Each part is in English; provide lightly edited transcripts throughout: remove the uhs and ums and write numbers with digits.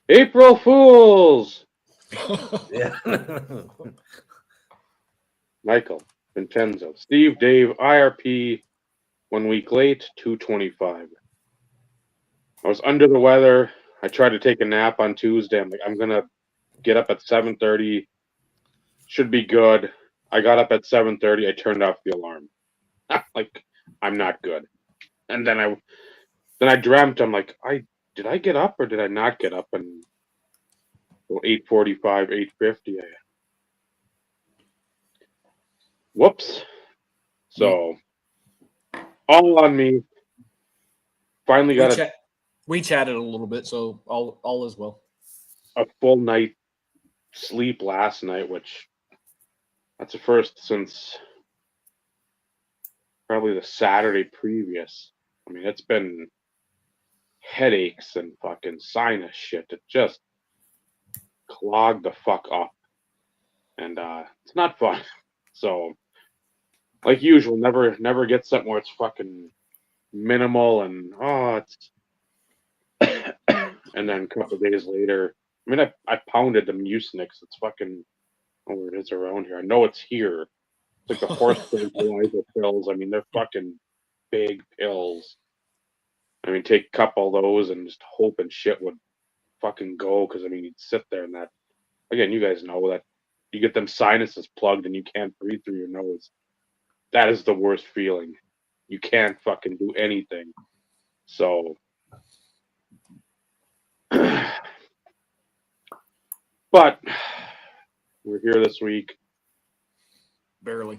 April Fools! Yeah. Michael, Vincenzo, Steve, Dave, IRP, 1 week late, 225. I was under the weather. I tried to take a nap on Tuesday. I'm like, I'm going to get up at 7:30. Should be good. I got up at 7:30. I turned off the alarm. Like, I'm not good. And then I dreamt. I'm like, did I get up or did I not get up? And 8:45, 8:50. Whoops. So all on me. Finally got we chatted a little bit, so all is well. a full night sleep last night, which that's the first since probably the Saturday previous. I mean, it's been headaches and fucking sinus shit. It just clogged the fuck up. And it's not fun. So like usual, never get something where it's fucking minimal and it's and then a couple of days later, I mean I pounded the Mucinix. It's fucking where it is around here. I know it's here. It's like the horse tranquilizer pills. I mean they're fucking big pills. I mean take a couple of those and just hoping shit would fucking go because I mean you'd sit there and that again you guys know that you get them sinuses plugged and you can't breathe through your nose. That is the worst feeling. You can't fucking do anything. So, but we're here this week. Barely.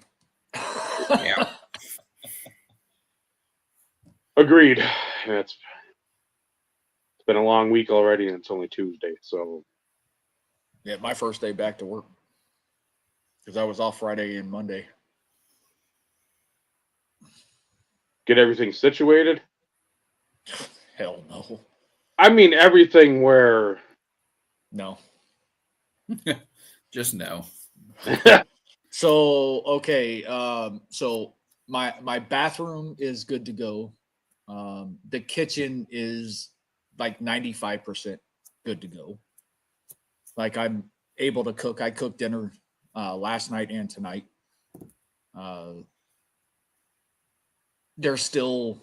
Yeah. Agreed. It's been a long week already, and it's only Tuesday. So, yeah, my first day back to work because I was off Friday and Monday. get everything situated. Hell no. I mean everything where No. Just no. So okay, so my bathroom is good to go. The kitchen is like 95% good to go. Like I'm able to cook. I cooked dinner last night and tonight. There's still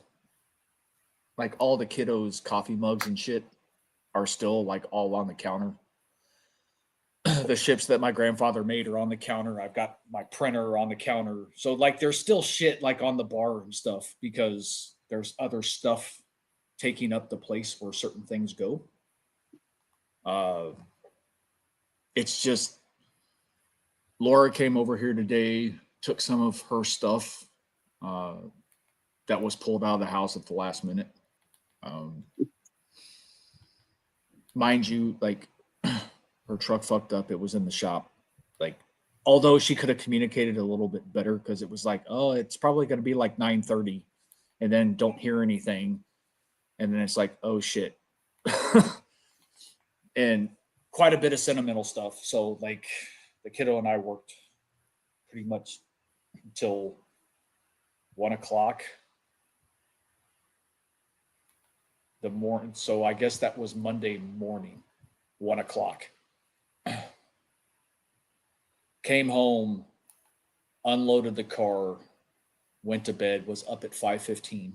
like all the kiddos' coffee mugs and shit are still like all on the counter. The ships that my grandfather made are on the counter. I've got my printer on the counter. So like there's still shit like on the bar and stuff because there's other stuff taking up the place where certain things go. It's just Laura came over here today, took some of her stuff that was pulled out of the house at the last minute. Mind you, like her truck fucked up. It was in the shop. Like, although she could have communicated a little bit better because it was like, oh, it's probably going to be like 9:30 and then don't hear anything. And then it's like, oh shit. And quite a bit of sentimental stuff. So like the kiddo and I worked pretty much until 1:00 the morning. So I guess that was Monday morning, 1:00. Came home, unloaded the car, went to bed, was up at 5:15.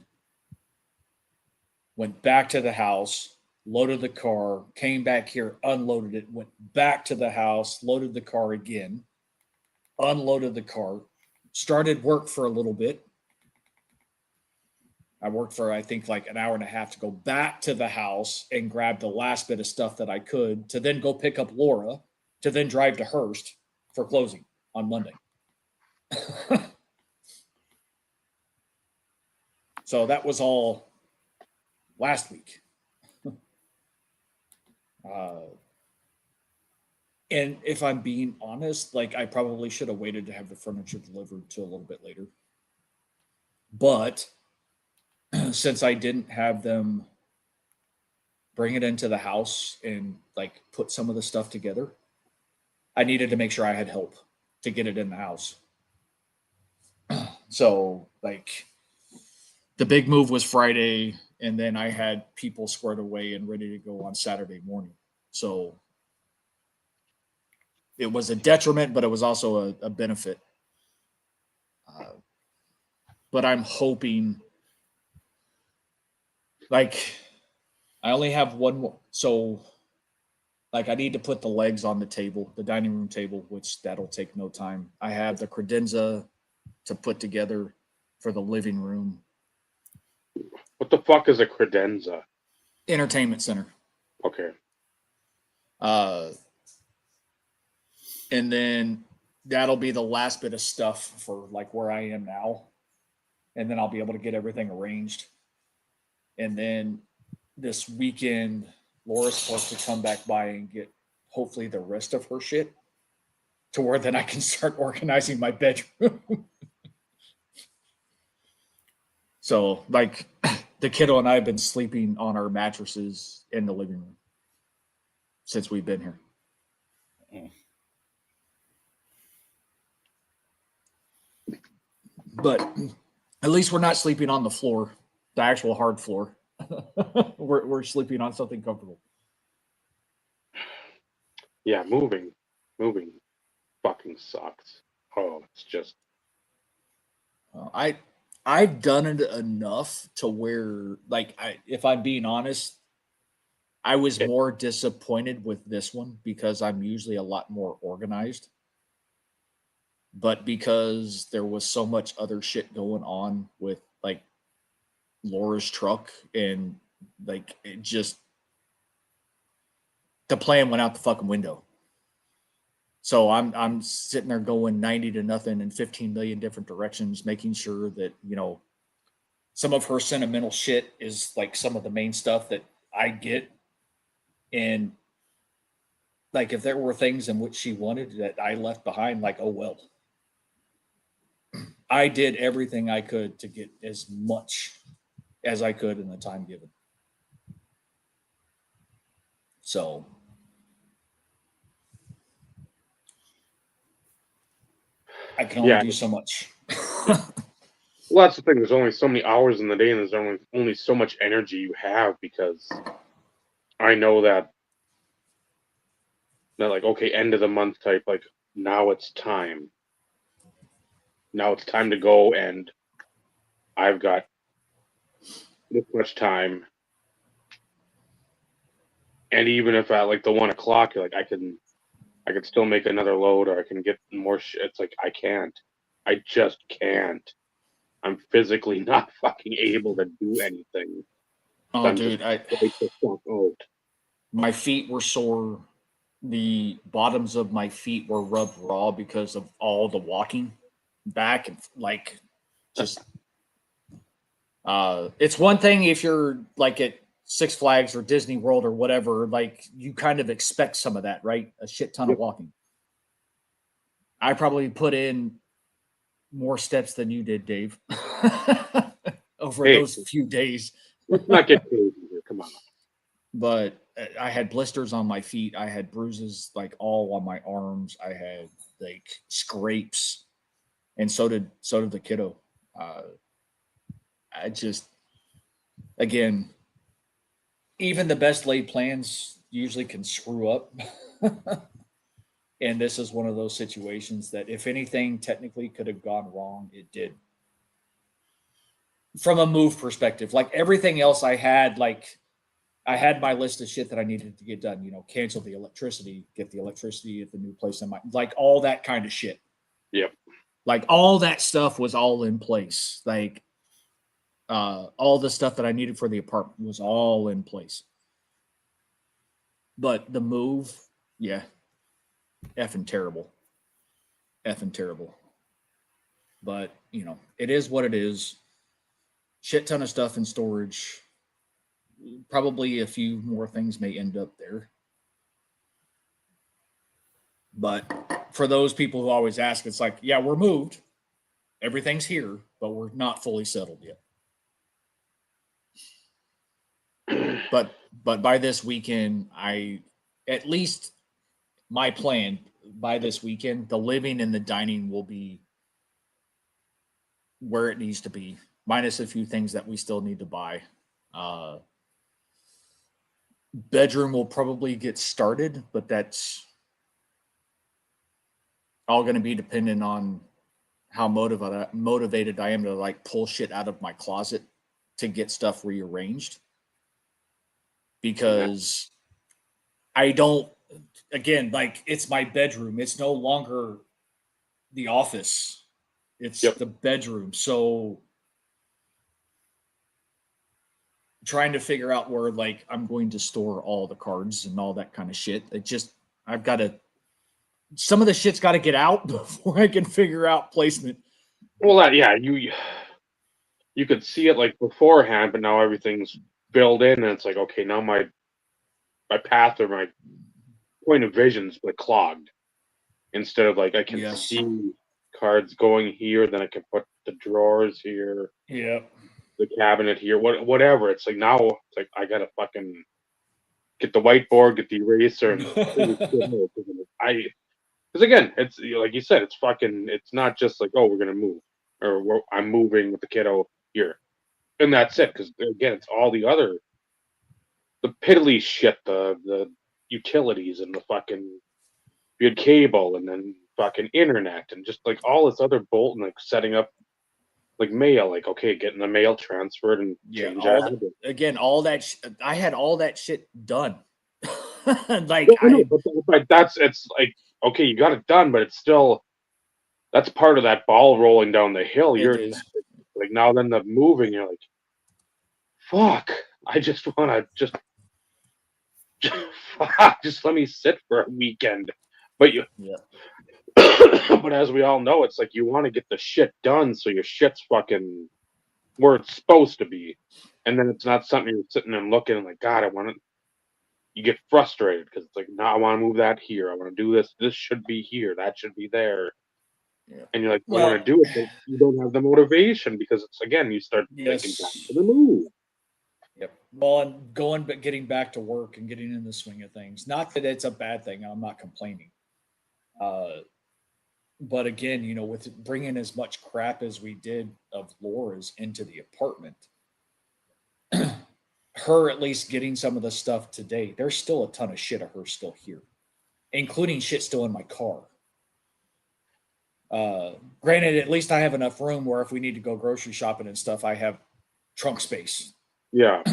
Went back to the house, loaded the car, came back here, unloaded it, went back to the house, loaded the car again, unloaded the car, started work for a little bit. I worked for, I think, like an hour and a half to go back to the house and grab the last bit of stuff that I could to then go pick up Laura to then drive to Hearst for closing on Monday. So that was all last week. And if I'm being honest, like I probably should have waited to have the furniture delivered to a little bit later. But since I didn't have them bring it into the house and like put some of the stuff together, I needed to make sure I had help to get it in the house. So like the big move was Friday, and then I had people squared away and ready to go on Saturday morning. So it was a detriment, but it was also a benefit. But I'm hoping, like, I only have one more. So, like, I need to put the legs on the table, the dining room table, which that'll take no time. I have the credenza to put together for the living room. What the fuck is a credenza? Entertainment center. Okay. And then that'll be the last bit of stuff for like where I am now. And then I'll be able to get everything arranged. And then this weekend, Laura's supposed to come back by and get hopefully the rest of her shit to where then I can start organizing my bedroom. So, like, the kiddo and I have been sleeping on our mattresses in the living room since we've been here. But at least we're not sleeping on the floor, the actual hard floor. we're sleeping on something comfortable. Yeah, moving fucking sucks. Oh, it's just I've done it enough to where, like, if I'm being honest, I was more disappointed with this one because I'm usually a lot more organized. But because there was so much other shit going on with like Laura's truck and like it just the plan went out the fucking window. So I'm sitting there going 90 to nothing in 15 million different directions, making sure that, you know, some of her sentimental shit is like some of the main stuff that I get. And like if there were things in which she wanted that I left behind, like, oh well. I did everything I could to get as much as I could in the time given. So I can only do so much. well, that's the thing. There's only so many hours in the day, and there's only so much energy you have because I know that like okay, end of the month type. Like now it's time. Now it's time to go, and I've got this much time. And even if at like the 1 o'clock, you're like I could still make another load, or I can get more shit. It's like I can't. I just can't. I'm physically not fucking able to do anything. Oh, I'm dude, just the fuck out. My feet were sore. The bottoms of my feet were rubbed raw because of all the walking back and like just. It's one thing if you're like at Six Flags or Disney World or whatever, like you kind of expect some of that, right? A shit ton of walking. I probably put in more steps than you did, Dave, over those few days. Let's not get crazy here. Come on. But I had blisters on my feet. I had bruises like all on my arms. I had like scrapes, and so did the kiddo. I just, again, even the best laid plans usually can screw up. And this is one of those situations that if anything technically could have gone wrong, it did. From a move perspective, like everything else I had my list of shit that I needed to get done, you know, cancel the electricity, get the electricity at the new place like all that kind of shit. Yep. Like all that stuff was all in place. Like all the stuff that I needed for the apartment was all in place. But the move, yeah, effing terrible. Effing terrible. But, you know, it is what it is. Shit ton of stuff in storage. Probably a few more things may end up there. But for those people who always ask, it's like, yeah, we're moved. Everything's here, but we're not fully settled yet. But by this weekend, at least my plan by this weekend, the living and the dining will be where it needs to be, minus a few things that we still need to buy. bedroom will probably get started, but that's all going to be dependent on how motivated I am to like pull shit out of my closet to get stuff rearranged. Because I don't, again, like it's my bedroom. It's no longer the office. It's the bedroom. So trying to figure out where like I'm going to store all the cards and all that kind of shit. I've got to, some of the shit's got to get out before I can figure out placement. Well, you could see it like beforehand, but now everything's built in, and it's like, okay, now my path or my point of vision's like clogged. Instead of like I can see cards going here, then I can put the drawers here, the cabinet here, whatever. It's like now it's like I gotta fucking get the whiteboard, get the eraser, and because again, it's like you said, it's not just like, oh, we're gonna move or I'm moving with the kiddo here, and that's it. Because again, it's all the piddly shit, the utilities and the fucking you had cable and then fucking internet and just like all this other bolt and like setting up like mail, like okay, getting the mail transferred and change again, all that I had all that shit done. Like but it's like okay, you got it done, but it's still that's part of that ball rolling down the hill. You're like now then the moving, you're like, fuck, I just want to just let me sit for a weekend. But but as we all know, it's like you want to get the shit done so your shit's fucking where it's supposed to be, and then it's not something you're sitting and looking and like, God, I want to. You get frustrated because it's like, no, I want to move that here. I want to do this. This should be here. That should be there. Yeah. And you're like, I want to do it, but you don't have the motivation because it's again, you start thinking back to the move. Yep. Well, and getting back to work and getting in the swing of things. Not that it's a bad thing. I'm not complaining. But again, you know, with bringing as much crap as we did of Laura's into the apartment, her at least getting some of the stuff today, there's still a ton of shit of her still here, including shit still in my car. Granted, at least I have enough room where if we need to go grocery shopping and stuff, I have trunk space. Yeah.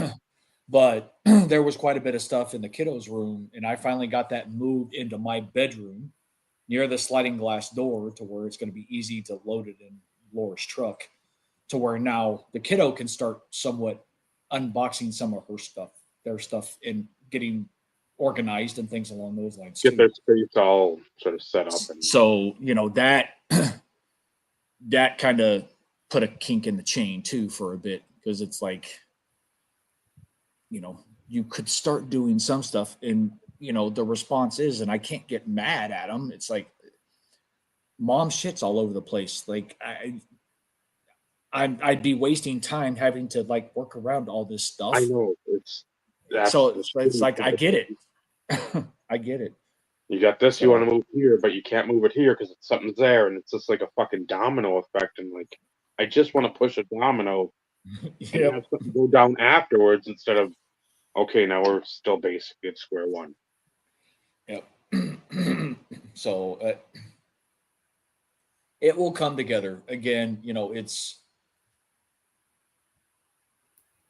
But there was quite a bit of stuff in the kiddos' room, and I finally got that moved into my bedroom near the sliding glass door to where it's going to be easy to load it in Laura's truck, to where now the kiddo can start somewhat unboxing some of their stuff, and getting organized and things along those lines. Get their space all sort of set up. So, you know, that kind of put a kink in the chain too for a bit, because it's like, you know, you could start doing some stuff and, you know, the response is, and I can't get mad at them. It's like, mom shit's all over the place. Like I'd be wasting time having to like work around all this stuff. I know it's like, I get it. I get it. You got this, you want to move here, but you can't move it here because something's there, and it's just like a fucking domino effect. And like, I just want to push a domino and have something go down afterwards instead of, okay, now we're still basically at square one. Yep. So it will come together again. You know,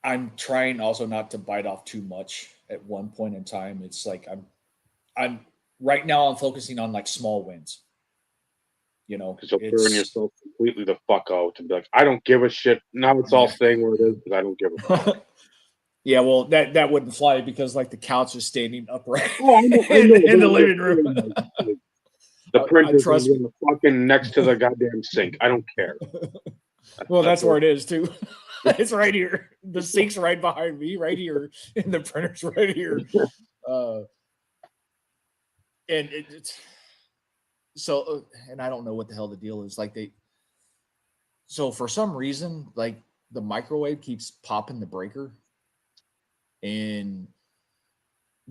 I'm trying also not to bite off too much at one point in time. It's like I'm right now I'm focusing on like small wins. You know, because you'll burn yourself completely the fuck out and be like, I don't give a shit. Now it's all staying where it is because I don't give a fuck. Yeah, well, that wouldn't fly because like the couch is standing upright I know, in the living room. The printer's in the fucking next to the goddamn sink. I don't care. Well, that's where it is too. It's right here. The sink's right behind me, right here, and the printer's right here. And it's so, and I don't know what the hell the deal is. Like so for some reason, like the microwave keeps popping the breaker. And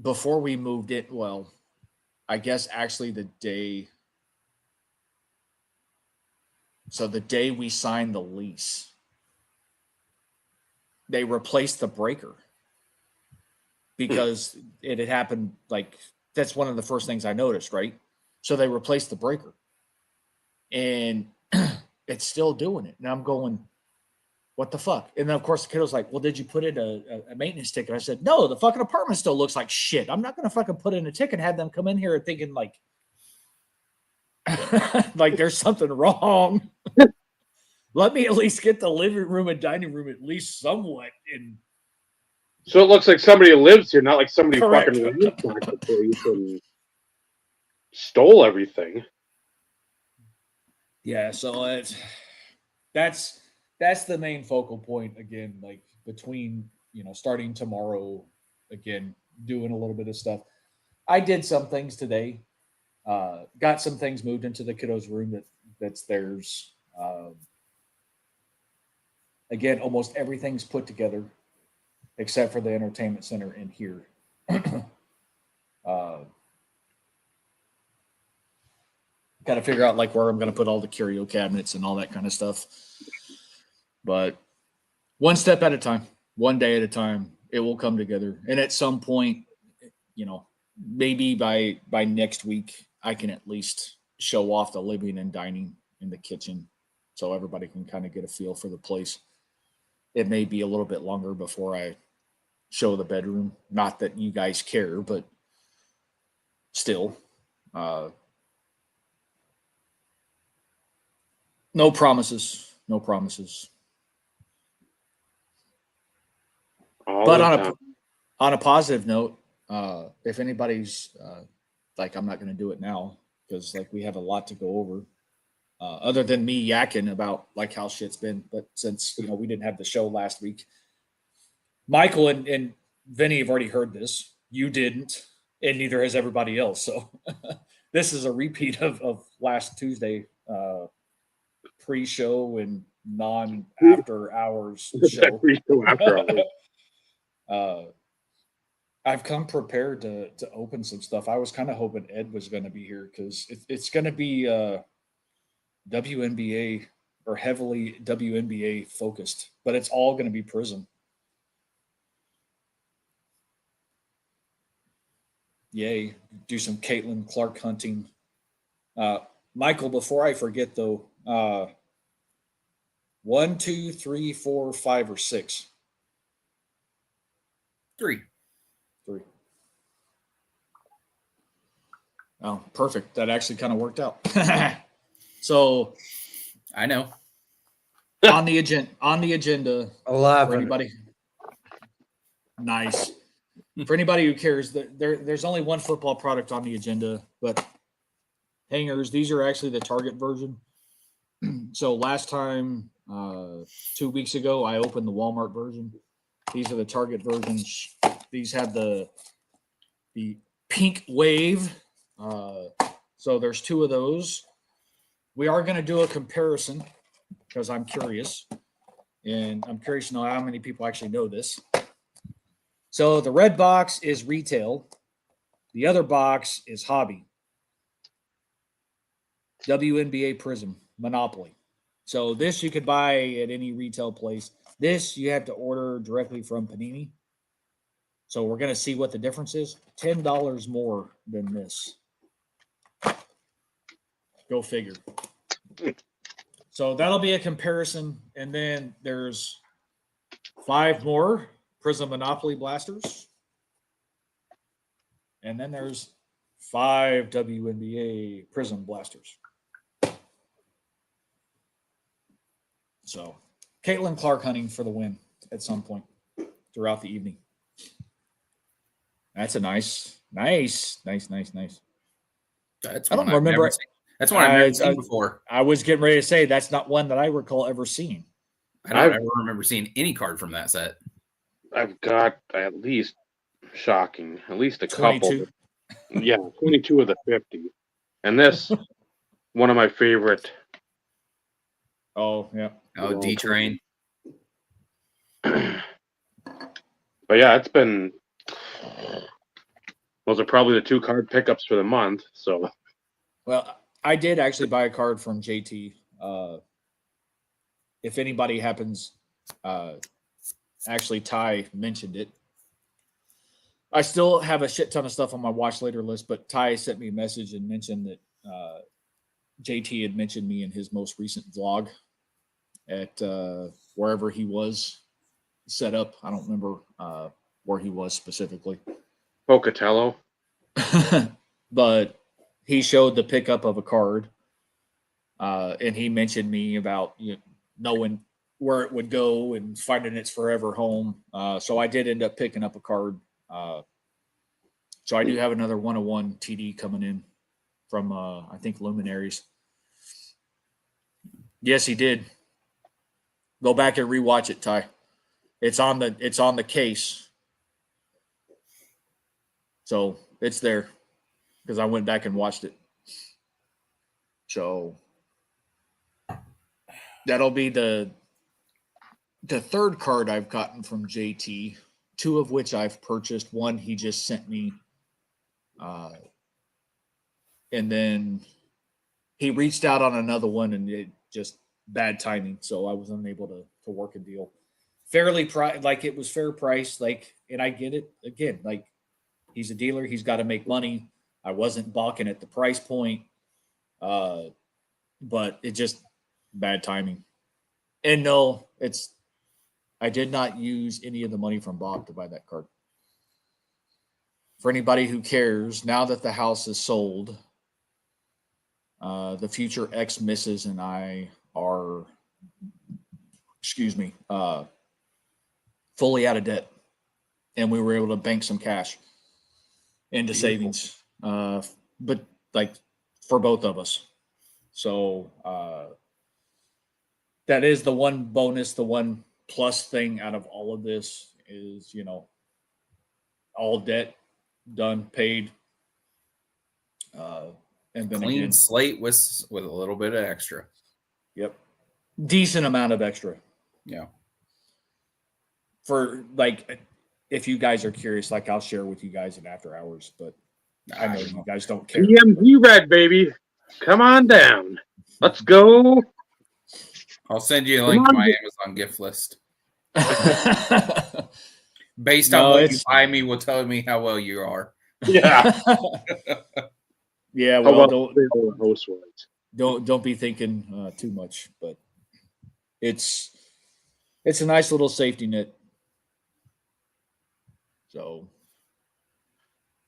before we moved it, well, I guess actually the day we signed the lease, they replaced the breaker. because it had happened. Like, that's one of the first things I noticed, right? So they replaced the breaker, and it's still doing it. And I'm going, what the fuck? And then, of course, the kid was like, well, did you put in a maintenance ticket? I said, no, the fucking apartment still looks like shit. I'm not going to fucking put in a ticket and have them come in here thinking like, like there's something wrong. Let me at least get the living room and dining room at least somewhat in. So it looks like somebody lives here, not like somebody Correct. fucking ransacked the place and stole everything. Yeah, so that's the main focal point again, like between, starting tomorrow, again, doing a little bit of stuff. I did some things today. Got some things moved into the kiddos' room that's theirs. Again, almost everything's put together except for the entertainment center in here. Got to figure out like where I'm going to put all the curio cabinets and all that kind of stuff. But one step at a time, one day at a time, it will come together. And at some point, maybe by next week, I can at least show off the living and dining in the kitchen so everybody can kind of get a feel for the place. It may be a little bit longer before I show the bedroom. Not that you guys care, but still. No promises. No promises. But on a positive note, if anybody's like, I'm not going to do it now because like we have a lot to go over. Other than me yakking about like how shit's been, but since we didn't have the show last week, Michael and Vinny have already heard this. You didn't, and neither has everybody else. So this is a repeat of last Tuesday pre-show and non-after hours show. I've come prepared to open some stuff. I was kind of hoping Ed was going to be here because it's going to be WNBA or heavily WNBA focused, but it's all going to be Prism. Yay. Do some Caitlin Clark hunting. Michael, before I forget though, 1, 2, 3, 4, 5, or 6? 3. Oh, perfect. That actually kind of worked out. So I know. on the agenda 11. for anybody. Nice. For anybody who cares, there's only one football product on the agenda, but hangers, these are actually the Target version. So last time, 2 weeks ago, I opened the Walmart version. These are the Target versions. These have the pink wave. So there's 2 of those. We are going to do a comparison because I'm curious. And I'm curious to know how many people actually know this. So the red box is retail. The other box is hobby. WNBA Prism, Monopoly. So this you could buy at any retail place. This you have to order directly from Panini. So we're going to see what the difference is. $10 more than this. Go figure. So that'll be a comparison. And then there's 5 more Prism Monopoly blasters. And then there's 5 WNBA Prism blasters. So Caitlin Clark hunting for the win at some point throughout the evening. That's a nice. That's I don't remember. That's one I've never seen before. I was getting ready to say that's not one that I recall ever seeing. I don't ever remember seeing any card from that set. I've got at least shocking, at least a 22. couple. Yeah, 22 of the 50. And this, one of my favorite. Oh, yeah. Oh, D-Train. But yeah, it's been. Those are probably the 2 card pickups for the month. So. Well, I did actually buy a card from JT. If anybody happens, actually Ty mentioned it. I still have a shit ton of stuff on my watch later list, but Ty sent me a message and mentioned that JT had mentioned me in his most recent vlog at wherever he was set up. I don't remember where he was specifically. Pocatello. But he showed the pickup of a card, and he mentioned me about knowing where it would go and finding its forever home. So I did end up picking up a card. So I do have another 101 TD coming in from I think Luminaries. Yes, he did. Go back and rewatch it, Ty. It's on the case. So it's there because I went back and watched it. So that'll be the third card I've gotten from JT, two of which I've purchased. One he just sent me. And then he reached out on another one, and it just bad timing. So I was unable to work a deal. Fairly like it was fair price. Like, and I get it again. Like, he's a dealer. He's got to make money. I wasn't balking at the price point. But it just bad timing. And no, I did not use any of the money from Bob to buy that card. For anybody who cares, now that the house is sold, the future ex-missus and I are, fully out of debt. And we were able to bank some cash into savings. But like for both of us. So that is the one bonus, the one plus thing out of all of this is, all debt done, paid. And then Clean again, slate with a little bit of extra. Yep. Decent amount of extra. Yeah. For like, if you guys are curious, like I'll share with you guys in after hours, but I know you guys don't care. DMV red, baby. Come on down. Let's go. I'll send you a link to my Amazon gift list. Based on what you buy me will tell me how well you are. Yeah. Yeah, well, don't be thinking too much, but it's a nice little safety net. So,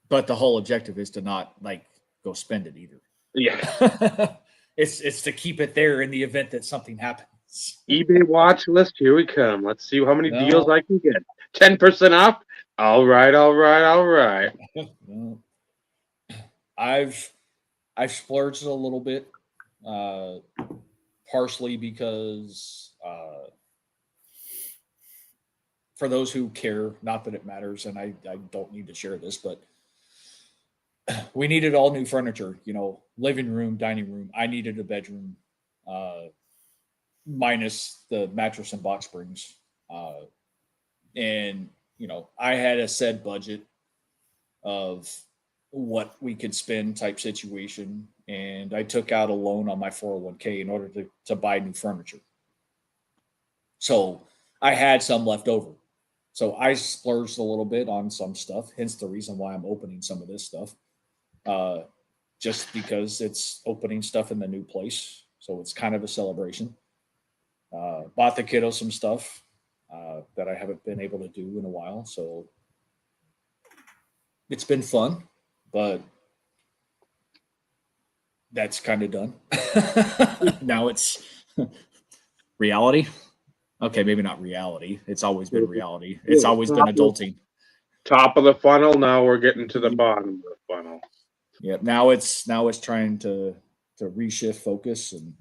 but the whole objective is to not like go spend it either. Yeah. It's to keep it there in the event that something happens. eBay watch list, here we come. Let's see how many deals I can get. 10% off. All right. Well, I've splurged a little bit, partially because for those who care, not that it matters, and I don't need to share this, but we needed all new furniture, living room, dining room. I needed a bedroom, minus the mattress and box springs. And, I had a set budget of what we could spend type situation. And I took out a loan on my 401k in order to buy new furniture. So I had some left over. So I splurged a little bit on some stuff, hence the reason why I'm opening some of this stuff. Just because it's opening stuff in the new place. So it's kind of a celebration. Bought the kiddo some stuff that I haven't been able to do in a while. So it's been fun, but that's kind of done. Now it's reality. Okay, maybe not reality. It's always been reality. It's always been adulting. Top of the funnel. Now we're getting to the bottom of the funnel. Yeah. Now it's trying to reshift focus and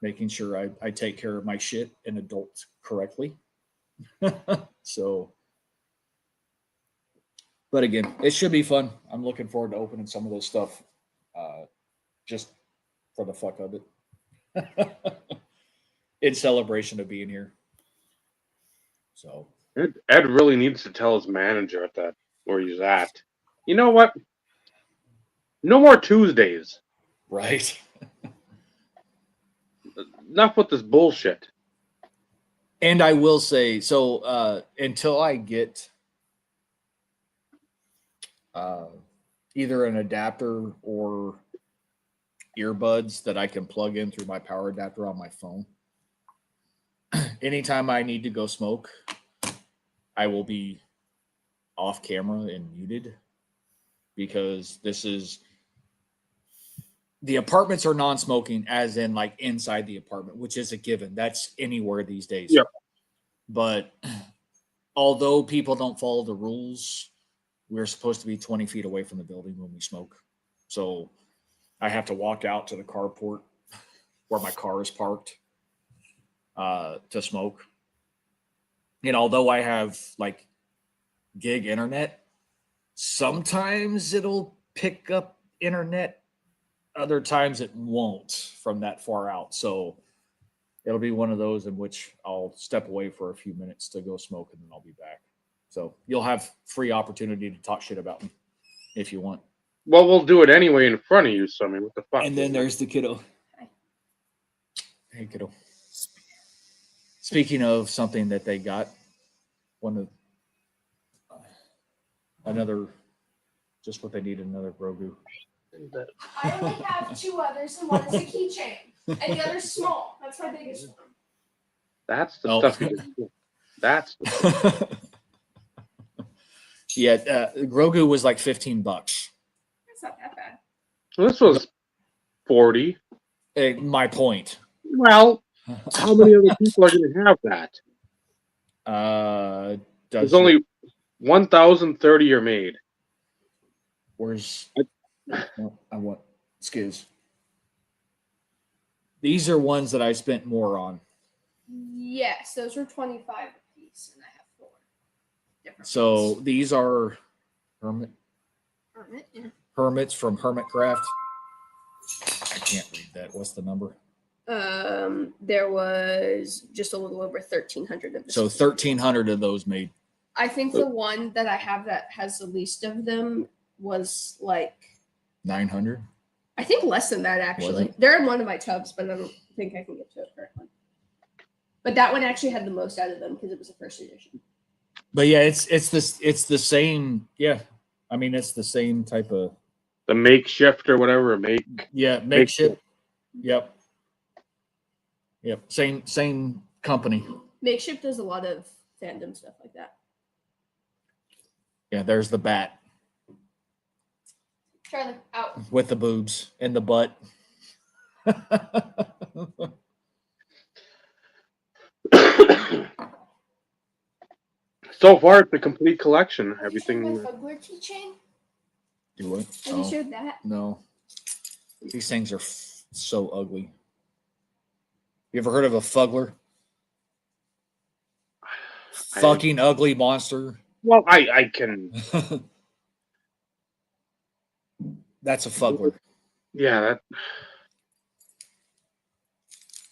making sure I take care of my shit and adult correctly. So, but again, it should be fun. I'm looking forward to opening some of this stuff, just for the fuck of it. In celebration of being here. So Ed really needs to tell his manager at that where he's at. You know what? No more Tuesdays. Right. Enough with this bullshit. And I will say, so until I get either an adapter or earbuds that I can plug in through my power adapter on my phone. Anytime I need to go smoke, I will be off camera and muted, because the apartments are non-smoking, as in like inside the apartment, which is a given. That's anywhere these days. Yep. But although people don't follow the rules, we're supposed to be 20 feet away from the building when we smoke. So I have to walk out to the carport where my car is parked to smoke. And although I have like gig internet, sometimes it'll pick up internet, other times it won't from that far out. So it'll be one of those in which I'll step away for a few minutes to go smoke, and then I'll be back. So you'll have free opportunity to talk shit about me if you want. Well, we'll do it anyway in front of you, so I mean, what the fuck? And then there's the kiddo. Hey, kiddo. Speaking of something that they got, just what they need, another Grogu. I only have 2 others, and one is a keychain, and the other's small. That's my biggest one. That's the stuff you do. That's the stuff. Yeah, Grogu was like $15. That's not that bad. Well, this was 40. My point. Well, how many other people are going to have that? There's only 1,030 are made. Where's no, I want Skiz. These are ones that I spent more on. Yes, those were 25 a piece, and I have 4 different So ones. these are Hermit, yeah. Hermits from Hermitcraft. I can't read that. What's the number? There was just a little over 1,300 of them. So 1,300 of those made. I think the one that I have that has the least of them was like 900. I think less than that, actually. They're in one of my tubs, but I don't think I can get to it currently. But that one actually had the most out of them because it was a first edition. But yeah, it's the same. Yeah, I mean it's the same type of The makeshift or whatever. makeshift. Yep. Same company. Makeshift does a lot of fandom stuff like that. Yeah, there's the bat Charlie, out. with the boobs and the butt. So far, it's a complete collection. Have Everything. you showed my Fugler keychain? Do what? Have you showed that? No. These things are so ugly. You ever heard of a Fugler? Fucking ugly monster. Well, I can. That's a Fugler. Yeah.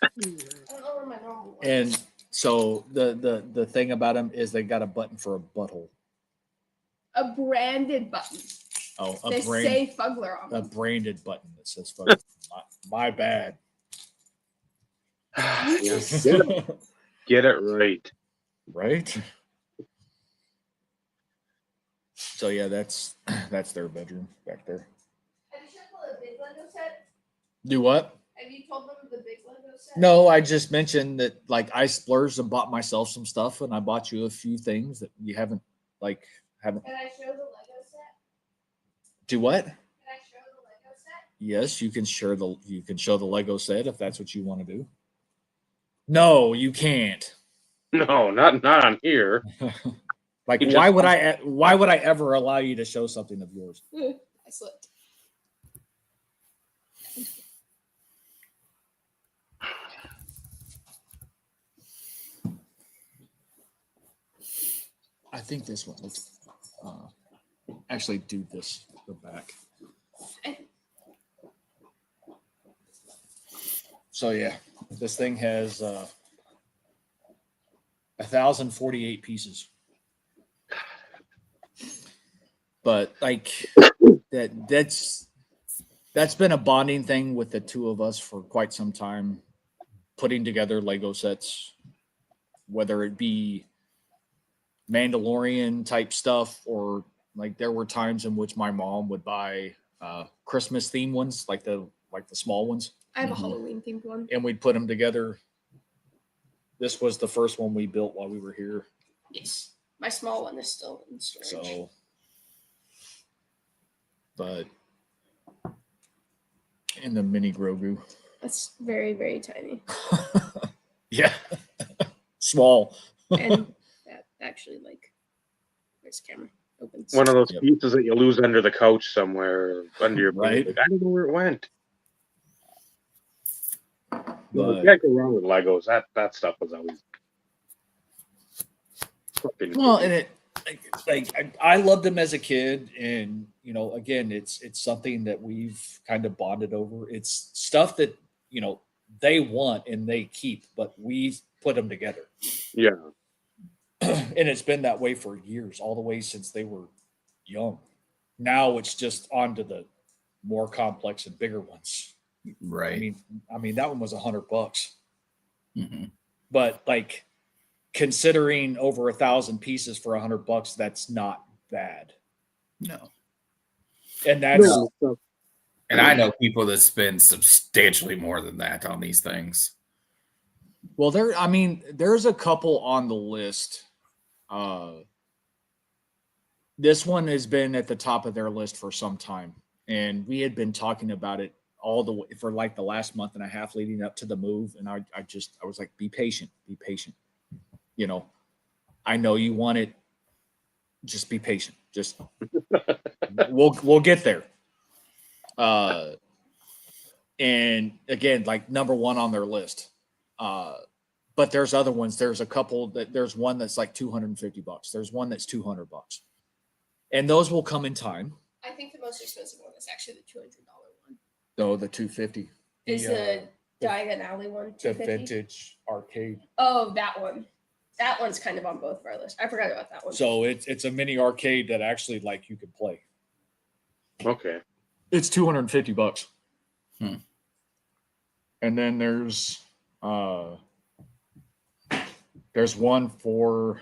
I don't know where my normal one And is. so the thing about them is they got a button for a butthole. A branded button. Oh, They say Fugler on a them. branded button that says Fugler. my bad. Yes. Get it right. Right? So yeah, that's their bedroom back there. Have you showed them the big Lego set? Do what? Have you told them the big Lego set? No, I just mentioned that like I splurged and bought myself some stuff, and I bought you a few things that you haven't. Can I show the Lego set? Do what? Can I show the Lego set? Yes, you can show the Lego set if that's what you want to do. No, you can't. No, not on here. Like, You why would I ever allow you to show something of yours? I slipped. I think this one looks. Actually, do this the back. So yeah, this thing has 1,048 pieces. But like that's been a bonding thing with the two of us for quite some time, putting together Lego sets, whether it be Mandalorian type stuff or like there were times in which my mom would buy Christmas themed ones, like the small ones, I have a Halloween themed one. and we'd put them together. This was the first one we built while we were here. Yes. My small one is still in storage. So, but in the mini Grogu. That's very, very tiny. Yeah. Small. And that actually, like, where's the camera? Opens. One of those Yep. pieces that you lose under the couch somewhere, under your Right. bed. I don't know where it went. You But, can't go wrong with Legos. That stuff was always fucking well, cool. and it I loved them as a kid, and again, it's something that we've kind of bonded over. It's stuff that they want and they keep, but we put them together. Yeah. And it's been that way for years, all the way since they were young. Now it's just on to the more complex and bigger ones. Right. I mean that one was $100, Mm-hmm. but like considering over 1,000 pieces for $100, that's not bad. No. And that's No. And I know people that spend substantially more than that on these things. well, there's a couple on the list. This one has been at the top of their list for some time, and we had been talking about it all the way for like the last month and a half leading up to the move. And I was like, be patient. I know you want it. Just be patient. Just we'll get there. And again, like number one on their list. But there's other ones. There's a couple there's one that's like $250. There's one that's $200, and those will come in time. I think the most expensive one is actually the $200 one. No, the 250 Is the Diagon Alley one the $250? vintage arcade. Oh, that one. That one's kind of on both of our lists. I forgot about that one. So it's a mini arcade that actually like you can play. Okay. It's $250. Hmm. And then there's one for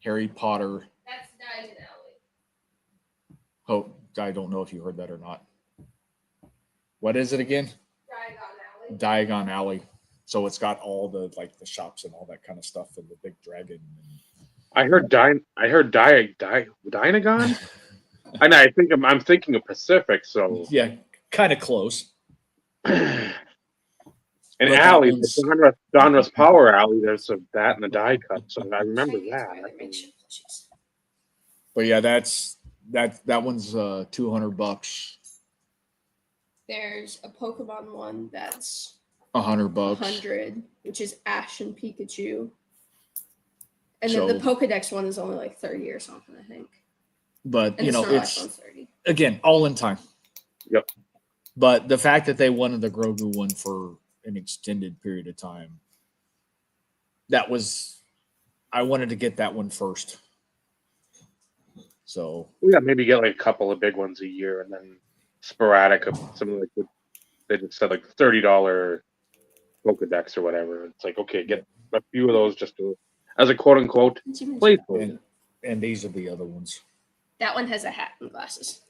Harry Potter. That's Diagon Alley. Oh, I don't know if you heard that or not. What is it again? Diagon Alley. Diagon Alley. So it's got all the like the shops and all that kind of stuff and the big dragon. I heard Dynagon? And I'm thinking of Pacific, so Yeah, kind of close. and But that Alley, one's- the Donruss Power Alley, there's that and the die cut, so I remember Trying to get to where they make that. shit plushies. But yeah, that one's $200. There's a Pokemon one that's $100. 100, which is Ash and Pikachu. And then the So- Pokedex one is only like 30 or something, I think. But And the Snorlax it's one's 30. again all in time. Yep. But the fact that they wanted the Grogu one for an extended period of time, I wanted to get that one first. So Yeah, maybe get like a couple of big ones a year, and then sporadic of some like they just said like $30 Pokedex or whatever. It's like, okay, get a few of those just as a quote unquote Didn't you mention playthrough. and these are the other ones. that one has a hat and glasses.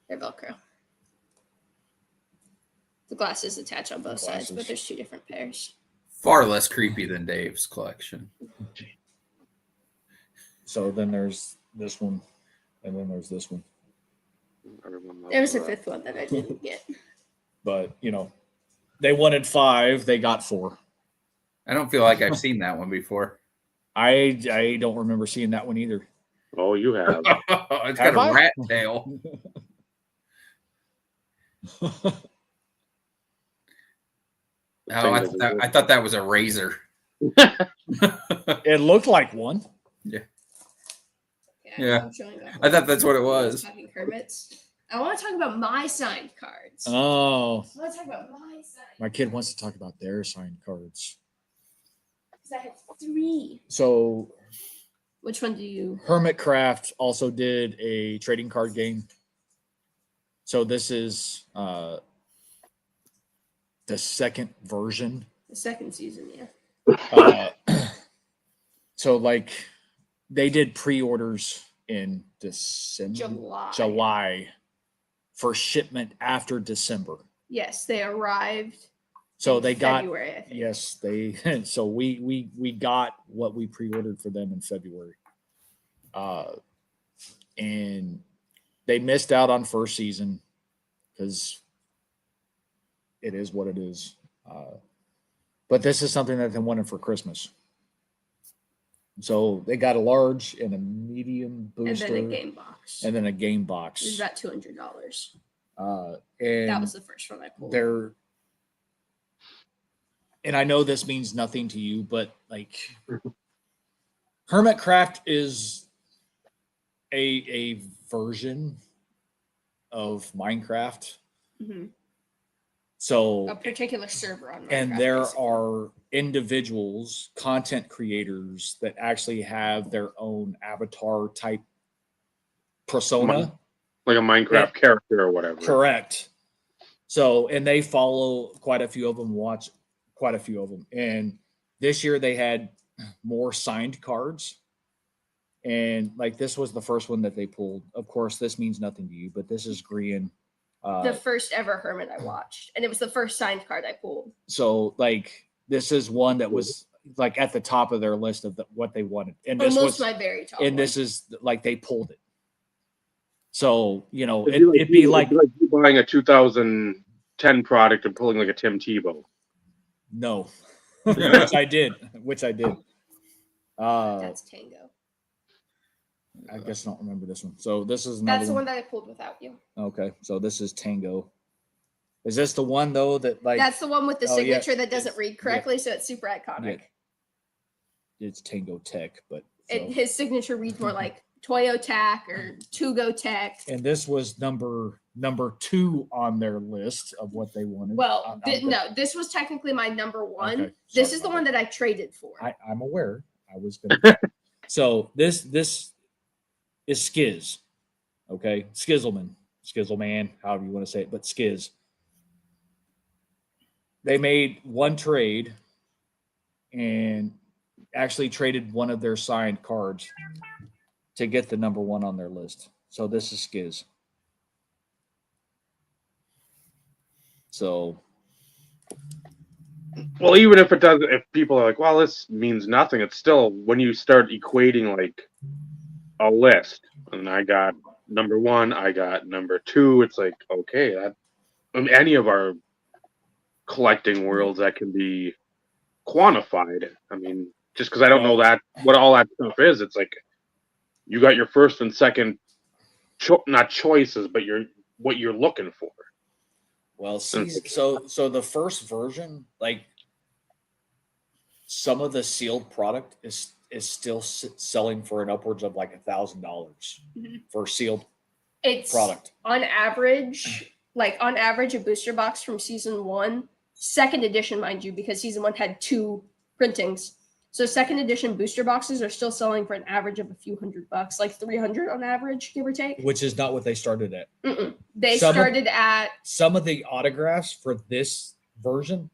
They're Velcro. The glasses attach on both sides, but Glasses. there's two different pairs. Far less creepy than Dave's collection. So then there's this one, and then there's this one. Everyone loves There was a that. fifth one that I didn't get. But they wanted 5, they got 4. I don't feel like I've seen that one before. I don't remember seeing that one either. Oh, you have. It's Have got a I? rat tail. Oh, I thought that was a razor. It looked like one. Yeah. Yeah. I'm showing that I one. thought that's what it I was. talking Kermit's. I want to talk about my signed cards. Oh, I want to talk about my signed my kid wants to talk about their signed cards. because I have 3. So Which one do you? Hermitcraft also did a trading card game. So this is the second version. The second season, yeah. So like they did pre-orders in December, July for shipment after December. Yes, they arrived. So in they got February, I think. yes, they so we got what we pre-ordered for them in February. And they missed out on first season because it is what it is. But this is something that they wanted for Christmas. So they got a large and a medium booster, and then a game box. and then a game box. It was about $200. And That was the first one I pulled. They're, and I know this means nothing to you, but like Hermitcraft is a version of Minecraft. Mm-hmm. So a particular server on Minecraft. And there basically. are individuals, content creators that actually have their own avatar type persona. Like a Minecraft character or whatever. Correct. So, and they follow quite a few of them, watch quite a few of them. And this year they had more signed cards. And like this was the first one that they pulled. Of course, this means nothing to you, but this is Grian. The first ever Hermit I watched. And it was the first signed card I pulled. So like this is one that was like at the top of their list of what they wanted. And this almost was my very top and one. this is like they pulled it. So, you know, It'd be like you buying a 2010 product and pulling like a Tim Tebow. No. Which I did. That's Tango. I guess I don't remember this one. So this is another That's the one that I pulled without you. Okay, so this is Tango. Is this the one though that like? That's the one with the Oh, yeah. signature that doesn't read correctly, so it's super iconic. Yeah. It's Tango Tech, but His signature reads more like Toyo Tech or Tugo Tech. And this was number 2 on their list of what they wanted. Well, no, this was technically my number 1. Okay, this is the one that I traded for. I'm aware. I was gonna. So this is Skiz. Okay, Skizzleman, however you want to say it, but Skiz. They made one trade and actually traded one of their signed cards to get the number 1 on their list. So this is Skiz. So, well, even if it doesn't, if people are like, well, this means nothing, it's still when you start equating like a list, and I got number 1, I got number 2. It's like, okay, that any of our collecting worlds that can be quantified. I mean, just because I don't know that what all that stuff is, it's like you got your first and second, not choices, but what you're looking for. well, see, so the first version, like some of the sealed product is still selling for an upwards of like $1,000 for sealed product. On average, a booster box from season 1, second edition, mind you, because season 1 had 2 printings. So second edition booster boxes are still selling for an average of a few $100, like 300 on average, give or take. Which is not what they started at. They started at some of the autographs for this version,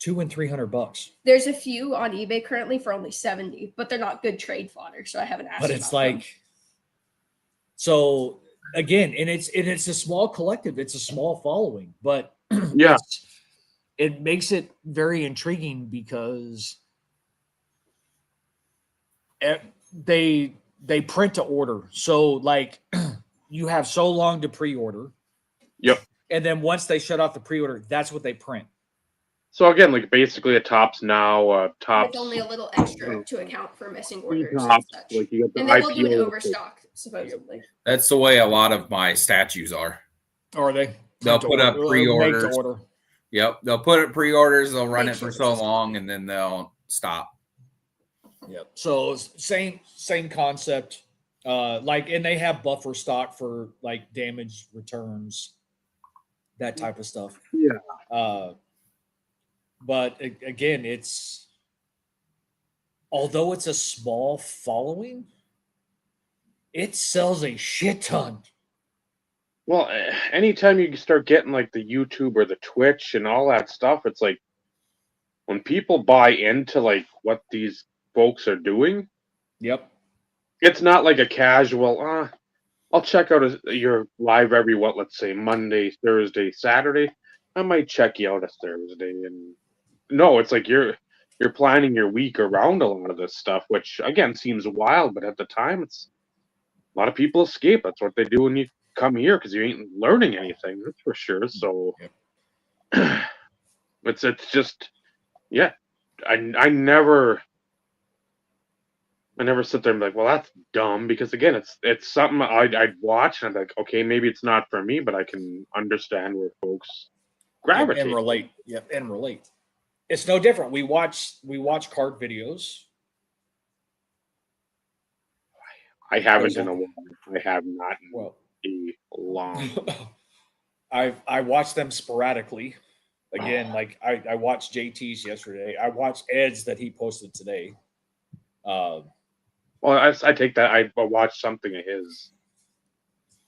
$200 and $300. There's a few on eBay currently for only $70, but they're not good trade fodder, so I haven't asked. But it's like, so again, and it's a small collective, it's a small following, but yeah, it makes it very intriguing because they print to order. So like you have so long to pre-order. Yep. And then once they shut off the pre-order, that's what they print. So again, like basically a Topps now, Topps. With only a little extra to account for missing orders Topps, and such. like you got the and they will IPO do an overstock, supposedly. That's the way a lot of my statues are. Are they? They'll put up pre-orders. Make to order. Yep, they'll put it pre-orders. They'll run Make it for sure so long, and then they'll stop. Yep. So same concept. And they have buffer stock for like damage returns, that type of stuff. Yeah. But again, although it's a small following, it sells a shit ton. Well, anytime you start getting like the YouTube or the Twitch and all that stuff, it's like when people buy into like what these folks are doing. Yep. it's not like a casual. I'll check out your live every let's say Monday, Thursday, Saturday. I might check you out a Thursday, and no, it's like you're planning your week around a lot of this stuff, which again seems wild, but at the time, it's a lot of people escape. That's what they do when you come here because you ain't learning anything. That's for sure. So it's just yeah. I never sit there and be like, well, that's dumb, because again, it's something I'd watch and I'm like, okay, maybe it's not for me, but I can understand where folks gravitate and relate. Yep, and relate. It's no different. We watch card videos. I haven't in a while. I have not in a long. I watch them sporadically. Again, like I watched JT's yesterday. I watched Ed's that he posted today. Well, I take that. I watched something of his.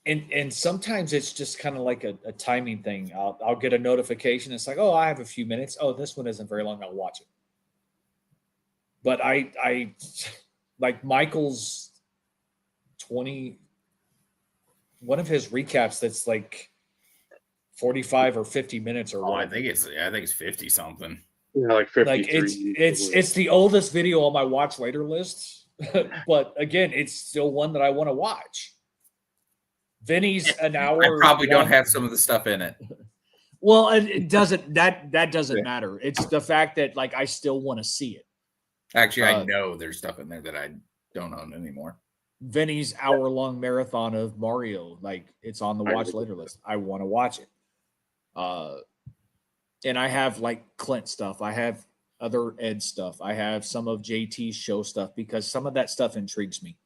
And sometimes it's just kind of like a timing thing. I'll get a notification. It's like, oh, I have a few minutes. Oh, this one isn't very long. I'll watch it. But I like Michael's one of his recaps that's like 45 or 50 minutes or what. I think it's 50 something. Yeah, like 53. Like it's the oldest video on my watch later list. But again, it's still one that I want to watch. Vinny's an hour. I probably don't have some of the stuff in it. Well, it doesn't. That doesn't matter. It's the fact that like I still want to see it. Actually, I know there's stuff in there that I don't own anymore. Vinny's hour-long marathon of Mario, like it's on the watch later list. I want to watch it. And I have like Clint stuff. I have other Ed stuff. I have some of JT's show stuff because some of that stuff intrigues me.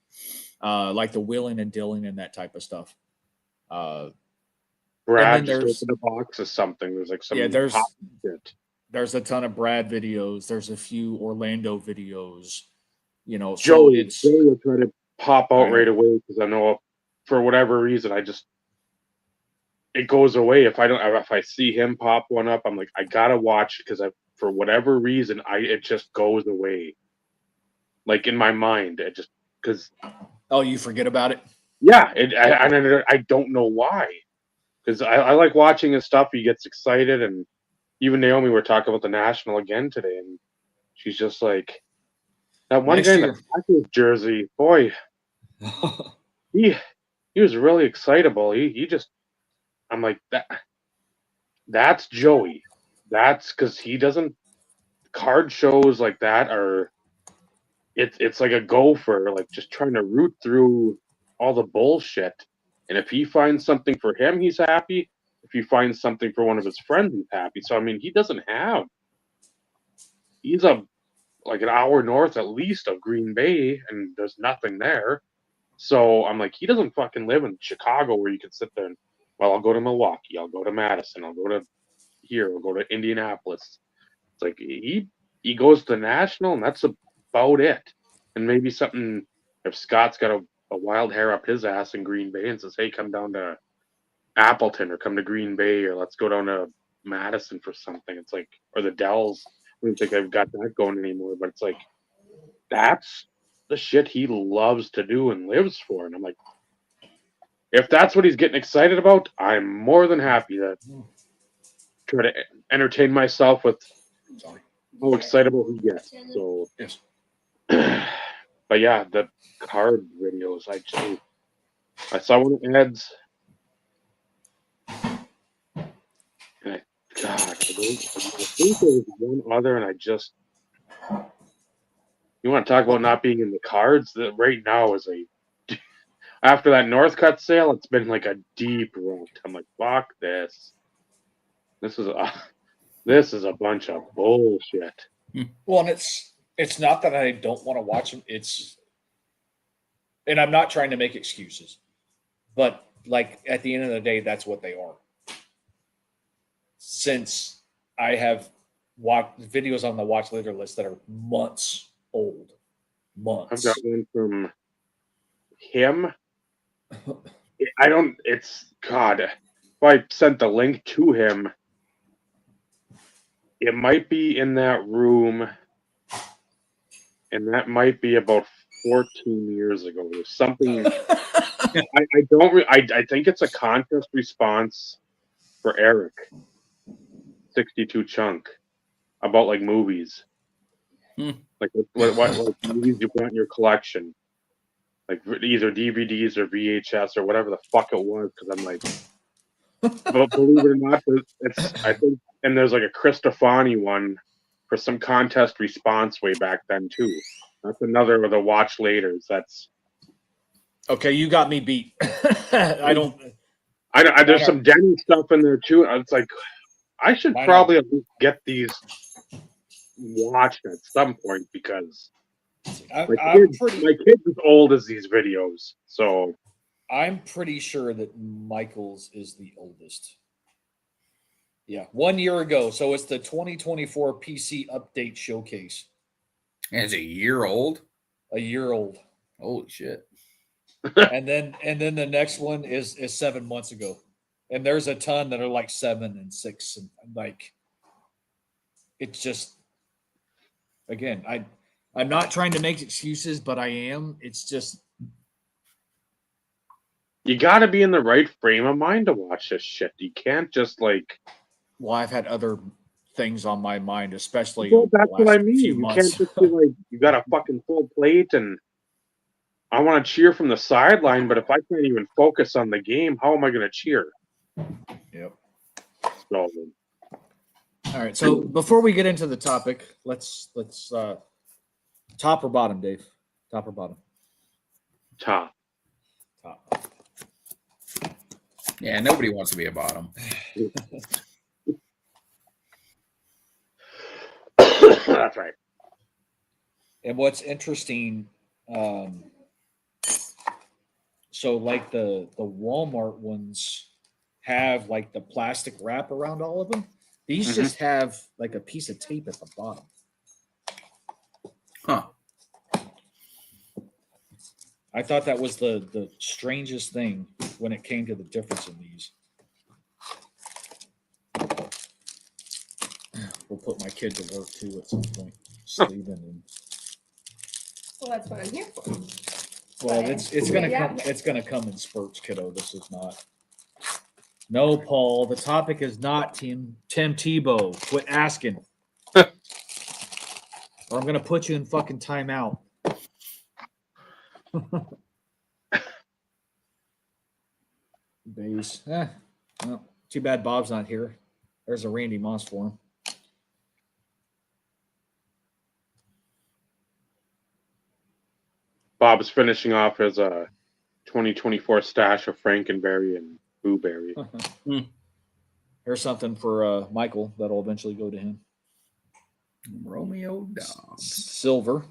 Like the wheeling and dealing and that type of stuff. Brad just opened a box of something. There's like some there's a ton of Brad videos. There's a few Orlando videos. You know, Joey will try to pop out right away because I know for whatever reason it goes away if I see him pop one up. I'm like, I gotta watch because for whatever reason it just goes away. Like in my mind, it just because. Oh, you forget about it? Yeah, I don't know why. Because I like watching his stuff. He gets excited, and even Naomi were talking about the National again today, and she's just like, that one guy in the Packers jersey, boy, he was really excitable. He just, I'm like, that's Joey. That's because he doesn't, card shows like that are, it's like a gopher, like just trying to root through all the bullshit. And if he finds something for him, he's happy. If he finds something for one of his friends, he's happy. So, I mean, he's like an hour north at least of Green Bay, and there's nothing there. So I'm like, he doesn't fucking live in Chicago where you can sit there and, well, I'll go to Milwaukee, I'll go to Madison, I'll go to here, I'll go to Indianapolis. It's like he goes to the National, and that's about it. And maybe something, if Scott's got a wild hair up his ass in Green Bay and says, hey, come down to Appleton or come to Green Bay or let's go down to Madison for something. It's like, or the Dells. I don't think I've got that going anymore, but it's like, that's the shit he loves to do and lives for. And I'm like, if that's what he's getting excited about, I'm more than happy to try to entertain myself with how excitable he gets. So, yes. But yeah, the card videos, I saw one of Ed's. And I think there was one other, and you want to talk about not being in the cards? That right now is after that Northcutt sale, it's been like a deep rut. I'm like, fuck this. This is a bunch of bullshit. Well, and it's not that I don't want to watch them. And I'm not trying to make excuses, but like at the end of the day, that's what they are. Since I have watched videos on the watch later list that are months old, I've got one from him. God, if I sent the link to him, it might be in that room, and that might be about 14 years ago. There's something I think it's a contest response for Eric 62 Chunk about like movies. Like what movies you want in your collection, like either DVDs or VHS or whatever the fuck it was. Because I'm like, but believe it or not, I think, and there's like a Christofani one for some contest response way back then too. That's another of the watch laters. That's okay. You got me beat. I don't. There's some Denny stuff in there too. It's like I should probably at least get these watched at some point because my kid's as old as these videos. So I'm pretty sure that Michael's is the oldest. Yeah, 1 year ago. So it's the 2024 PC Update Showcase. And it's a year old? A year old. Holy shit. and then the next one is 7 months ago. And there's a ton that are like 7 and 6. And like, it's just, again, I'm not trying to make excuses, but I am. It's just, you got to be in the right frame of mind to watch this shit. You can't just like. Well, I've had other things on my mind, especially. Well, that's what I mean. You can't just be like, you got a fucking full plate and I want to cheer from the sideline, but if I can't even focus on the game, how am I going to cheer? Yep. So, all right. So before we get into the topic, let's top or bottom, Dave? Top or bottom? Top. Yeah, nobody wants to be a bottom. That's right. And what's interesting, so like the Walmart ones have like the plastic wrap around all of them. These just have like a piece of tape at the bottom. Huh. I thought that was the strangest thing when it came to the difference in these. We'll put my kid to work too at some point. Sleeping and Well, that's what I'm here for. well, it's gonna come. It's gonna come in spurts, kiddo. This is not. No, Paul. The topic is not Tim Tebow. Quit asking, or I'm gonna put you in fucking timeout. Base. Well, too bad Bob's not here. There's a Randy Moss for him. Bob's finishing off his 2024 stash of Frankenberry and Blueberry. Here's something for Michael that'll eventually go to him. Romeo Dobbs. Silver.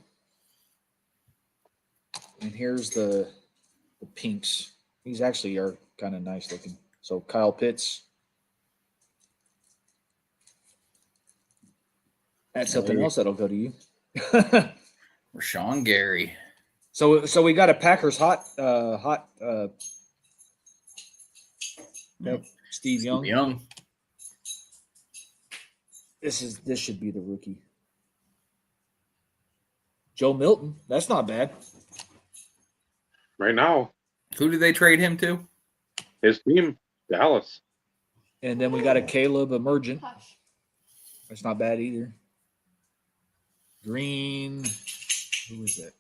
And here's the pinks. These actually are kind of nice looking. So Kyle Pitts. That's something else that'll go to you. Rashawn Gary. So we got a Packers hot yep, Steve Young. This should be the rookie. Joe Milton. That's not bad. Right now. Who did they trade him to? His team, Dallas. And then we got a Caleb Emergent. That's not bad either. Green. Who is it?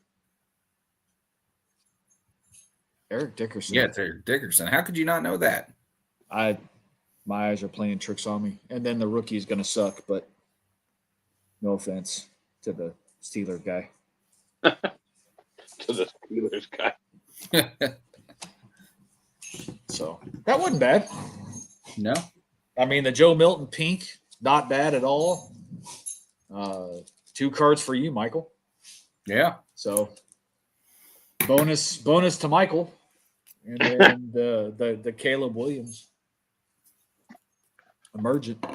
Eric Dickerson. Yeah, it's Eric Dickerson. How could you not know that? My eyes are playing tricks on me. And then the rookie is going to suck, but no offense to the Steelers guy. To the Steelers guy. So that wasn't bad. No. I mean, the Joe Milton pink, not bad at all. 2 cards for you, Michael. Yeah. So bonus to Michael. And then the Caleb Williams. Emergent.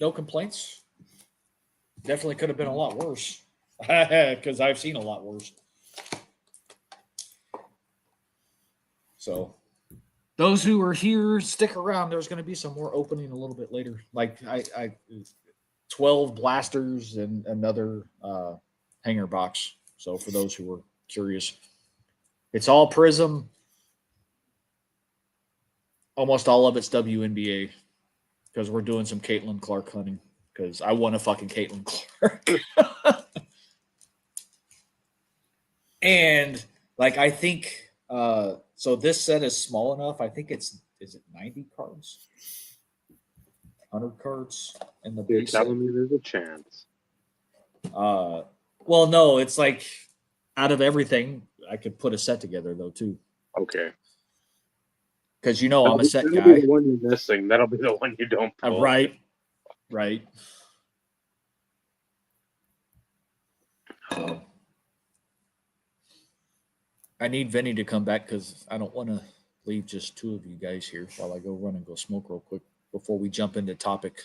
No complaints. Definitely could have been a lot worse. Because I've seen a lot worse. So those who are here, stick around. There's going to be some more opening a little bit later. Like I 12 blasters and another hanger box. So for those who were curious. It's all Prism. Almost all of it's WNBA because we're doing some Caitlin Clark hunting because I want a fucking Caitlin Clark. And like I think so this set is small enough. I think is it 90 cards? 100 cards in the You're base set? telling me there's a chance. Well, no, it's like out of everything, I could put a set together though too. Okay. Because you know I'm a set That'll guy. be the one you're missing. That'll be the one you don't pull. Right. I need Vinny to come back because I don't want to leave just two of you guys here while I go run and go smoke real quick before we jump into topic.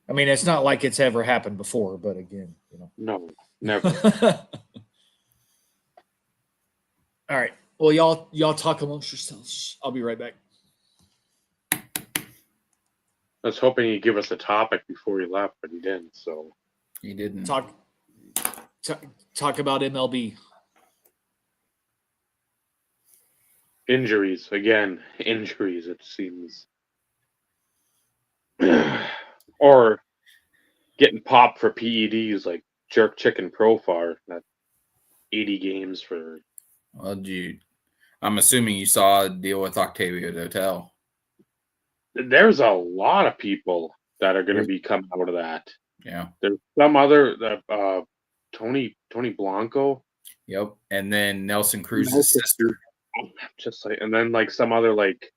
I mean, it's not like it's ever happened before, but again, you know. No, never. All right. Well, y'all talk amongst yourselves. I'll be right back. I was hoping he'd give us a topic before he left, but he didn't. So He didn't. Talk about MLB. injuries again. Injuries. It seems, or getting popped for PEDs like Jerk Chicken Profar. That 80 games for. Well, I'm assuming you saw a deal with Octavio Dotel. There's a lot of people that are going to be coming out of that. Yeah. There's some other Tony Blanco. Yep. And then Nelson Cruz's sister. Just like, and then like some other like,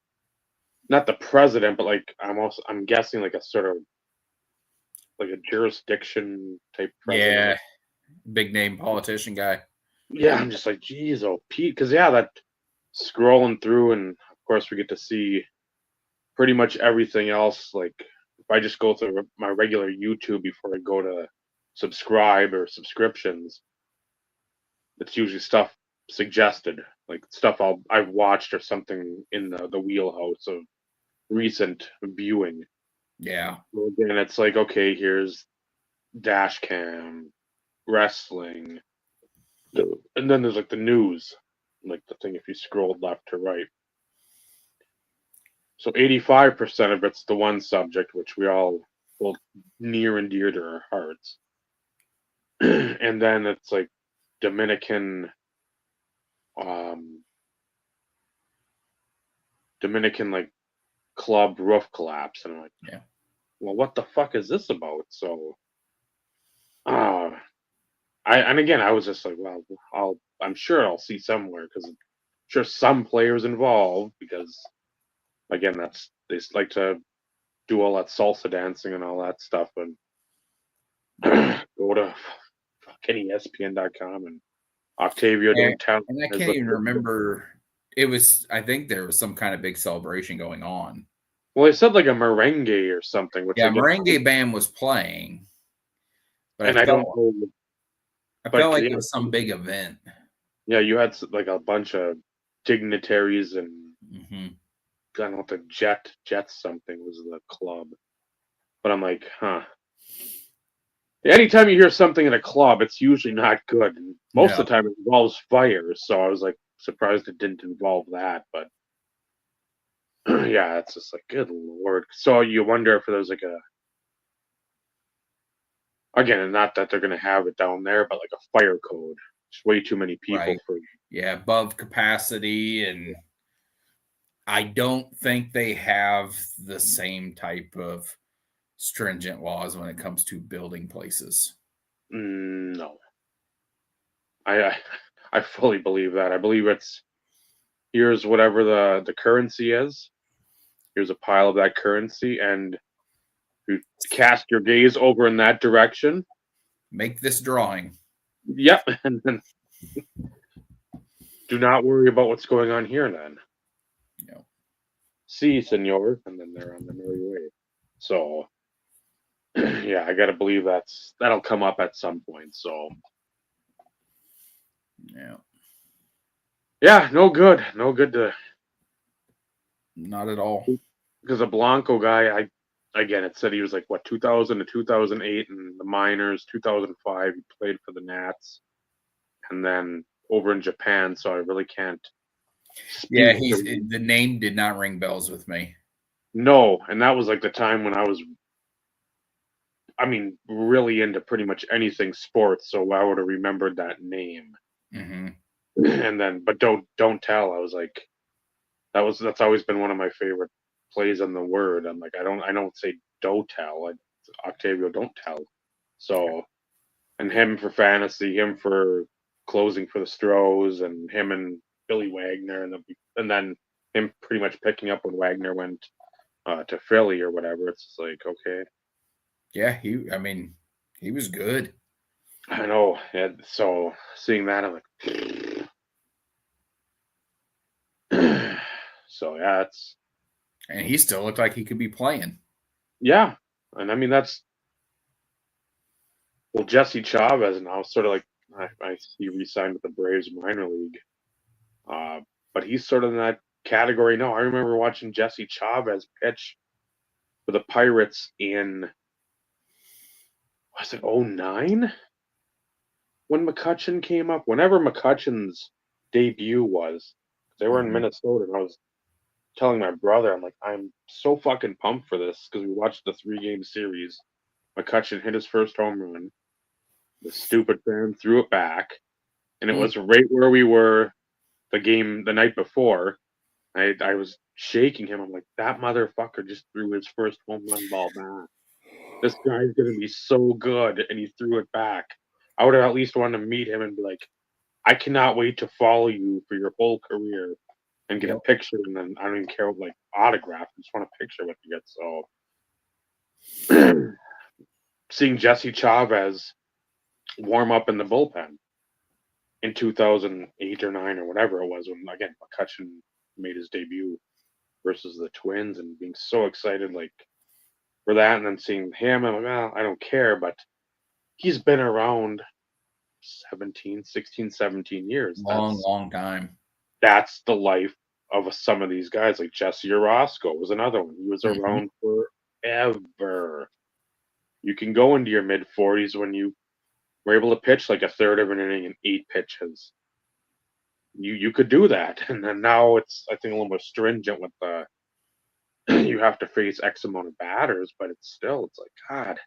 not the president, but like I'm guessing like a sort of like a jurisdiction type president. Yeah. Big name politician guy. Yeah, I'm just like, geez, oh Pete, because that scrolling through, and of course we get to see pretty much everything else. Like if I just go through my regular YouTube before I go to subscribe or subscriptions, it's usually stuff suggested, like stuff I've watched or something in the wheelhouse of recent viewing. Yeah. So again, it's like, okay, here's dash cam, wrestling, and then there's like the news, like the thing if you scrolled left to right. So 85% of it's the one subject which we all hold near and dear to our hearts. And then it's like Dominican like club roof collapse, and I'm like, yeah, well, what the fuck is this about? So I was just like, well, I'm sure I'll see somewhere because I'm sure some players involved, because again, they like to do all that salsa dancing and all that stuff, and go to fucking ESPN.com and Octavio Dotel. And I can't even remember. I think there was some kind of big celebration going on. Well, they said like a merengue or something. Which merengue band was playing. But and I don't know. I felt like it was some big event. Yeah, you had like a bunch of dignitaries and mm-hmm. I don't know what the Jets something was the club. But I'm like, huh. Anytime you hear something in a club, it's usually not good. And most of the time it involves fires. So I was like surprised it didn't involve that. But yeah, it's just like, good Lord. So you wonder if there's like again, not that they're going to have it down there, but like a fire code. It's way too many people for. Yeah, above capacity. And I don't think they have the same type of stringent laws when it comes to building places. No. I fully believe that. I believe it's here's whatever the currency is. Here's a pile of that currency, and you cast your gaze over in that direction. Make this drawing. Yep, and then do not worry about what's going on here then. No. Si, senor, and then they're on the merry way. So yeah, I gotta believe that'll come up at some point. So yeah, no good to. Not at all. Because a Blanco guy, again, it said he was like, what, 2000 to 2008 in the minors, 2005, he played for the Nats, and then over in Japan, so I really can't Yeah, speak to- the name did not ring bells with me. No, and that was like the time when I was, really into pretty much anything sports, so I would have remembered that name. Mm-hmm. And then, but don't tell. I was like, that's always been one of my favorite plays on the word. I'm like, I don't say don't tell. Octavio, don't tell. So, and him for fantasy, him for closing for the Stros, and him and Billy Wagner, and then him pretty much picking up when Wagner went to Philly or whatever. It's just like, okay, Yeah, he was good. I know. And so seeing that, I'm like, so yeah, it's And he still looked like he could be playing. yeah, and I mean that's well, Jesse Chavez now sort of like I see re-signed with the Braves minor league, but he's sort of in that category now. I remember watching Jesse Chavez pitch for the Pirates in was it '09 when McCutcheon came up? Whenever McCutcheon's debut was, they were in Mhm. Minnesota, and I was telling my brother, I'm like, I'm so fucking pumped for this because we watched the 3-game series. McCutcheon hit his first home run. The stupid fan threw it back, and it was right where we were the night before. I was shaking him. I'm like, that motherfucker just threw his first home run ball back. This guy's gonna be so good, and he threw it back. I would have at least wanted to meet him and be like, I cannot wait to follow you for your whole career and get a picture, and then I don't even care like autograph. I just want a picture with you. So seeing Jesse Chavez warm up in the bullpen in 2008 or 9 or whatever it was when again McCutcheon made his debut versus the Twins, and being so excited like for that, and then seeing him, I'm like, well, I don't care, but he's been around 17 years. Long time. That's the life of some of these guys. Like Jesse Orozco was another one. He was around forever. You can go into your mid 40s when you were able to pitch like a third of an inning in 8 pitches. You could do that, and then now it's I think a little more stringent with the you have to face X amount of batters, but it's like God,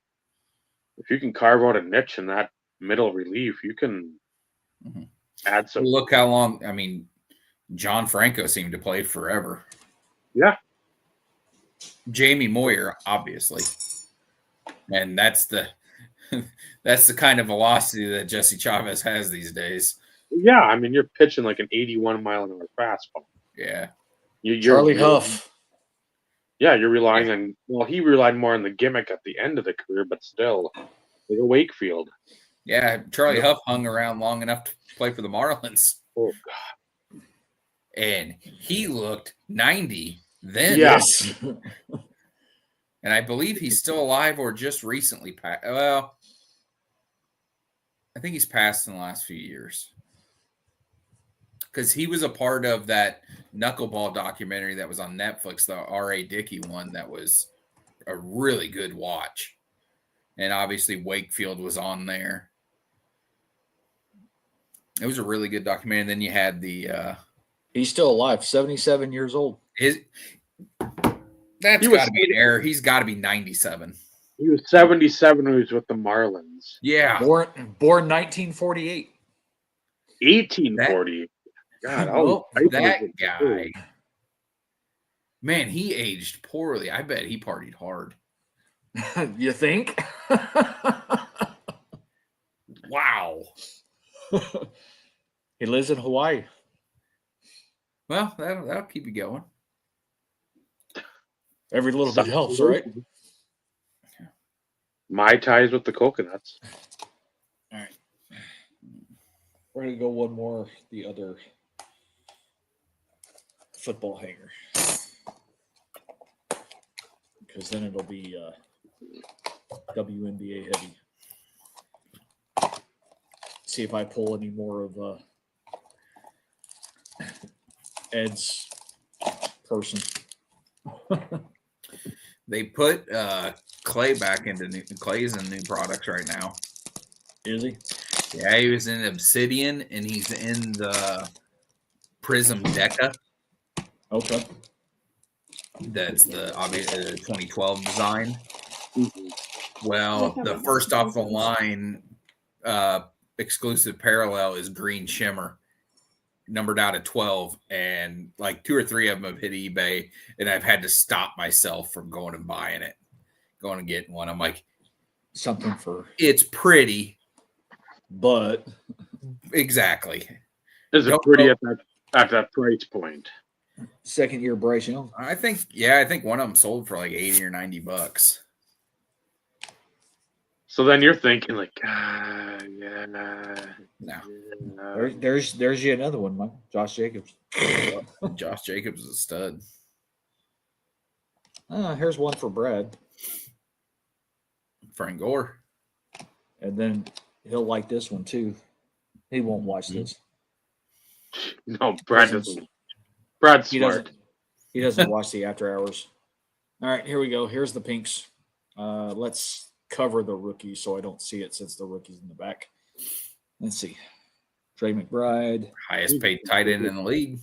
if you can carve out a niche in that middle relief, you can add some. Look how long. John Franco seemed to play forever. Yeah, Jamie Moyer, obviously, and that's the kind of velocity that Jesse Chavez has these days. yeah. I mean, you're pitching like an 81 mile an hour fastball. Yeah, Charlie Huff. Yeah, you're relying on. Well, he relied more on the gimmick at the end of the career, but still, like a Wakefield. Yeah, Charlie Huff hung around long enough to play for the Marlins. Oh God. And he looked 90 then. Yes. And I believe he's still alive or just recently passed. Well, I think he's passed in the last few years. Because he was a part of that knuckleball documentary that was on Netflix, the R.A. Dickey one, that was a really good watch. And obviously Wakefield was on there. It was a really good documentary. And then you had the he's still alive, 77 years old. That's got to be an error. He's got to be 97. He was 77 when he was with the Marlins. Yeah. Born 1948. 1840. God, that guy. Man, he aged poorly. I bet he partied hard. You think? Wow. He lives in Hawaii. Well, that'll keep you going. Every little bit helps, right? My ties with the coconuts. All right. We're going to go one more, the other football hanger. Because then it'll be WNBA heavy. See if I pull any more of Ed's person. They put Clay back into Clay's in new products right now. Is he? Yeah, he was in Obsidian and he's in the Prism Deca. Okay. That's the 2012 design. Mhm. Well, the first off the line exclusive parallel is Green Shimmer, numbered out at 12, and like 2 or 3 of them have hit eBay, and I've had to stop myself from going and buying it, going and getting one. I'm like, Something for, it's pretty, but exactly. Is it Don't pretty go- at that price point? second year brace, you know. I think one of them sold for like $80 or $90. So then you're thinking like, yeah, No, There's you another one, Mike. Josh Jacobs. Josh Jacobs is a stud. Here's one for Brad, Frank Gore. and then he'll like this one too. He won't watch this. No, Brad doesn't. Brad's He smart. doesn't watch the after hours. All right, here we go. Here's the pinks. Let's cover the rookie so I don't see it since the rookie's in the back. Let's see. Trey McBride, Highest paid tight end in the league.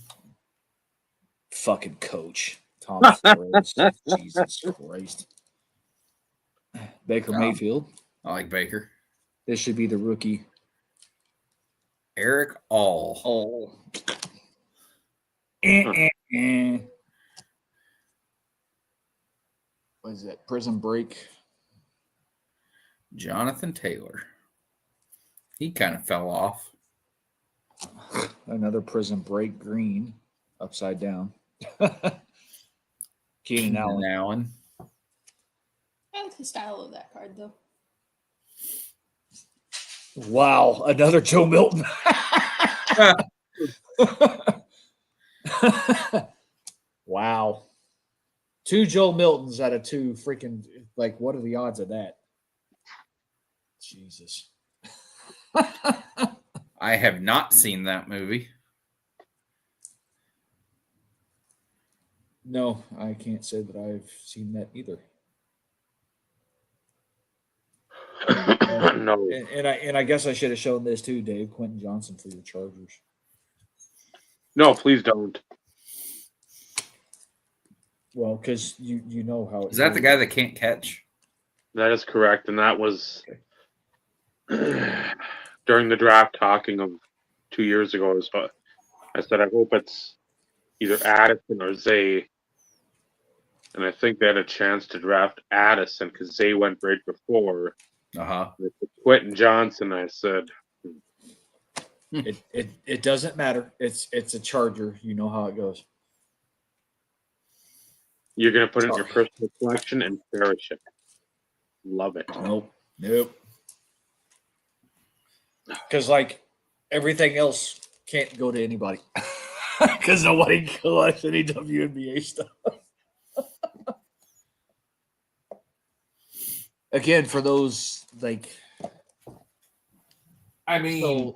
fucking coach. Tom Flores. Jesus Christ. Baker Mayfield. I like Baker. This should be the rookie. Eric All. Oh. What is that? Prison Break. Jonathan Taylor. He kind of fell off. Another Prison Break green. Upside down. Keenan Allen. I like the style of that card, though. Wow. Another Joe Milton. Wow. 2 Joe Miltons out of 2 freaking, like, what are the odds of that? Jesus. I have not seen that movie. No, I can't say that I've seen that either. No. And I guess I should have shown this too, Dave. Quentin Johnson for your Chargers. No, please don't. Well, because you know how Is that the guy that can't catch? That is correct, and that was during the draft talking of 2 years ago. I said I hope it's either Addison or Zay, and I think they had a chance to draft Addison because Zay went right before. Quentin Johnson, I said. It doesn't matter. It's a Charger. You know how it goes. You're going to put it in your personal collection and cherish it. Love it. Nope. Because, like, everything else can't go to anybody. Because nobody collects any WNBA stuff. Again, for those, like... I mean...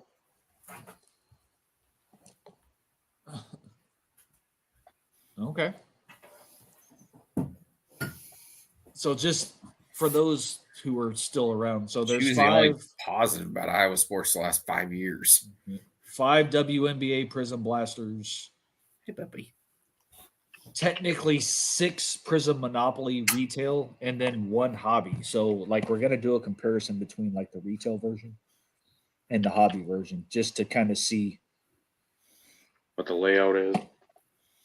Okay. So just for those who are still around, so there's She was 5 the only positive about Iowa sports the last 5 years. 5 WNBA Prism Blasters. Hey, puppy. Technically 6 Prism Monopoly retail and then 1 hobby. So like we're gonna do a comparison between like the retail version and the hobby version just to kind of see What the layout is.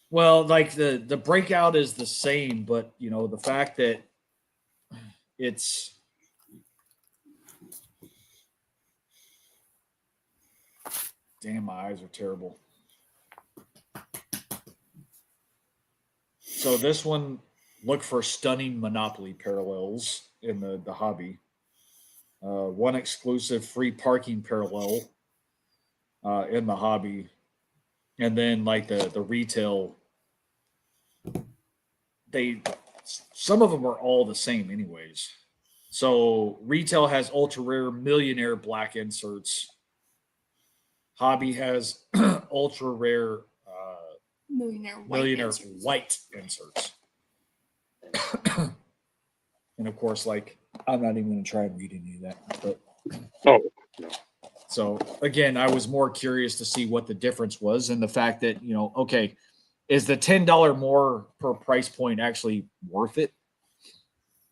Well, like the breakout is the same, but you know, the fact that it's damn, my eyes are terrible. So this one, look for stunning Monopoly parallels in the hobby. 1 exclusive free parking parallel in the hobby. And then like the retail, some of them are all the same anyways. So retail has ultra rare millionaire black inserts. Hobby has ultra rare Millionaire millionaire inserts. white inserts. And of course, like, I'm not even going to try and read any of that. But Oh, no. so again, I was more curious to see what the difference was, and the fact that, you know, okay, is the $10 more per price point actually worth it?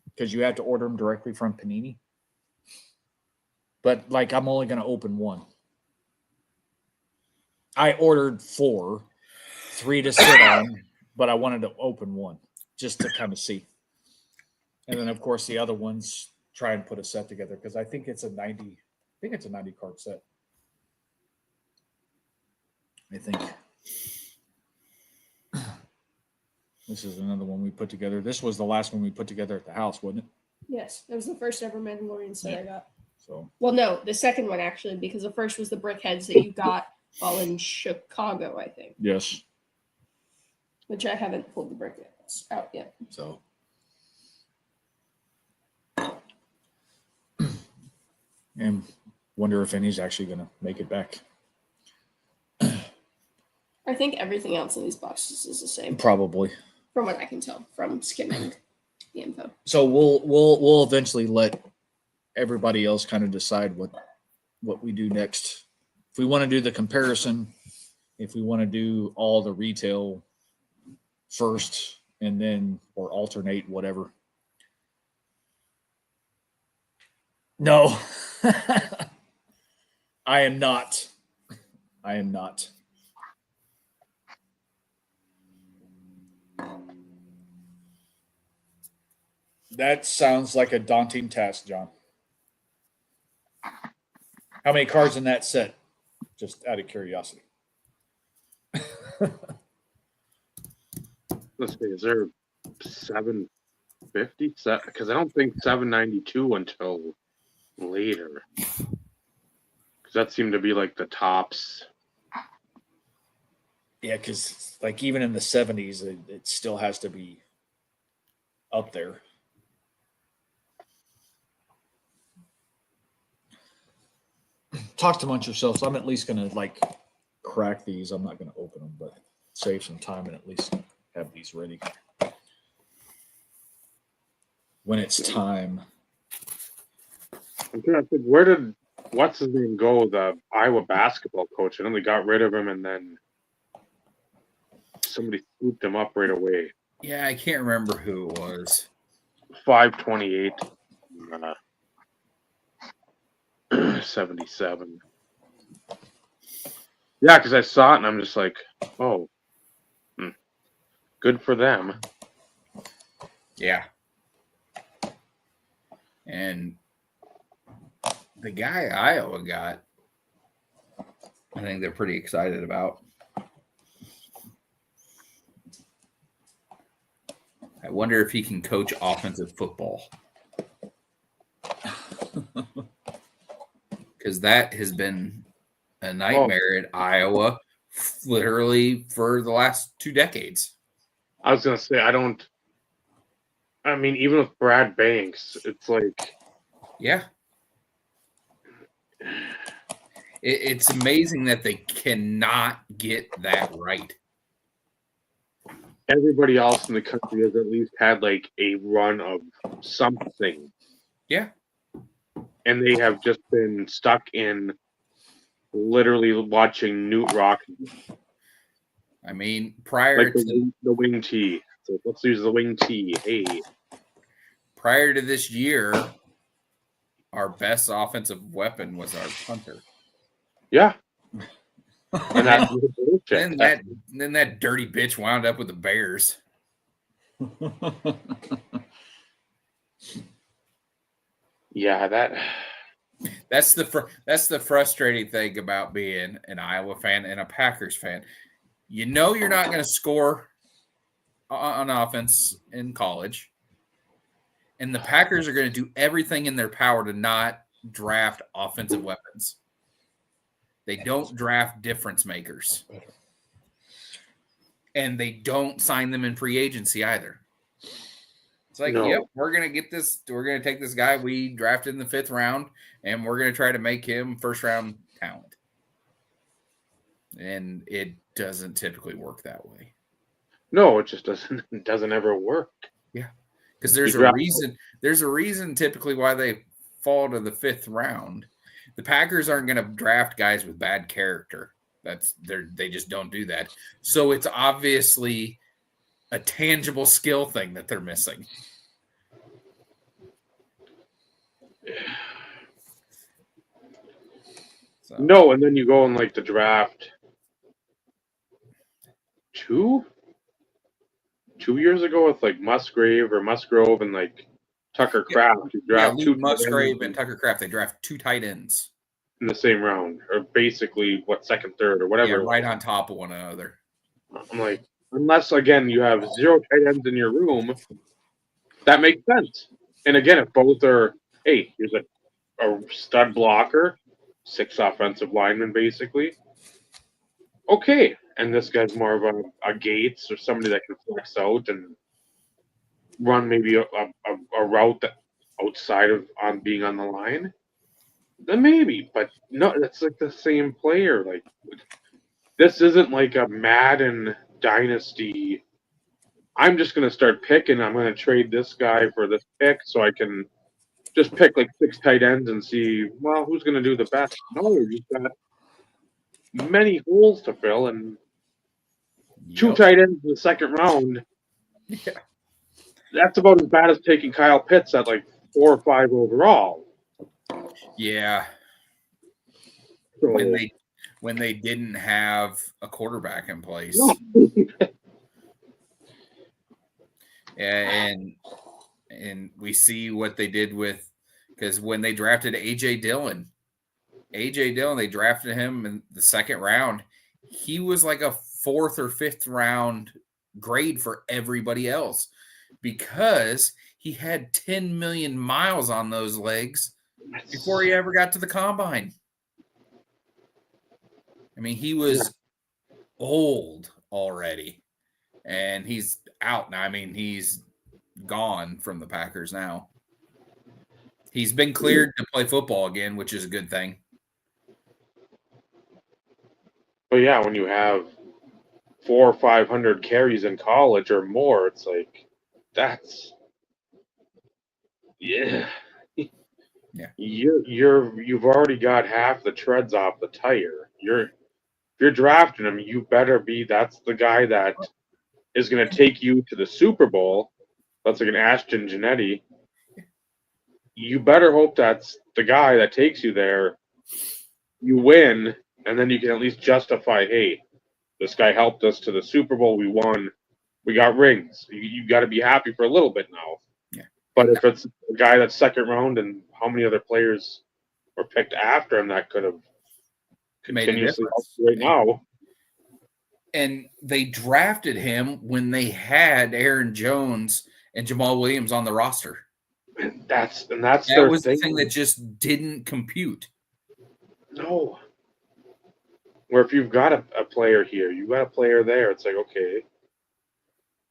Because you have to order them directly from Panini. But like, I'm only going to open one. I ordered 4, 3 to sit on, but I wanted to open one just to kind of see. And then, of course, the other ones try and put a set together because I think it's a 90. I think it's a 90 card set. I think this is another one we put together. This was the last one we put together at the house, wasn't it? Yes, that was the first ever Mandalorian set I got. So, Well, no, the second one actually, because the first was the brickheads that you got while in Chicago, I think, yes. which I haven't pulled the brickheads out yet. So, and wonder if any's actually going to make it back. I think everything else in these boxes is the same, Probably. from what I can tell from skimming the info. So we'll eventually let everybody else kind of decide what we do next. If we want to do the comparison, if we want to do all the retail first and then or alternate whatever. No. I am not. That sounds like a daunting task, John. How many cards in that set? Just out of curiosity. Let's see, is there 750? Because I don't think 792 until later. Because that seemed to be like the tops. Yeah, because like even in the 70s, it still has to be up there. Talk amongst yourselves. I'm at least going to like crack these. I'm not going to open them, but save some time and at least have these ready when it's time. I'm trying to think, where did what's his name go? The Iowa basketball coach. I know they got rid of him, and then somebody scooped him up right away. Yeah, I can't remember who it was. 528, 77. Yeah, because I saw it and I'm just like, oh, good for them. Yeah. And the guy Iowa got, I think they're pretty excited about. I wonder if he can coach offensive football. Because that has been a nightmare at Iowa literally for the last 2 decades. I was going to say, I mean, even with Brad Banks, it's like. Yeah. It's amazing that they cannot get that right. Everybody else in the country has at least had like a run of something. Yeah. And they have just been stuck in literally watching Newt Rock. I mean, prior like to the wing tee. So let's use the wing tee. Hey. Prior to this year, our best offensive weapon was our punter. Yeah. And then that dirty bitch wound up with the Bears. Yeah, that's the frustrating thing about being an Iowa fan and a Packers fan. You know you're not going to score on offense in college, and the Packers are going to do everything in their power to not draft offensive weapons. They don't draft difference makers. And they don't sign them in free agency either. It's like, Yep, we're going to get this. We're going to take this guy we drafted in the 5th round, and we're going to try to make him first-round talent. And it doesn't typically work that way. No, it just doesn't ever work. Yeah. Because there's a reason. There's a reason typically why they fall to the 5th round. The Packers aren't going to draft guys with bad character. They just don't do that. So it's obviously a tangible skill thing that they're missing. So. No, and then you go in like the draft 2 years ago with like Musgrove and like Tucker Kraft. You draft Luke 2 Musgrave and Tucker Kraft. They draft 2 tight ends in the same round, or basically second, third, or whatever. Yeah, right on top of one another. I'm like, unless again you have 0 tight ends in your room, that makes sense. And again, if both are, hey, here's a stud blocker, 6 offensive linemen basically. Okay, and this guy's more of a Gates or somebody that can flex out and run maybe a route that outside of on being on the line. Then maybe, but no, that's like the same player. Like, this isn't like a Madden dynasty. I'm just going to start picking. I'm going to trade this guy for this pick so I can just pick like 6 tight ends and see, well, who's going to do the best. No, you've got many holes to fill, and 2 tight ends in the second round. Yeah. That's about as bad as taking Kyle Pitts at like 4 or 5 overall. Yeah. So, when they didn't have a quarterback in place. No. And we see what they did with, because when they drafted AJ Dillon, they drafted him in the 2nd round. He was like a 4th or 5th round grade for everybody else because he had 10 million miles on those legs before he ever got to the combine. I mean, he was old already, and he's out now. I mean, he's gone from the Packers now. He's been cleared to play football again, which is a good thing. But yeah, when you have 400 or 500 carries in college or more, it's like, that's yeah. You've already got half the treads off the tire. If you're drafting him, you better be. That's the guy that is going to take you to the Super Bowl. That's like an Ashton Genetti. You better hope that's the guy that takes you there. You win, and then you can at least justify, hey, this guy helped us to the Super Bowl. We won. We got rings. You got to be happy for a little bit now. Yeah. But if it's a guy that's 2nd round, and how many other players were picked after him that could have continuously helped right now? And they drafted him when they had Aaron Jones and Jamal Williams on the roster. That was the thing that just didn't compute. No. Where if you've got a player here, you've got a player there, it's like, okay,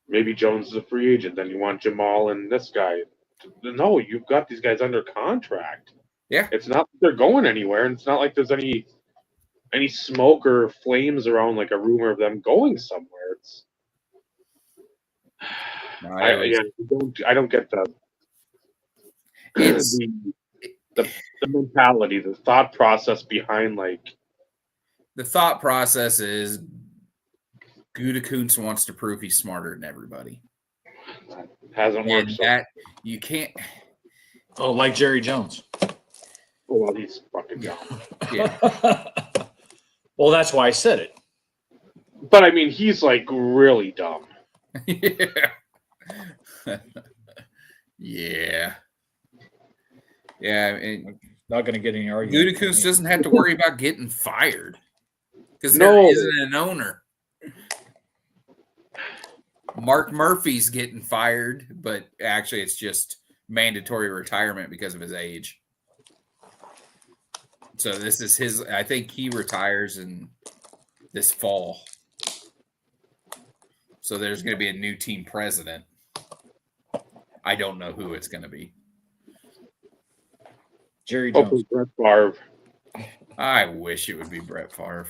maybe Jones is a free agent, then you want Jamal and this guy. No, you've got these guys under contract. Yeah. It's not like they're going anywhere, and it's not like there's any smoke or flames around like a rumor of them going somewhere. It's I don't get the mentality, the thought process behind like. The thought process is Gutekunst wants to prove he's smarter than everybody. That hasn't worked. That you can't. Oh, like Jerry Jones. Oh, well, he's fucking dumb. Yeah. Well, that's why I said it. But I mean, he's like really dumb. Yeah. Yeah. Yeah. And not going to get any argument. Gutekunst doesn't have to worry about getting fired because there isn't an owner. Mark Murphy's getting fired, but actually it's just mandatory retirement because of his age. So this is his. I think he retires in this fall. So there's going to be a new team president. I don't know who it's going to be. Jerry Jones. Hopefully Brett Favre. I wish it would be Brett Favre.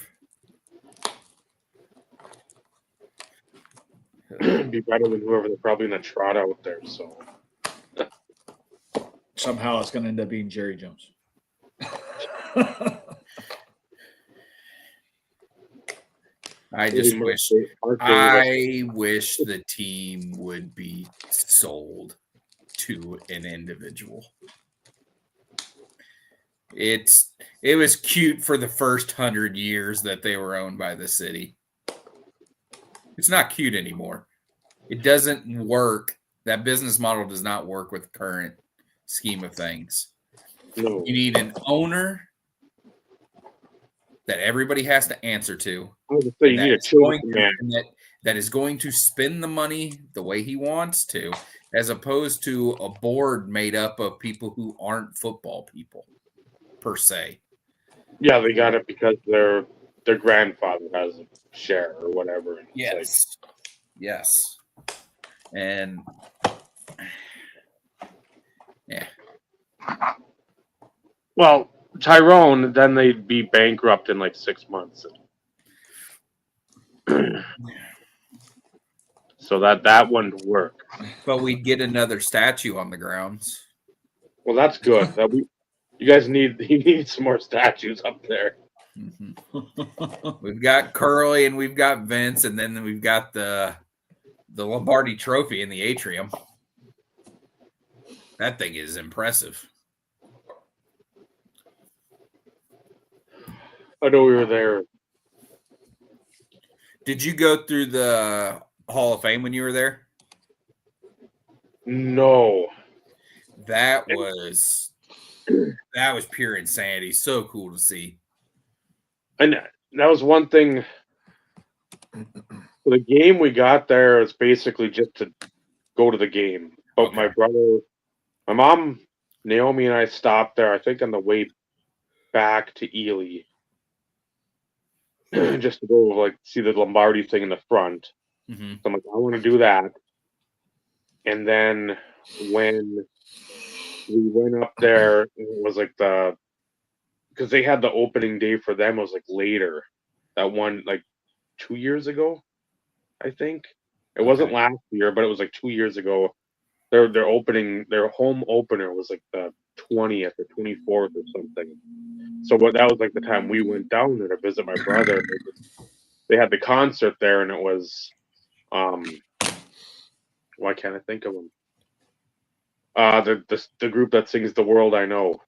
It'd be better than whoever they're probably going to trot out there. So somehow it's going to end up being Jerry Jones. I just wish the team would be sold to an individual. It was cute for the first 100 years that they were owned by the city. It's not cute anymore. It doesn't work. That business model does not work with the current scheme of things. No. You need an owner that everybody has to answer to. I would say you need a choice, man. That is going to spend the money the way he wants to, as opposed to a board made up of people who aren't football people, per se. Yeah, they got it because their grandfather has a share or whatever. Yes. Yes. And yeah. Well, Tyrone, then they'd be bankrupt in like 6 months. So that wouldn't work. But we'd get another statue on the grounds. Well, that's good. You guys need some more statues up there. Mm-hmm. We've got Curly and we've got Vince, and then we've got the Lombardi Trophy in the atrium. That thing is impressive. I know we were there. Did you go through the Hall of Fame when you were there? No. That was pure insanity. So cool to see. And that was one thing. For the game we got there is basically just to go to the game. But Okay. my mom, Naomi, and I stopped there, I think, on the way back to Ely. Just to go like see the Lombardi thing in the front. Mm-hmm. So I'm like, I want to do that. And then when we went up there, it was like because they had the opening day for them was like later. That one like 2 years ago, I think. It wasn't last year, but it was like 2 years ago. Their home opener was like the 20th or 24th or something. So that was like the time we went down there to visit my brother. They had the concert there, and it was why can't I think of them? The group that sings "The World I Know."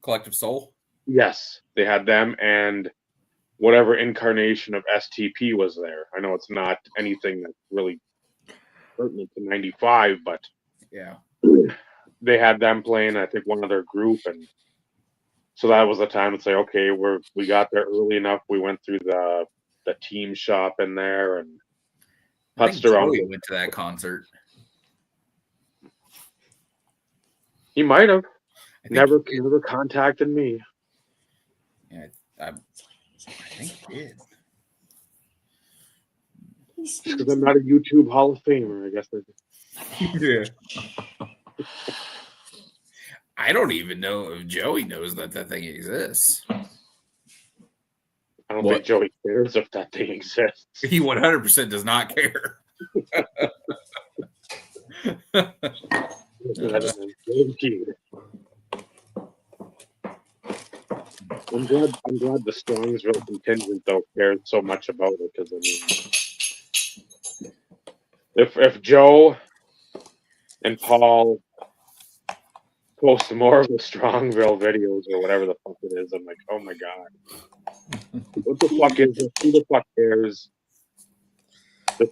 Collective Soul. Yes, they had them, and whatever incarnation of STP was there. I know it's not anything that's really pertinent to '95, but yeah, they had them playing. I think one other group, and so that was the time to say, okay, we got there early enough. We went through the team shop in there and putzed around. Joey went to that concert. He might have. Never contacted me. Yeah, I think he did. Because I'm not a YouTube Hall of Famer, I guess. Yeah. I don't even know if Joey knows that thing exists. I don't think Joey cares if that thing exists. He 100% does not care. I'm glad the Strongsville contingent though cares so much about it, because I mean, if Joe and Paul post more of the Strongville videos or whatever the fuck it is, I'm like, oh my god, what the fuck is this? Who the fuck cares?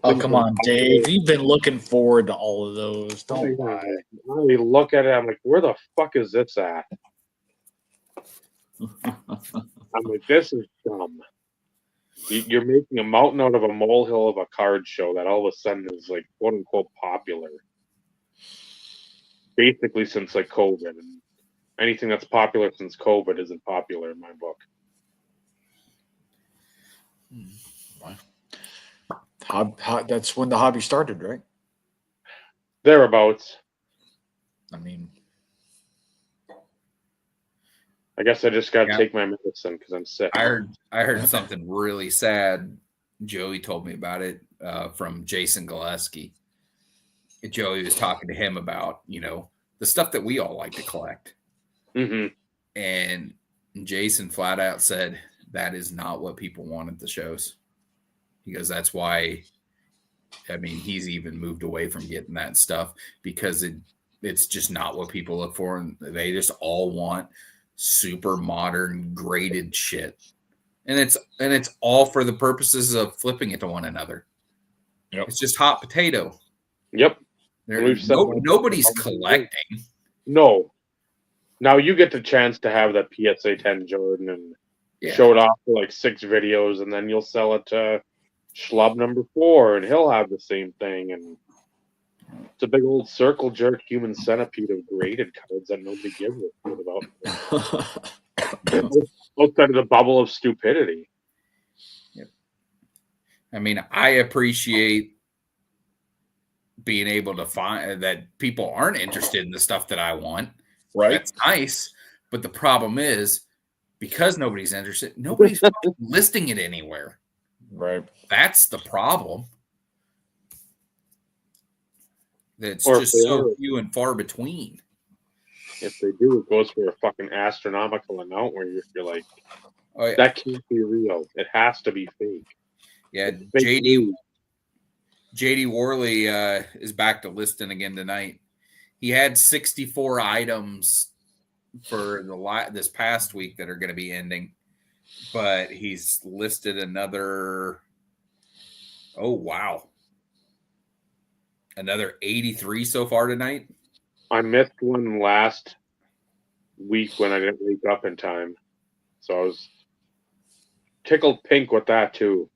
Oh, come on, Dave. You've been looking forward to all of those. Don't lie. I look at it, I'm like, where the fuck is this at? I'm like, this is dumb. You're making a mountain out of a molehill of a card show that all of a sudden is like quote unquote popular. Basically since like COVID. And anything that's popular since COVID isn't popular in my book. That's when the hobby started, right? Thereabouts. I mean, I guess I just got to take my medicine because I'm sick. I heard something really sad. Joey told me about it from Jason Gillespie. Joey was talking to him about, the stuff that we all like to collect. Mm-hmm. And Jason flat out said that is not what people want at the shows. He goes, that's why, I mean, he's even moved away from getting that stuff because it's just not what people look for. And they just all want super modern graded shit. And it's all for the purposes of flipping it to one another. Yep. It's just hot potato. Yep. We've said that Nobody's for collecting. No. Now you get the chance to have that PSA 10 Jordan and Yeah. show it off for like 6 videos, and then you'll sell it to Schlub number 4, and he'll have the same thing. And it's a big old circle jerk human centipede of graded cards that nobody gives a shit about. Outside of the bubble of stupidity. I mean, I appreciate being able to find that people aren't interested in the stuff that I want. Right. That's nice. But the problem is, because nobody's interested, nobody's fucking listing it anywhere. Right. That's the problem. That's Or just so few and far between. If they do, it goes for a fucking astronomical amount where you're like, Oh, yeah. that can't be real. It has to be fake. Yeah, It's fake JD Worley is back to listing again tonight. He had 64 items for this past week that are going to be ending, but he's listed another. Oh wow, another 83 so far tonight. I missed one last week when I didn't wake up in time, so I was tickled pink with that too.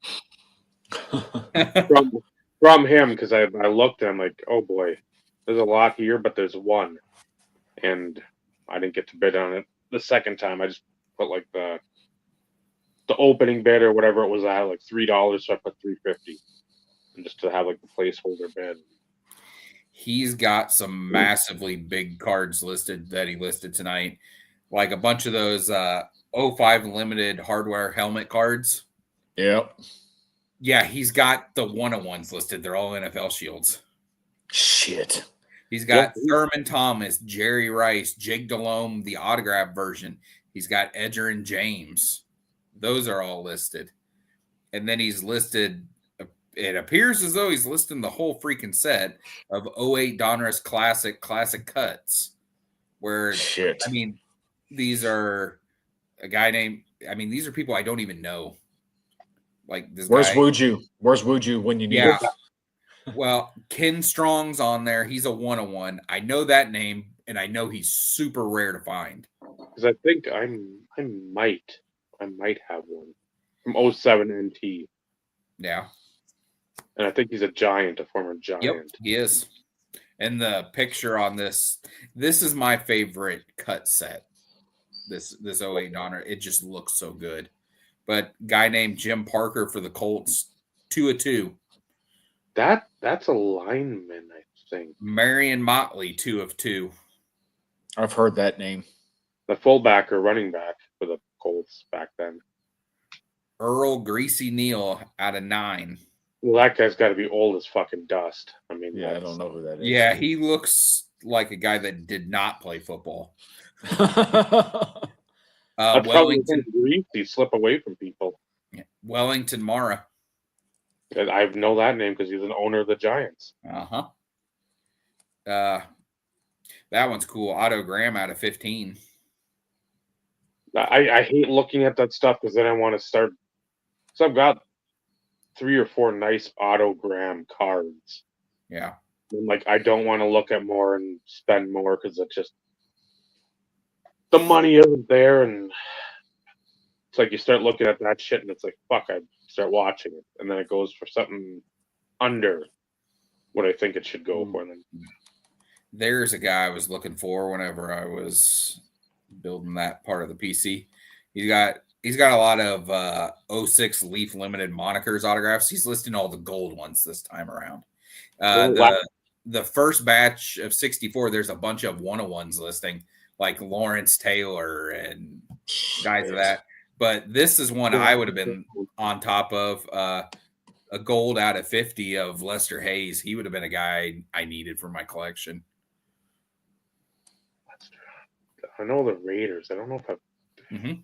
from him, because I looked and I'm like, oh boy, there's a lot here, but there's one, and I didn't get to bid on it the second time. I just put like the opening bid or whatever it was at, like $3, so I put $3.50, and just to have like the placeholder bid. He's got some massively big cards listed that he listed tonight, like a bunch of those 05 limited hardware helmet cards. Yep. Yeah, he's got the 101s listed. They're all NFL shields. Shit. He's got Thurman Thomas, Jerry Rice, Jake Delhomme, the autograph version. He's got Edger and James. Those are all listed. And then he's listed, it appears as though he's listing the whole freaking set of 08 Donruss classic cuts. Where, shit. I mean, these are a guy named, I mean, these are people I don't even know. Like this Where's guy. Wuju? Where's Wuju when you need it? Well, Ken Strong's on there. He's a 101. I know that name, and I know he's super rare to find. Because I think I might have one from 07 NT. Yeah. And I think he's a giant, a former giant. Yep, he is. And the picture on this is my favorite cut set. This 08 Donner. It just looks so good. But guy named Jim Parker for the Colts, 2 of 2. That's a lineman, I think. Marion Motley, 2 of 2. I've heard that name. The fullback or running back for the Colts back then. Earl Greasy Neal out of 9. Well, that guy's got to be old as fucking dust. I mean, yeah, I don't know who that is. Yeah, he looks like a guy that did not play football. Wellington Greasy slip away from people. Yeah. Wellington Mara. I know that name because he's an owner of the Giants. That one's cool. Otto Graham out of 15. I hate looking at that stuff because then I want to start. So I've got 3 or 4 nice Otto Graham cards. Yeah. And like I don't want to look at more and spend more because it's just the money isn't there, and it's like you start looking at that shit and it's like fuck, I start watching it, and then it goes for something under what I think it should go for. Then there's a guy I was looking for whenever I was building that part of the PC. He's got a lot of 06 Leaf Limited monikers autographs. He's listing all the gold ones this time around. The first batch of 64, there's a bunch of 101s listing, like Lawrence Taylor and guys of that. But this is one I would have been on top of. A gold out of 50 of Lester Hayes. He would have been a guy I needed for my collection. I know the Raiders. I don't know if I've. Mm-hmm.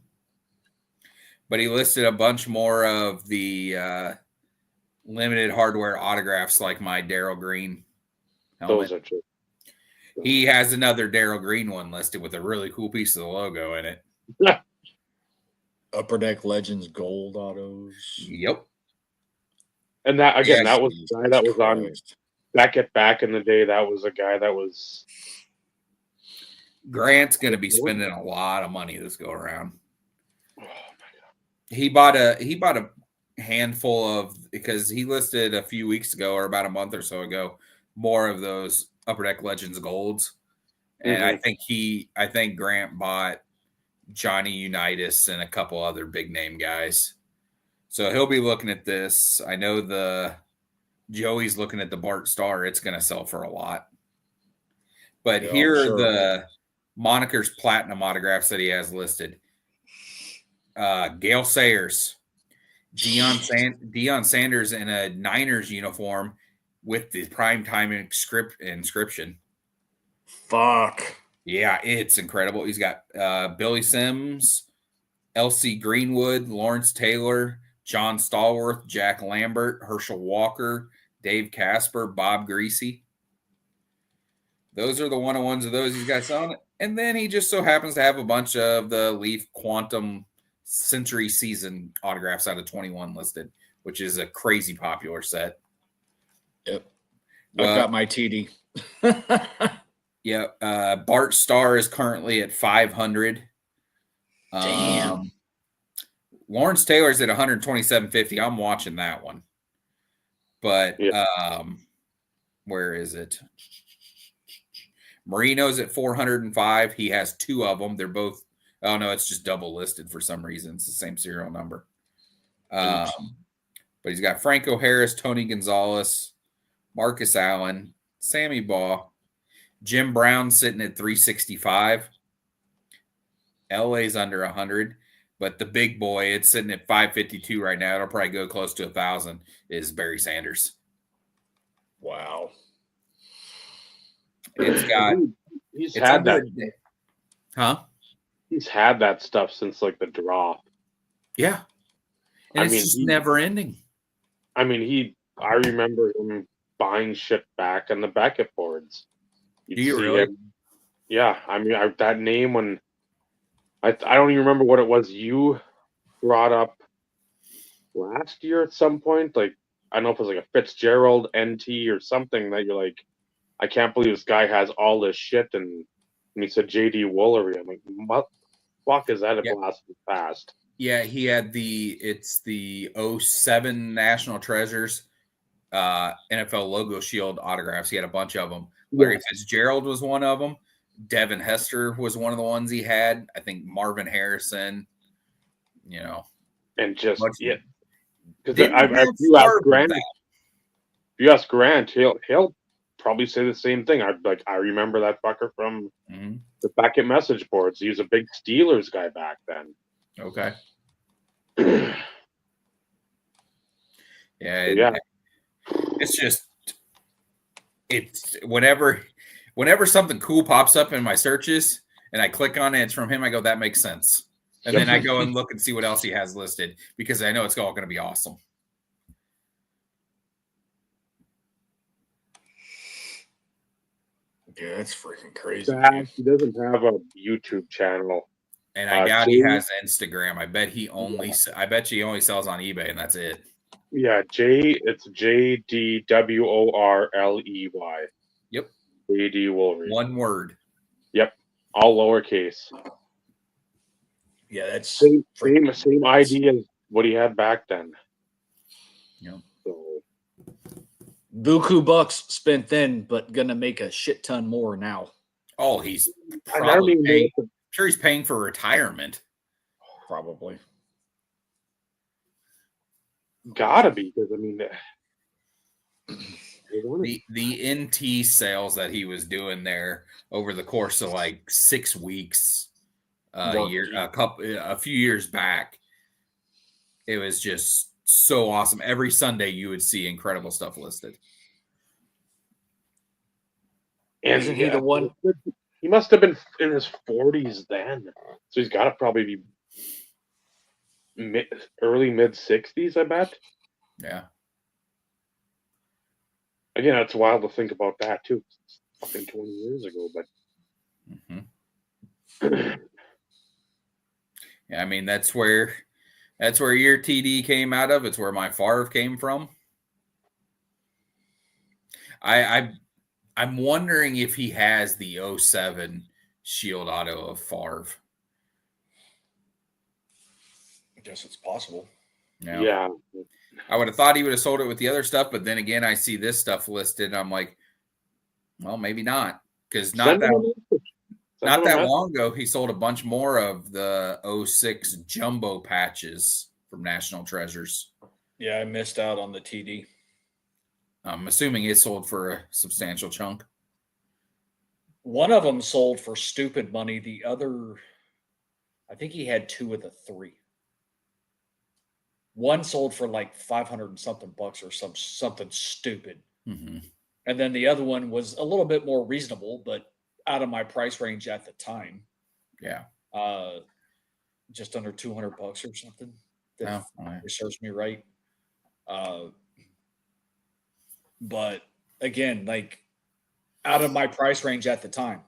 But he listed a bunch more of the limited hardware autographs, like my Darryl Green helmet. Those are just. He has another Darryl Green one listed with a really cool piece of the logo in it. Upper Deck Legends Gold autos. Yep. And that again, Yes, that was the guy that was on back in the day. That was a guy that was. Grant's going to be spending a lot of money this go around. Oh my god! He bought a handful of, because he listed a few weeks ago or about a month or so ago more of those Upper Deck Legends Golds, and I think Grant bought Johnny Unitas and a couple other big name guys. So he'll be looking at this. I know Joey's looking at the Bart Starr. It's going to sell for a lot. But Yeah, here sure. are the Moniker's platinum autographs that he has listed. Gale Sayers, Deion Sanders in a Niners uniform with the primetime inscription. Fuck. Yeah, it's incredible. He's got Billy Sims, L.C. Greenwood, Lawrence Taylor, John Stallworth, Jack Lambert, Herschel Walker, Dave Casper, Bob Greasy. Those are the one-on-ones of those he's got selling. And then he just so happens to have a bunch of the Leaf Quantum Century Season autographs out of 21 listed, which is a crazy popular set. Yep. I've got my TD. Yeah. Bart Starr is currently at 500. Damn. Lawrence Taylor's at 127.50. I'm watching that one. But where is it? Marino's at 405. He has two of them. They're both, oh no, it's just double listed for some reason. It's the same serial number. But he's got Franco Harris, Tony Gonzalez, Marcus Allen, Sammy Baugh, Jim Brown sitting at 365. LA's under 100. But the big boy, it's sitting at 552 right now. It'll probably go close to 1,000, is Barry Sanders. Wow. It's got. He's had that. Huh? He's had that stuff since like the drop. Yeah. And it's just never ending. I mean, I remember him buying shit back on the Beckett boards. Do you really? Yeah. I mean, that name when. I don't even remember what it was you brought up last year at some point. Like, I don't know if it was like a Fitzgerald NT or something that you're like, I can't believe this guy has all this shit. And he said JD Woolery. I'm like, what the fuck is that a blast from the past? Yeah, he had it's the 07 National Treasures NFL logo shield autographs. He had a bunch of them. Larry Fitzgerald was one of them. Devin Hester was one of the ones he had. I think Marvin Harrison, and just because you ask Grant, he'll probably say the same thing. I remember that fucker from the Beckett message boards. He was a big Steelers guy back then. Okay. It's just whenever something cool pops up in my searches and I click on it, it's from him, I go, that makes sense. And then I go and look and see what else he has listed because I know it's all going to be awesome. Yeah, that's freaking crazy. He doesn't have a YouTube channel. And I doubt he has Instagram. I bet he only sells on eBay and that's it. Yeah, it's JDWORLEY. Yep. JD Woolery. One word. Yep. All lowercase. Yeah, that's same idea as what he had back then. Yeah. So, buku bucks spent then, but gonna make a shit ton more now. Oh, he's probably paying. I'm sure he's paying for retirement. Probably. Gotta be, because I mean, the NT sales that he was doing there over the course of like 6 weeks, a few years back, it was just so awesome. Every Sunday you would see incredible stuff listed. And isn't he the one? He must have been in his 40s then. So he's got to probably be early mid 60s, I bet. Yeah. Again, it's wild to think about that too. It's fucking 20 years ago, but Yeah, I mean that's where your TD came out of. It's where my Favre came from. I'm wondering if he has the 07 Shield Auto of Favre. I guess it's possible. yeah. I would have thought he would have sold it with the other stuff, but then again, I see this stuff listed, and I'm like, well, maybe not, because not that long ago, he sold a bunch more of the 06 jumbo patches from National Treasures. Yeah, I missed out on the TD. I'm assuming it sold for a substantial chunk. One of them sold for stupid money. The other, I think he had 2 of the 3. One sold for like 500 and something bucks or something stupid. Mm-hmm. And then the other one was a little bit more reasonable, but out of my price range at the time. Yeah. Just under 200 bucks or something. If it serves me right. But again, like out of my price range at the time.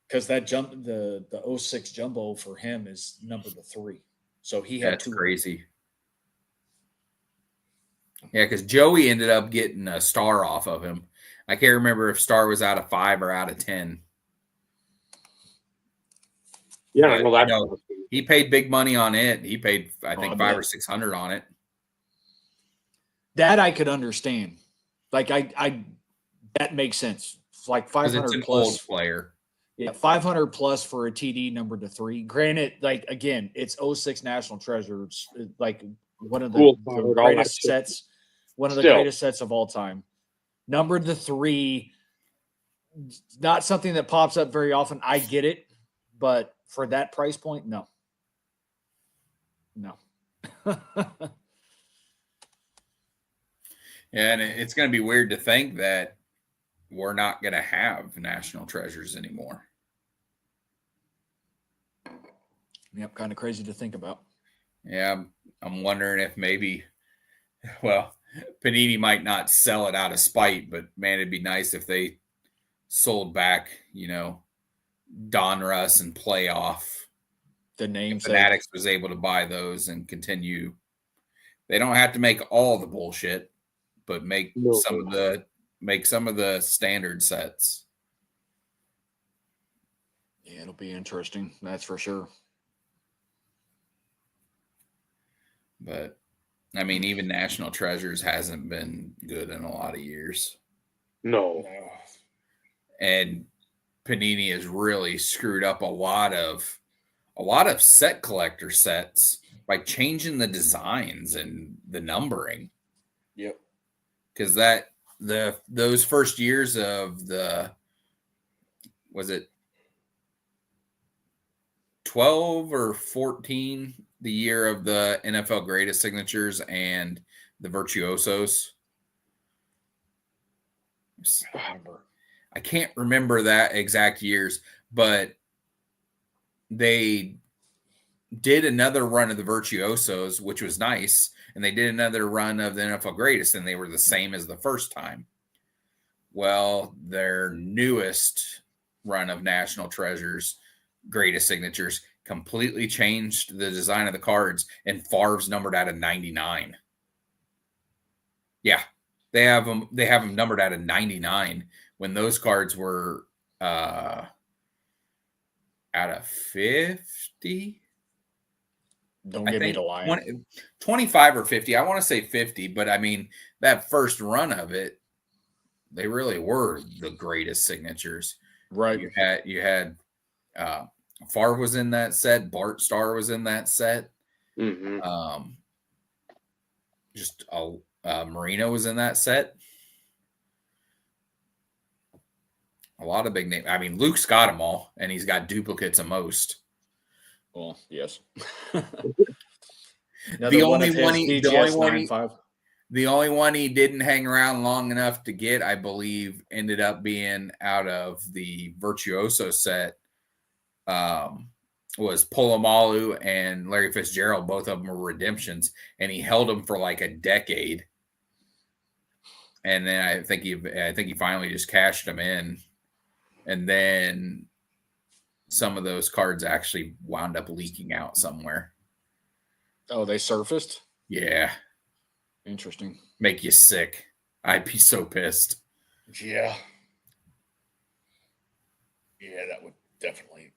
Because that the 06 jumbo for him is number 3. So he had 2. Crazy. Yeah, because Joey ended up getting a star off of him. I can't remember if star was out of 5 or out of 10. Yeah, I know that. He paid big money on it. He paid, I think, $500 or $600 on it. That I could understand. Like I that makes sense. It's like 500 plus old player. Yeah, 500 plus for a TD number 3. Granted, like again, it's 06 National Treasures, like one of the greatest sets, one of the greatest sets of all time. Number 3, not something that pops up very often. I get it, but for that price point, no. Yeah, and it's going to be weird to think that we're not going to have National Treasures anymore. Yep, kind of crazy to think about. Yeah, I'm wondering if maybe, well, Panini might not sell it out of spite, but man, it'd be nice if they sold back, Donruss and Playoff. The names. Fanatics was able to buy those and continue. They don't have to make all the bullshit, but make some of the standard sets. Yeah, it'll be interesting. That's for sure. But I mean, even National Treasures hasn't been good in a lot of years. No. And Panini has really screwed up a lot of set collector sets by changing the designs and the numbering. Yep. Because those first years of was it 12 or 14, the year of the NFL greatest signatures and the virtuosos? I can't remember that exact years, but they did another run of the virtuosos, which was nice, and they did another run of the NFL greatest, and they were the same as the first time. Well, their newest run of National Treasures, greatest signatures, completely changed the design of the cards, and Favre's numbered out of 99. Yeah, they have them numbered out of 99 when those cards were out of 50. Don't get me to lie. 25 or 50. I want to say 50, but I mean, that first run of it, they really were the greatest signatures. Right. You had Favre was in that set. Bart Starr was in that set. Mm-hmm. Marino was in that set. A lot of big names. I mean, Luke's got them all, and he's got duplicates of most. Well, yes. The only one The only one he didn't hang around long enough to get, I believe, ended up being out of the Virtuoso set. Was Polamalu and Larry Fitzgerald. Both of them were redemptions, and he held them for like a decade. And then I think he finally just cashed them in, and then some of those cards actually wound up leaking out somewhere. Oh, they surfaced? Yeah. Interesting. Make you sick. I'd be so pissed. Yeah. Yeah, that would definitely.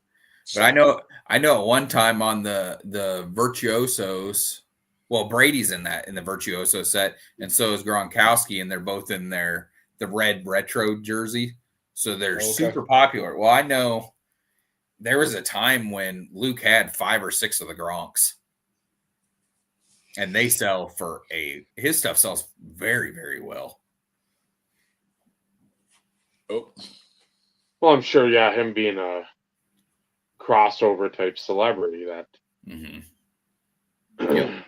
But I know at one time on the Virtuosos, well, Brady's in the Virtuoso set, and so is Gronkowski, and they're both in the red retro jersey. So they're super popular. Well, I know there was a time when Luke had 5 or 6 of the Gronks. And they sell for his stuff sells very, very well. Oh. Well, I'm sure, yeah, him being a crossover type celebrity that. Mm-hmm. Yep.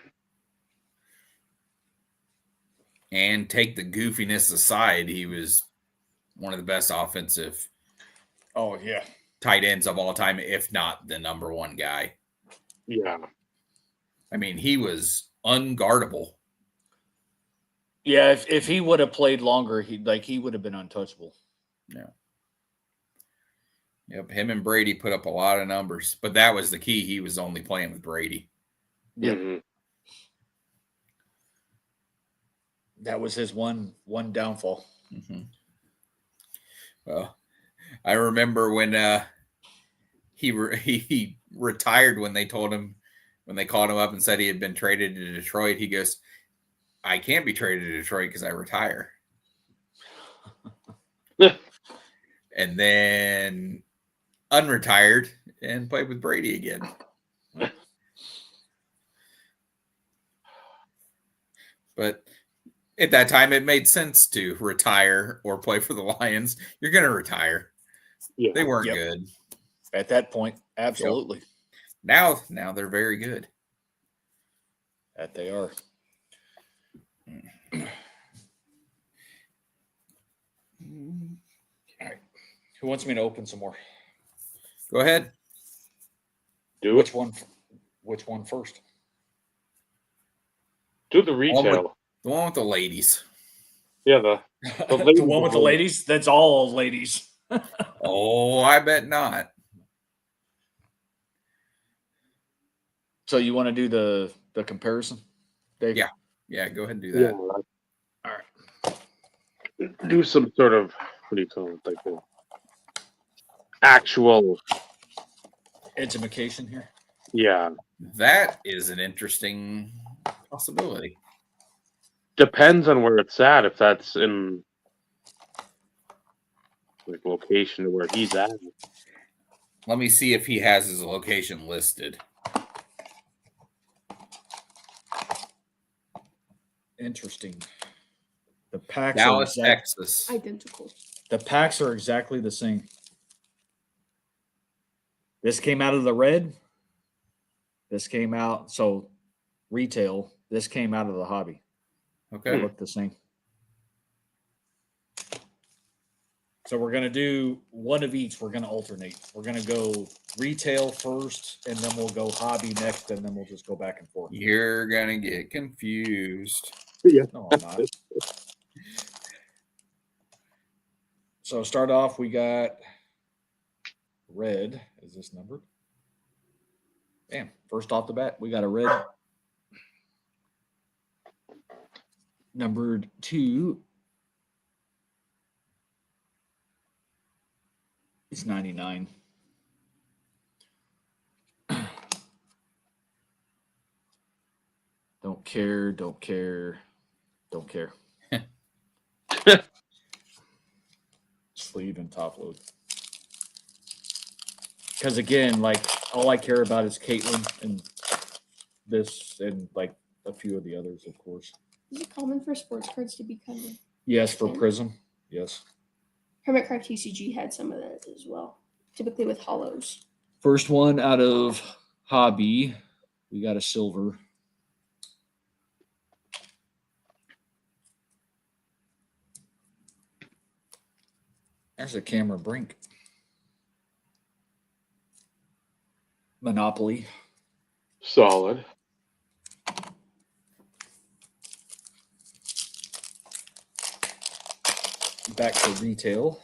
And take the goofiness aside, he was one of the best offensive tight ends of all time, if not the number one guy. Yeah. I mean, he was unguardable. Yeah, if he would have played longer, he would have been untouchable. Yeah. Yep, him and Brady put up a lot of numbers, but that was the key. He was only playing with Brady. Yep. Mm-hmm. That was his one downfall. Mm-hmm. Well, I remember when he retired when they called him up and said he had been traded to Detroit. He goes, "I can't be traded to Detroit because I retire." And then unretired and played with Brady again. But at that time, it made sense to retire or play for the Lions. You're going to retire. Yeah. They weren't good. At that point, absolutely. Yep. Now they're very good. That they are. All right. Who wants me to open some more? Go ahead. Do Which it. Which one first? Do the retail. The one with the ladies. Yeah, the one with the ladies? That's all ladies. Oh, I bet not. So you want to do the comparison, Dave? Yeah. Yeah, go ahead and do that. Yeah. All right. Do some sort of, what do you call it, like a actual Edumacation here. Yeah. That is an interesting possibility. Depends on where it's at. If that's in like location to where he's at. Let me see if he has his location listed. Interesting. The packs Dallas, Texas. Identical. The packs are exactly the same. This came out of the red. This came out, so retail. This came out of the hobby. Okay. They look the same. So we're going to do one of each. We're going to alternate. We're going to go retail first, and then we'll go hobby next, and then we'll just go back and forth. You're going to get confused. Yeah. No, I'm not. So start off, we got red. Is this numbered? Damn. First off the bat, we got a red. Numbered 2. It's 99. Don't care, don't care, don't care. Sleeve and top load. Because again, like all I care about is Caitlin and this and like a few of the others, of course. Is it common for sports cards to be kind of? Yes, for Prism. Yes. Hermitcraft TCG had some of that as well, typically with hollows. First one out of hobby, we got a silver. There's a camera brink. Monopoly. Solid. Back to retail.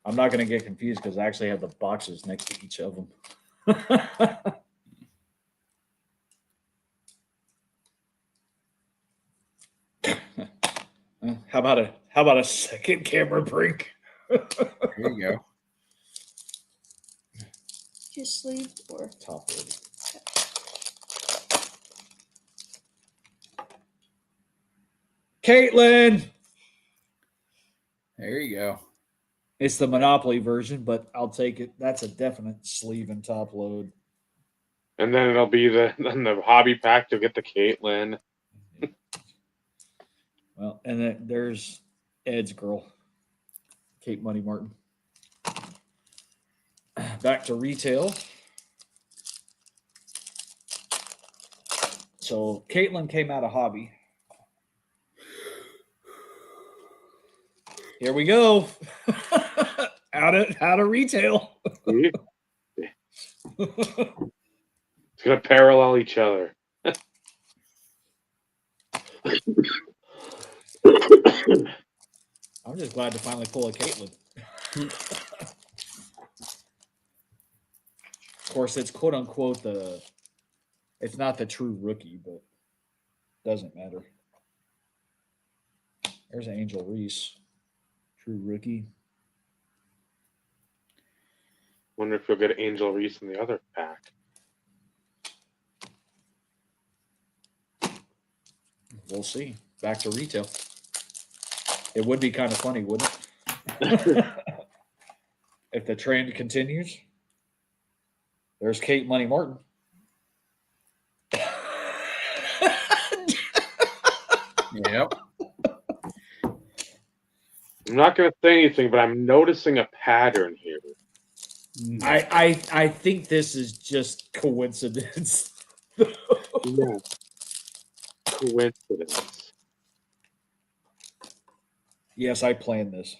I'm not going to get confused because I actually have the boxes next to each of them. How about a second camera brink? There you go. Just sleeve or Top loaded. Caitlin! There you go. It's the Monopoly version, but I'll take it. That's a definite sleeve and top load. And then it'll be the hobby pack to get the Caitlin. Well, and then there's Ed's girl, Kate Money Martin. Back to retail. So Caitlin came out of hobby. Here we go. out of retail. See? It's gonna parallel each other. I'm just glad to finally pull a Caitlin. Of course, it's quote unquote it's not the true rookie, but doesn't matter. There's Angel Reese, true rookie. Wonder if you'll get Angel Reese in the other pack. We'll see. Back to retail. It would be kind of funny, wouldn't it? If the trend continues. There's Kate Money Martin. Yep. I'm not gonna say anything, but I'm noticing a pattern here. I think this is just coincidence. Yeah. Coincidence. Yes, I planned this.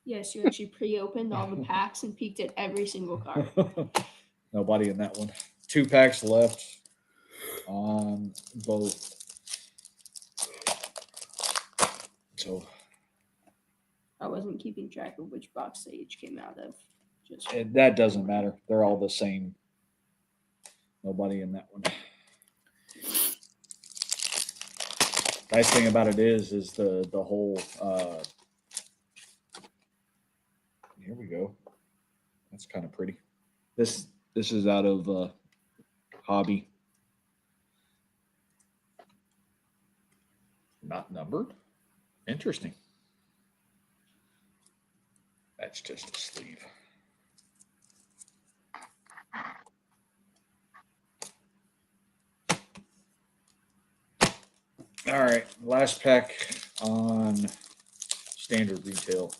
yes, you actually pre-opened all the packs and peeked at every single card. Nobody in that one. 2 packs left on both. So I wasn't keeping track of which box they each came out of. Just that doesn't matter. They're all the same. Nobody in that one. Nice thing about it is the whole. Here we go. That's kind of pretty. This is out of hobby. Not numbered. Interesting. That's just a sleeve. All right, last pack on standard retail.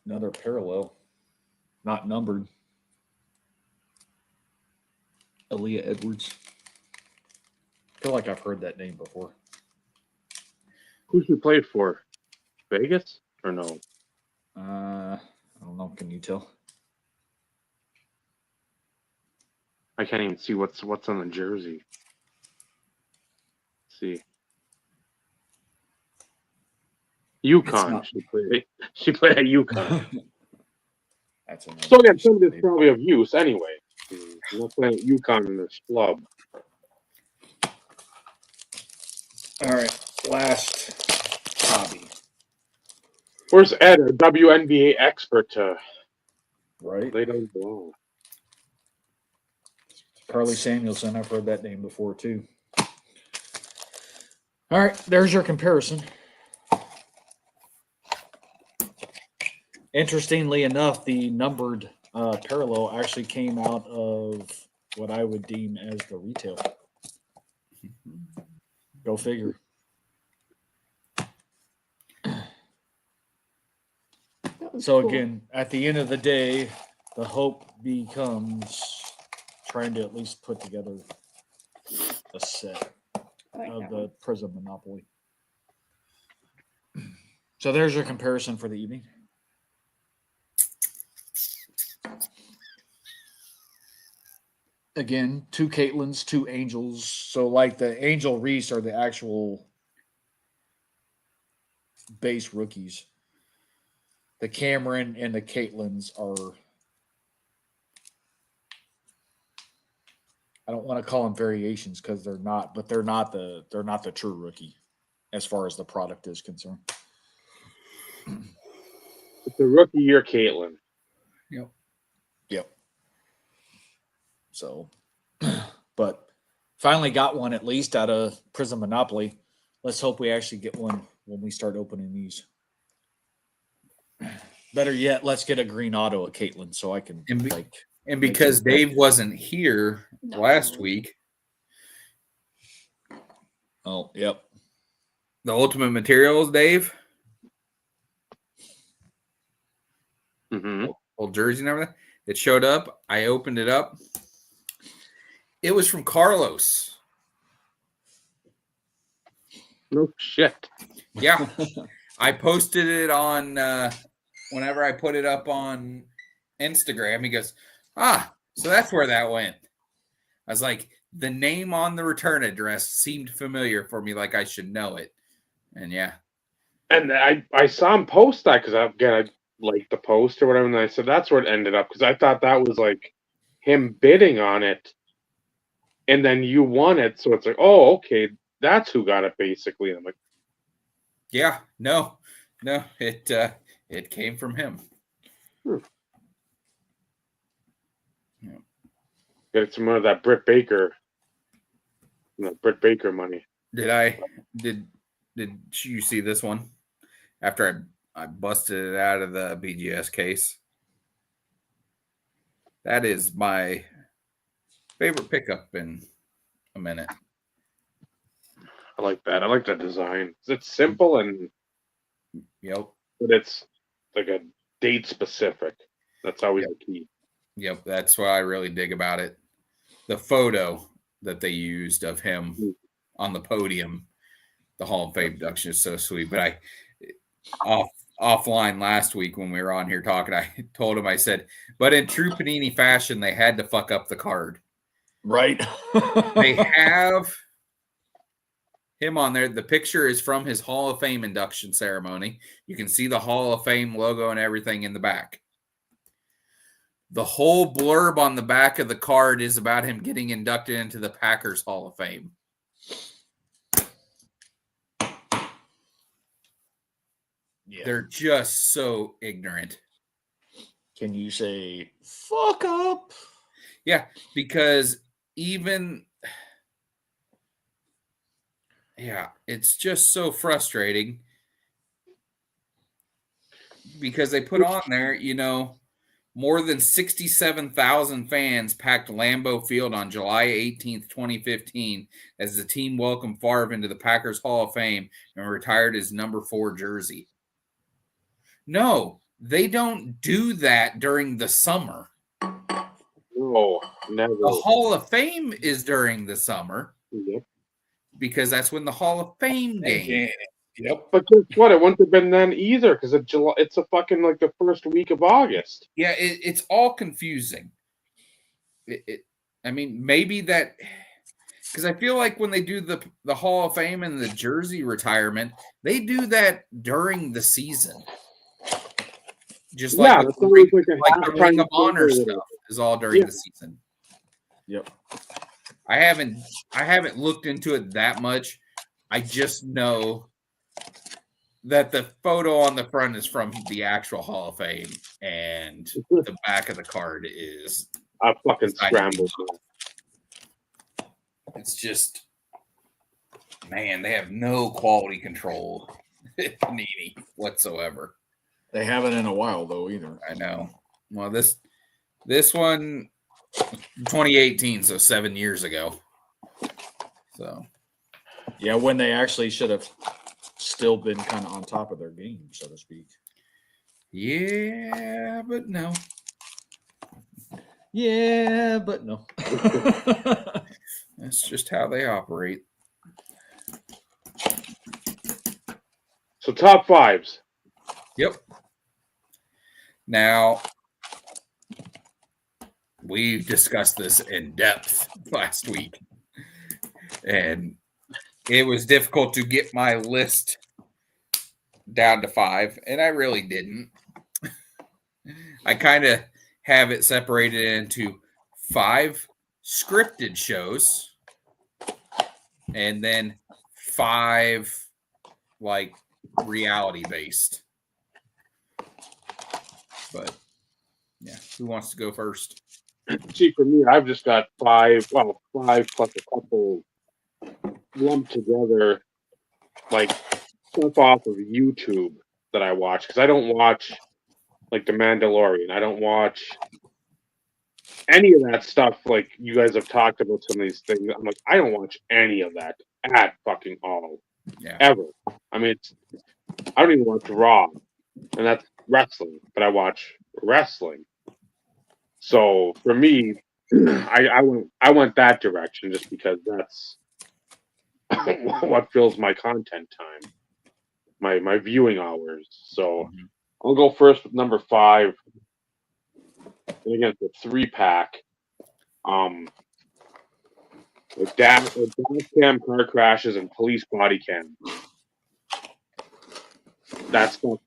Another parallel, not numbered. Aaliyah Edwards. I feel like I've heard that name before. Who she played for? Vegas or no? I don't know. Can you tell? I can't even see what's on the jersey. Let's see. UConn. not- She played at UConn. That's another. So again, some of this probably of use anyway. I'm not playing at UConn in this club. All right, last hobby. Where's Ed, a WNBA expert, to Right, lay down the law? Carly Samuelson. I've heard that name before too. All right, there's your comparison. Interestingly enough, the numbered parallel actually came out of what I would deem as the retail. Go figure. that was So cool. again, at the end of the day, the hope becomes trying to at least put together a set I like of that the one. Prism Monopoly. So there's your comparison for the evening. Again, 2 Caitlins, 2 Angels. So like the Angel Reese are the actual base rookies. The Cameron and the Caitlins are, I don't want to call them variations because they're not, but they're not the true rookie as far as the product is concerned. It's a rookie year, Caitlin. Yep. Yep. So, but finally got one at least out of Prism Monopoly. Let's hope we actually get one when we start opening these. Better yet, let's get a green auto at Caitlin so I can And because Dave wasn't here No. last week, Oh, yep. the Ultimate Materials, Dave, Mm-hmm. old jersey and everything, it showed up. I opened it up. It was from Carlos. No shit. Yeah. I posted it on whenever I put it up on Instagram. He goes, so that's where that went. I was like, the name on the return address seemed familiar for me, like I should know it. And yeah. And I saw him post that because I liked the post or whatever, and I said that's where it ended up because I thought that was like him bidding on it, and then you won it, so it's like, oh, okay, that's who got it basically. And I'm like, Yeah, no, it came from him. get some more of that Britt Baker, Britt Baker money. Did you see this one? After I busted it out of the BGS case. That is my favorite pickup in a minute. I like that. I like that design. It's simple and Yep. but it's like a date specific. That's always the key. Yep, that's what I really dig about it. The photo that they used of him on the podium, the Hall of Fame induction is so sweet. But offline last week when we were on here talking, I told him, I said, but in true Panini fashion, they had to fuck up the card. Right. They have him on there. The picture is from his Hall of Fame induction ceremony. You can see the Hall of Fame logo and everything in the back. The whole blurb on the back of the card is about him getting inducted into the Packers Hall of Fame. Yeah. They're just so ignorant. Can you say, fuck up? Yeah, because it's just so frustrating because they put on there, more than 67,000 fans packed Lambeau Field on July 18th, 2015, as the team welcomed Favre into the Packers Hall of Fame and retired his number 4 jersey. No, they don't do that during the summer. No, never. The Hall of Fame is during the summer. Yep. Because that's when the Hall of Fame game. Yep. But guess what? It wouldn't have been then either because it's a fucking like the first week of August. Yeah, it's all confusing. I mean, maybe that because I feel like when they do the Hall of Fame and the jersey retirement, they do that during the season. Just like, that's the Ring of Honor stuff is all during the season. Yep. I haven't looked into it that much. I just know that the photo on the front is from the actual Hall of Fame, and the back of the card is I fucking scrambled. It's just, man, they have no quality control at Panini whatsoever. They haven't in a while though either. I know. Well, this one, 2018, so 7 years ago. So, yeah, when they actually should have still been kind of on top of their game, so to speak. Yeah, but no. Yeah, but no. That's just how they operate. So top fives. Yep. Now, we discussed this in depth last week, and it was difficult to get my list down to 5, and I really didn't. I kind of have it separated into 5 scripted shows and then 5 like reality based. But yeah, who wants to go first? See, for me, I've just got 5 plus a couple lumped together, like stuff off of YouTube that I watch, because I don't watch like The Mandalorian. I don't watch any of that stuff. Like you guys have talked about some of these things. I'm like, I don't watch any of that at fucking all, ever. I mean, I don't even watch Raw, and that's wrestling, but I watch wrestling. So for me, I went that direction just because that's what fills my content time, my viewing hours. So I'll go first with number 5. And again, it's a 3-pack. With dash cam car crashes and police body cam. That stuff,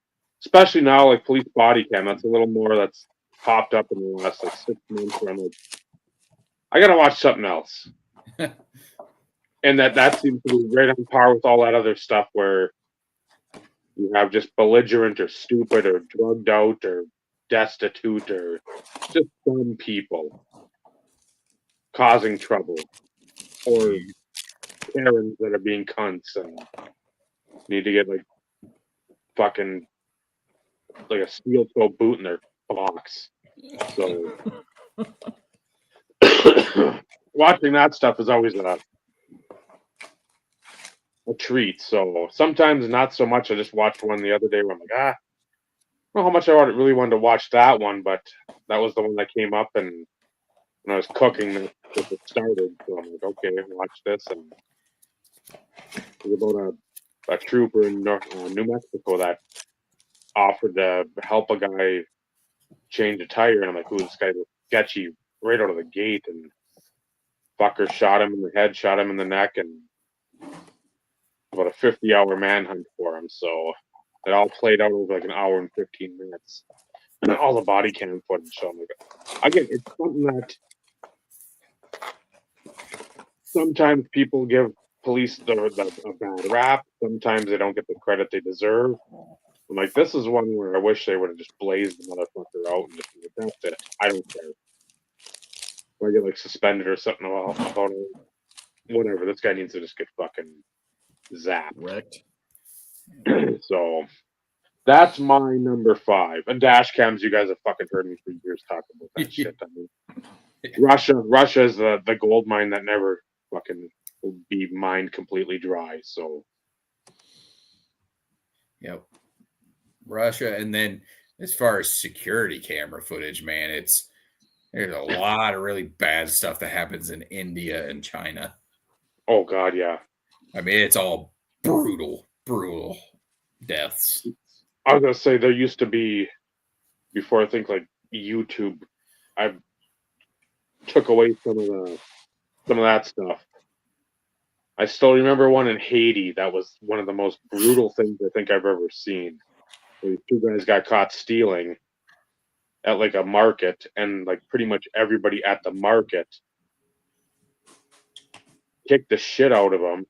especially now, like police body cam, that's a little more that's popped up in the last like 6 months. Where I'm like, I gotta watch something else. And that seems to be right on par with all that other stuff where you have just belligerent or stupid or drugged out or destitute or just dumb people causing trouble, or Karens that are being cunts and need to get like fucking like a steel toe boot in their box. So watching that stuff is always a treat. So sometimes not so much. I just watched one the other day where I'm like, I don't know how much I really wanted to watch that one, but that was the one that came up, and when I was cooking it started. So I'm like, okay, watch this. And it was about a trooper in New Mexico that offered to help a guy change a tire, and I'm like, ooh, this guy's sketchy right out of the gate, and fucker shot him in the head, shot him in the neck, and about a 50-hour manhunt for him. So it all played out over like an hour and 15 minutes. And all the body cam footage. So I'm like, again, it's something that sometimes people give police a bad rap. Sometimes they don't get the credit they deserve. I'm like, this is one where I wish they would have just blazed the motherfucker out and just like, that's it. I don't care. Or get like suspended or something about it. Whatever. This guy needs to just get fucking zapped. Wrecked. So that's my number 5. And dash cams, you guys have fucking heard me for years talk about that shit. I mean, Russia is the gold mine that never fucking will be mined completely dry. So Yep. Russia, and then as far as security camera footage, man, there's a lot of really bad stuff that happens in India and China. Oh god, yeah. I mean, it's all brutal deaths. I was gonna say there used to be, before I think like YouTube, I took away some of that stuff. I still remember one in Haiti that was one of the most brutal things I think I've ever seen. These 2 guys got caught stealing at like a market, and like pretty much everybody at the market kicked the shit out of them.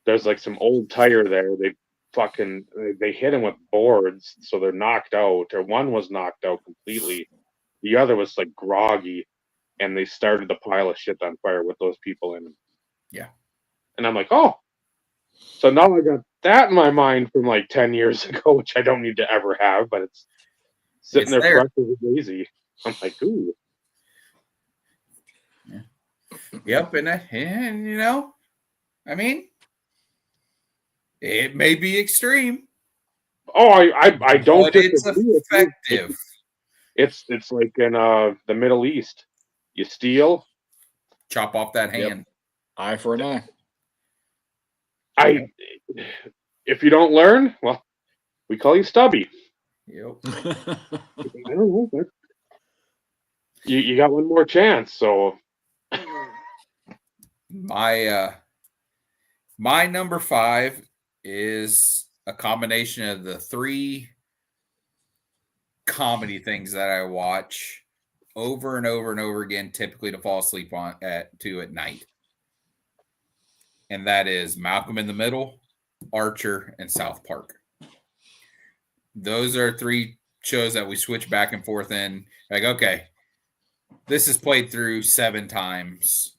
There's like some old tire there. They hit him with boards, so they're knocked out. Or one was knocked out completely. The other was like groggy, and they started the pile of shit on fire with those people in them. Yeah. And I'm like, oh. So now I got that in my mind from like 10 years ago, which I don't need to ever have, but it's sitting there fresh as a daisy. I'm like, ooh. Yeah. Yep, and you know, I mean, it may be extreme. Oh, I don't but it's disagree with effective. It's like in the Middle East. You steal. Chop off that Yep. hand. Eye for an eye. If you don't learn, well, we call you Stubby. Yep. I don't know. But you got one more chance. So My my number 5 is a combination of the 3 comedy things that I watch over and over and over again, typically to fall asleep at night. And that is Malcolm in the Middle, Archer, and South Park. Those are 3 shows that we switch back and forth in. Like, okay, this is played through 7 times.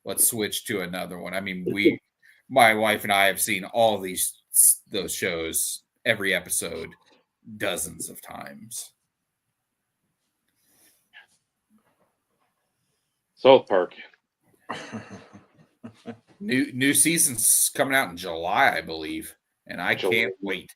Let's switch to another one. I mean, my wife and I have seen all those shows, every episode, dozens of times. South Park. New season's coming out in July, I believe, and I can't wait.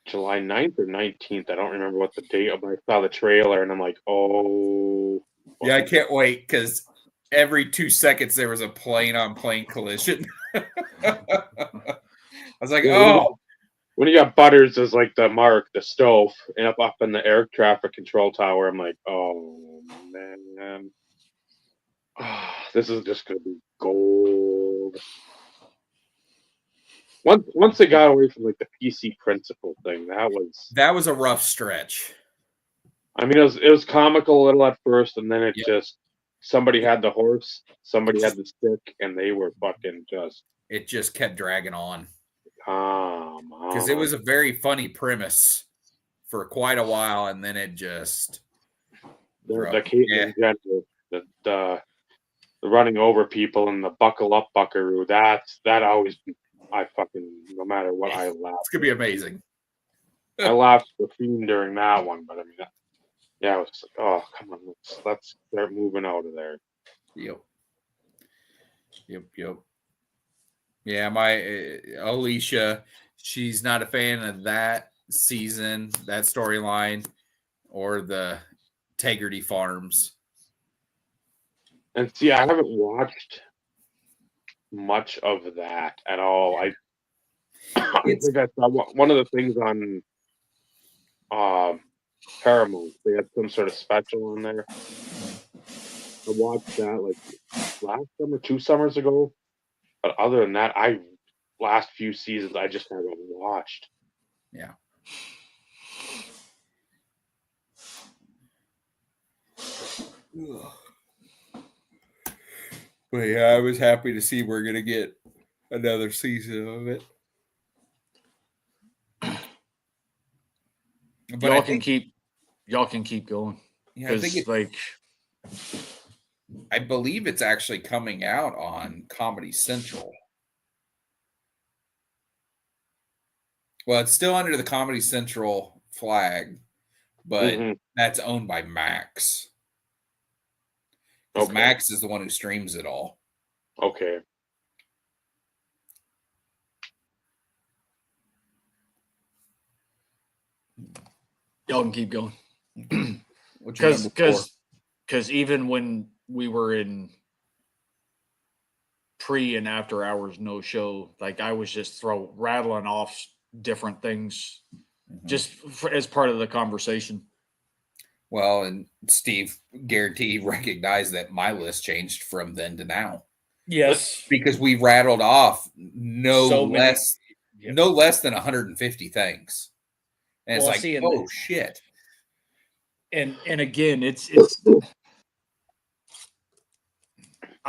July 9th or 19th. I don't remember what the date of. I saw the trailer and I'm like, oh. Yeah, I can't wait because every 2 seconds there was a plane-on-plane collision. I was like, oh. When you got Butters as like the mark, the stove, and up in the air traffic control tower, I'm like, oh man, this is just gonna be gold. Once they got away from like the PC principle thing, that was a rough stretch. I mean, it was comical a little at first, and then it just somebody had the horse, somebody had the stick, and they were fucking just. It just kept dragging on. Because it was a very funny premise for quite a while, and then it just the Caitlyn Jenner, the running over people and the buckle up buckaroo. That always I fucking no matter what I laugh. It's gonna be amazing. I laughed the Fiend during that one, but I mean, yeah, I was just like, oh come on, let's start moving out of there. Yep. Yeah, my Alicia, she's not a fan of that season, that storyline, or the Tegrity Farms. And see, I haven't watched much of that at all. I think I saw one of the things on Paramount. They had some sort of special on there. I watched that like last summer, 2 summers ago. But other than that, last few seasons I just haven't watched. Yeah. But yeah, I was happy to see we're gonna get another season of it. But y'all can keep going. Yeah, I think I believe it's actually coming out on Comedy Central. Well, it's still under the Comedy Central flag, but that's owned by Max. Because Max is the one who streams it all. Okay. Y'all can keep going. Because even when we were in pre and after hours no show, like I was just rattling off different things just as part of the conversation. Well, and Steve guaranteed recognized that my list changed from then to now. Yes, because we rattled off no less than 150 things, and it's like, oh shit. And again, it's.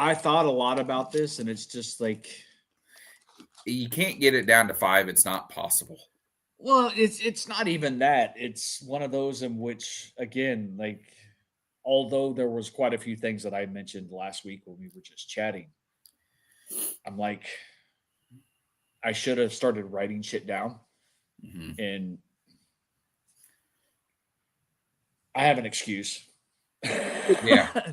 I thought a lot about this, and it's just like you can't get it down to 5. It's not possible. Well, it's not even that. It's one of those in which, again, like, although there was quite a few things that I mentioned last week when we were just chatting, I'm like, I should have started writing shit down. And I have an excuse. Yeah.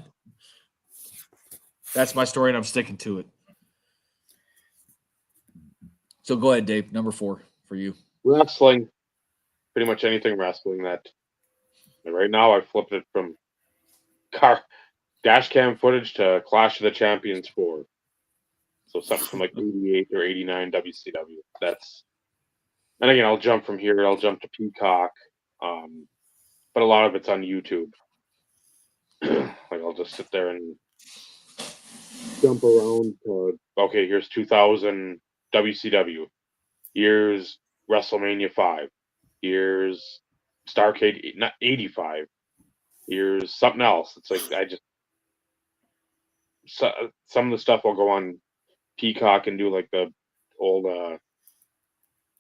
That's my story, and I'm sticking to it. So go ahead, Dave. Number 4 for you. Wrestling. Pretty much anything wrestling that And right now, I flipped it from car dash cam footage to Clash of the Champions 4. So something from like 88 or 89 WCW. And again, I'll jump from here. I'll jump to Peacock, but a lot of it's on YouTube. Like I'll just sit there and jump around to, okay, here's 2000 WCW. Here's WrestleMania 5. Here's Starrcade 85. Here's something else. It's like some of the stuff I'll go on Peacock and do like the old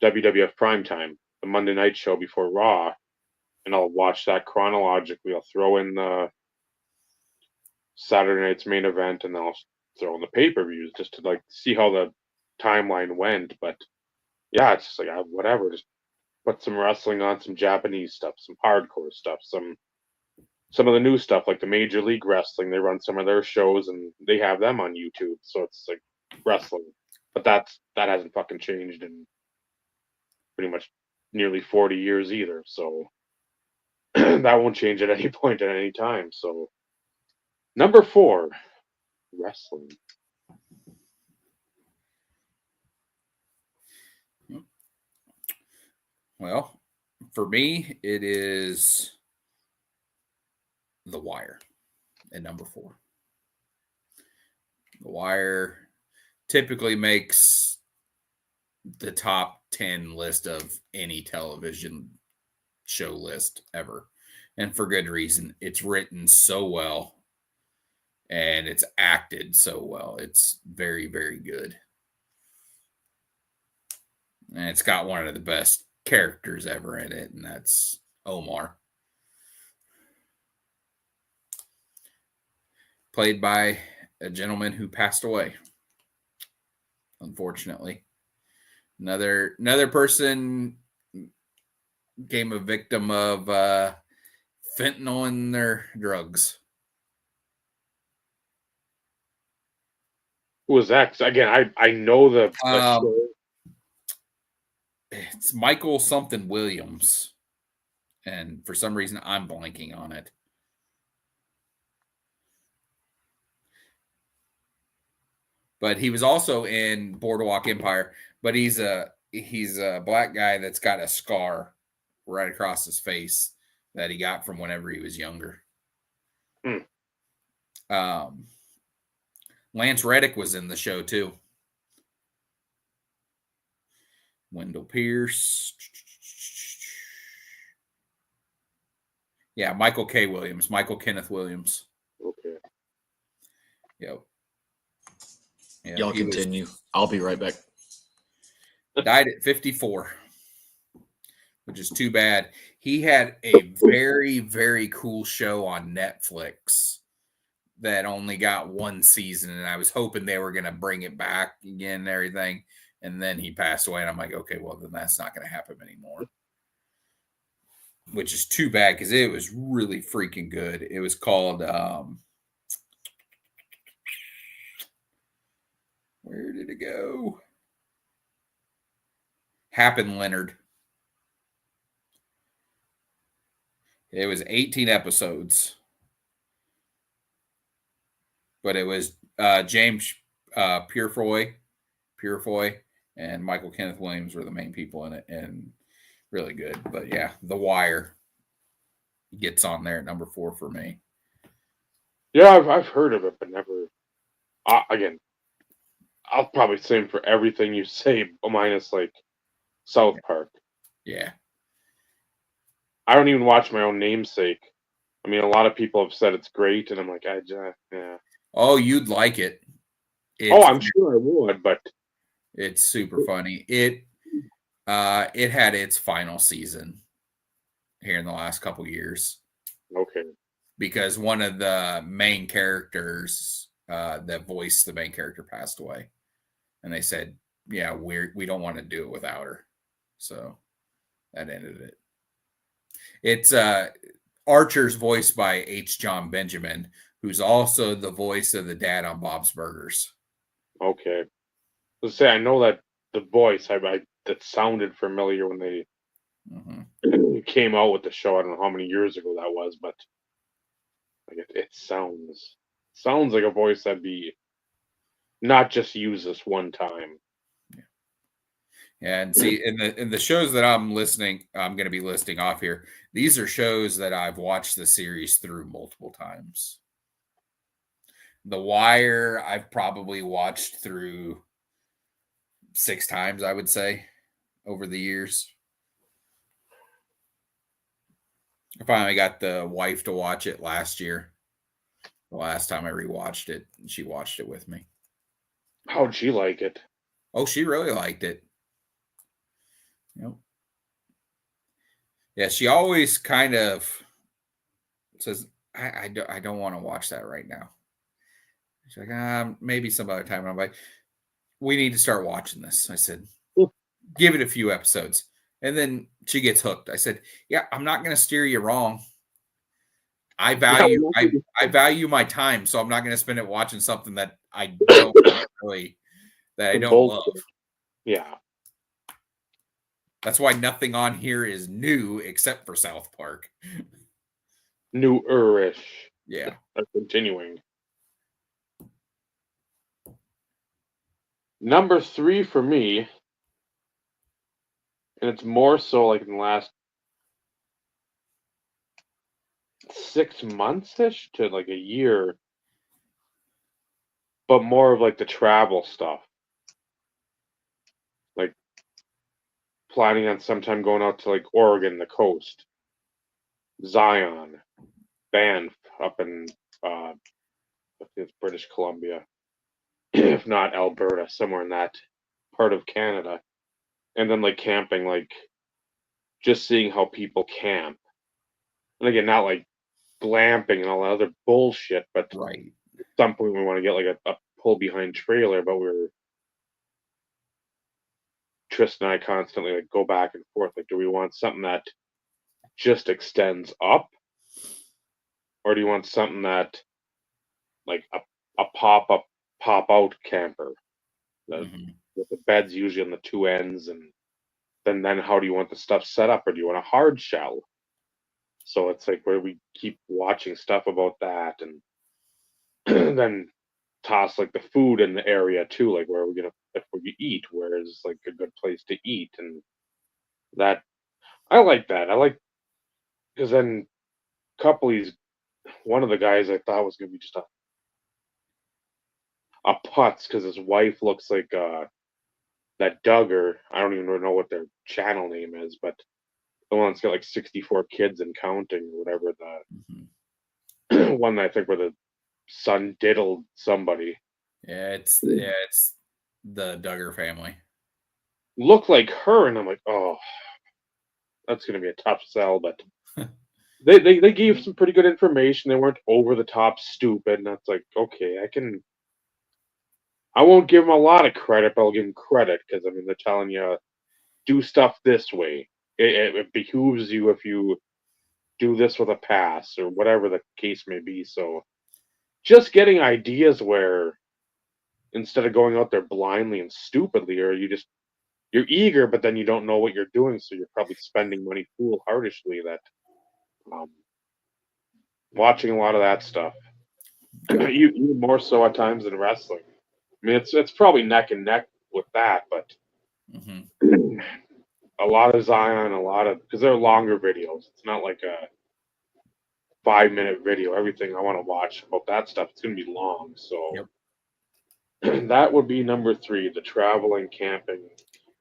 WWF Primetime, the Monday night show before Raw, and I'll watch that chronologically. I'll throw in the Saturday night's main event, and then I'll throw in the pay-per-views just to like see how the timeline went. But yeah, it's just like whatever. Just put some wrestling on, some Japanese stuff, some hardcore stuff, some of the new stuff like the Major League Wrestling. They run some of their shows, and they have them on YouTube. So it's like wrestling, but that hasn't fucking changed in pretty much nearly 40 years either. So that won't change at any point at any time. So number 4, wrestling. Well, for me, it is The Wire at number 4. The Wire typically makes the top 10 list of any television show list ever. And for good reason. It's written so well and it's acted so well. It's very, very good. And it's got one of the best characters ever in it, and that's Omar. Played by a gentleman who passed away, unfortunately. Another person became a victim of fentanyl in their drugs. Who was that? 'Cause again, I know the show. It's Michael something Williams. And for some reason, I'm blanking on it. But he was also in Boardwalk Empire. But he's a black guy that's got a scar right across his face that he got from whenever he was younger. Lance Reddick was in the show too. Wendell Pierce. Yeah, Michael Kenneth Williams. Okay. Yep. Yeah, Y'all continue. I'll be right back. Died at 54, which is too bad. He had a very, very cool show on Netflix that only got one season, and I was hoping they were going to bring it back again and everything. And then he passed away, and I'm like, okay, well, then that's not going to happen anymore. Which is too bad because it was really freaking good. It was called, where did it go? Happen Leonard. It was 18 episodes. But it was James Purefoy, and Michael Kenneth Williams were the main people in it, and really good. But yeah, The Wire gets on there at number 4 for me. Yeah, I've heard of it, but never. Again, I'll probably say for everything you say, minus like South Park. Yeah. I don't even watch my own namesake. I mean, a lot of people have said it's great, and I'm like, yeah. Oh, you'd like it. I'm sure I would, but it's super funny. It had its final season here in the last couple years. Okay. Because one of the main characters that voiced the main character passed away. And they said, yeah, we don't want to do it without her. So that ended it. It's Archer's voiced by H. John Benjamin, who's also the voice of the dad on Bob's Burgers. Okay. Let's say I know that the voice, that sounded familiar when they came out with the show. I don't know how many years ago that was, but like it sounds like a voice that'd be not just used this one time. Yeah, and see, in the shows that I'm going to be listing off here. These are shows that I've watched the series through multiple times. The Wire, I've probably watched through 6 times, I would say, over the years. I finally got the wife to watch it last year. The last time I rewatched it, she watched it with me. How'd she like it? Oh, she really liked it. Yep. Yeah, she always kind of says, I don't want to watch that right now. She's like, maybe some other time. And I'm like, we need to start watching this. I said, give it a few episodes. And then she gets hooked. I said, yeah, I'm not going to steer you wrong. I value my time, so I'm not going to spend it watching something that I don't love. Yeah. That's why nothing on here is new except for South Park. New-ish. Yeah. Continuing. Number 3 for me, and it's more so like in the last 6 months-ish to like a year, but more of like the travel stuff. Like planning on sometime going out to like Oregon, the coast, Zion, Banff, up in I think it's British Columbia, if not Alberta, somewhere in that part of Canada, and then like camping, like just seeing how people camp, and again, not like glamping and all that other bullshit, but right. At some point we want to get like a pull behind trailer, but Tristan and I constantly like go back and forth. Like, do we want something that just extends up, or do you want something that like a pop up, pop out camper that, with the beds usually on the 2 ends, and then how do you want the stuff set up, or do you want a hard shell? So it's like where we keep watching stuff about that, and then toss like the food in the area too, like where are we gonna, if we eat, where is like a good place to eat, and that I like that. I like, because then Coupley's one of the guys I thought was gonna be just a putz, because his wife looks like that Duggar. I don't even know what their channel name is, but the one that's got like 64 kids and counting, or whatever, the one that I think where the son diddled somebody. Yeah, it's the Duggar family. Looked like her, and I'm like, oh, that's gonna be a tough sell, but they gave some pretty good information. They weren't over the top stupid, and that's like, okay, I won't give them a lot of credit, but I'll give them credit, because I mean they're telling you do stuff this way. It behooves you if you do this with a pass, or whatever the case may be. So just getting ideas where instead of going out there blindly and stupidly, or you're eager, but then you don't know what you're doing, so you're probably spending money foolhardishly. That watching a lot of that stuff, you more so at times than wrestling. I mean, it's probably neck and neck with that, but a lot of Zion, because they're longer videos. It's not like a 5-minute video. Everything I want to watch about that stuff, it's going to be long. So that would be number 3, the traveling, camping,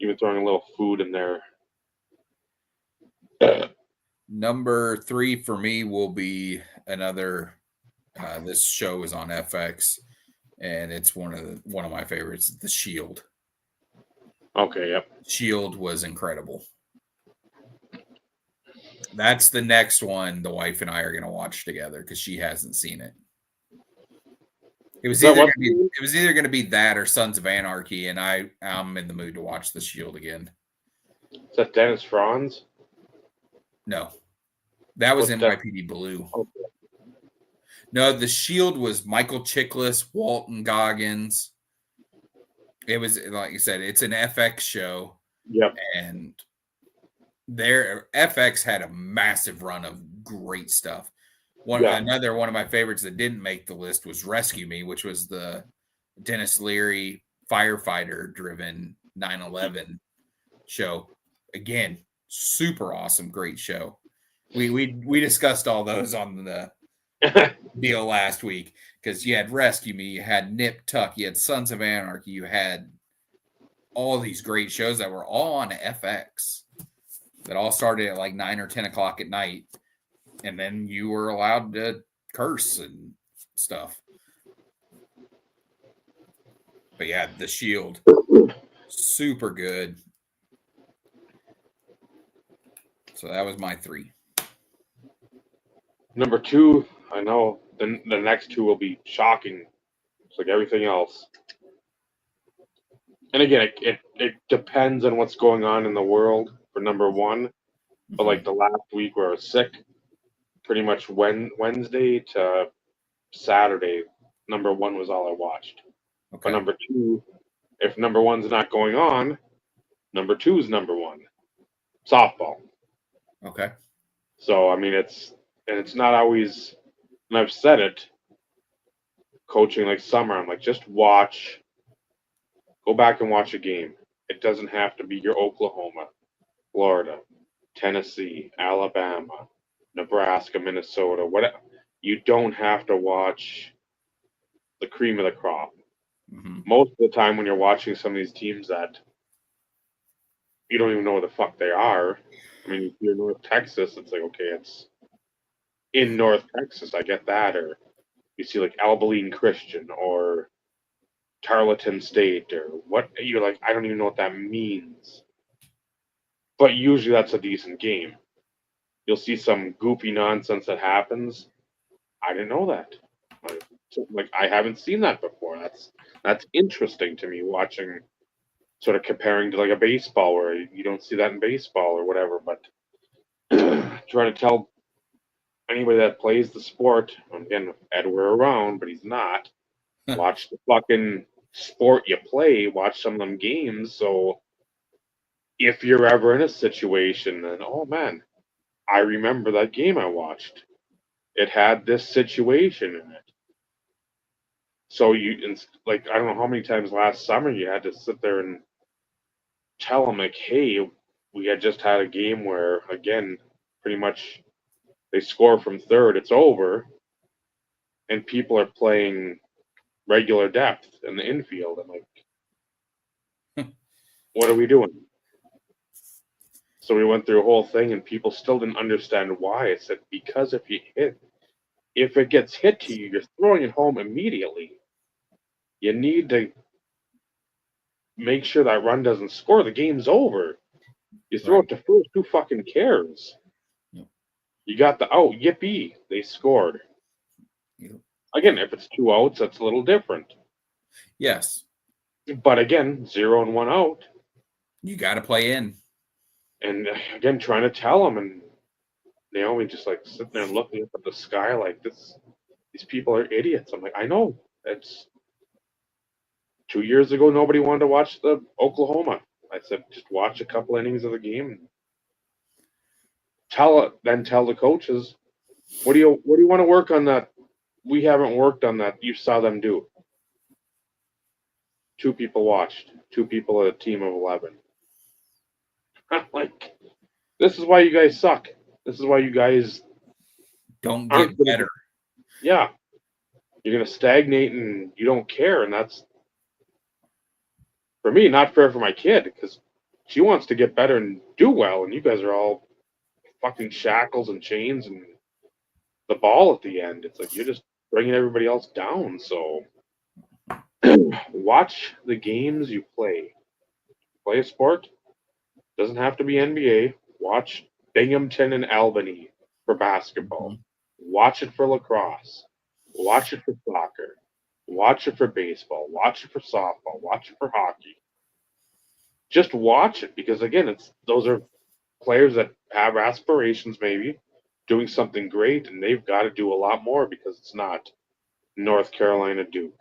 even throwing a little food in there. Number 3 for me will be another. This show is on FX, and it's one of my favorites. The Shield. Okay, yep. Shield was incredible. That's the next one the wife and I are going to watch together, because she hasn't seen it. It was either going to be that or Sons of Anarchy, and I'm in the mood to watch The Shield again. Is that Dennis Franz? No, that was NYPD Blue. Okay. No, The Shield was Michael Chiklis, Walton Goggins. It was, like you said, it's an FX show. Yep. And their FX had a massive run of great stuff. Another one of my favorites that didn't make the list was Rescue Me, which was the Dennis Leary firefighter driven 9/11 show. Again, super awesome, great show. We discussed all those on the deal last week because you had Rescue Me, you had Nip Tuck, you had Sons of Anarchy, you had all these great shows that were all on FX that all started at like 9 or 10 o'clock at night. And then you were allowed to curse and stuff. But yeah, The Shield, super good. So that was my 3. Number 2, I know the next 2 will be shocking. It's like everything else. And again, it depends on what's going on in the world for number 1. But like the last week where I was sick, pretty much Wednesday to Saturday, number 1 was all I watched. Okay. But number 2, if number 1's not going on, number 2 is number 1. Softball. Okay. So I mean it's not always, and I've said it, coaching like summer, I'm like, just watch, go back and watch a game. It doesn't have to be your Oklahoma, Florida, Tennessee, Alabama, Nebraska, Minnesota, whatever. You don't have to watch the cream of the crop. Mm-hmm. Most of the time when you're watching some of these teams that you don't even know where the fuck they are. I mean, if you're North Texas, it's like, okay, it's in North Texas, I get that. Or you see like Abilene Christian or Tarleton State or what, you're like, I don't even know what that means. But usually that's a decent game. You'll see some goofy nonsense that happens. I didn't know that. Like I haven't seen that before. That's interesting to me, watching, sort of comparing to like a baseball where you don't see that in baseball or whatever. But trying to tell anybody that plays the sport, again, Ed, we're around, but he's not. Watch the fucking sport you play. Watch some of them games. So if you're ever in a situation, then oh man, I remember that game I watched. It had this situation in it. So like, I don't know how many times last summer you had to sit there and tell them like, hey, we had just had a game where, again, pretty much they score from third, it's over, and people are playing regular depth in the infield. I'm like, what are we doing? So we went through a whole thing, and people still didn't understand why. I said, because if it gets hit to you, you're throwing it home immediately. You need to make sure that run doesn't score. The game's over. You throw it to first, who fucking cares? Yep. You got the out, yippee, they scored. Yep. Again, if it's 2 outs, that's a little different. Yes. But again, 0 and 1 out. You got to play in. And again, trying to tell them, and Naomi just like sitting there looking up at the sky like this. These people are idiots. I'm like, I know. It's 2 years ago, nobody wanted to watch the Oklahoma. I said, just watch a couple innings of the game. And tell the coaches, what do you want to work on that we haven't worked on that you saw them do? 2 people watched. 2 people at a team of 11. I'm like, this is why you guys suck. This is why you guys don't get better. Yeah. You're going to stagnate and you don't care. And that's, for me, not fair for my kid, because she wants to get better and do well. And you guys are all fucking shackles and chains and the ball at the end. It's like you're just bringing everybody else down. So watch the games you play. Play a sport. Doesn't have to be NBA. Watch Binghamton and Albany for basketball. Mm-hmm. Watch it for lacrosse. Watch it for soccer. Watch it for baseball. Watch it for softball. Watch it for hockey. Just watch it, because again, those are players that have aspirations, maybe doing something great, and they've got to do a lot more, because it's not North Carolina Duke,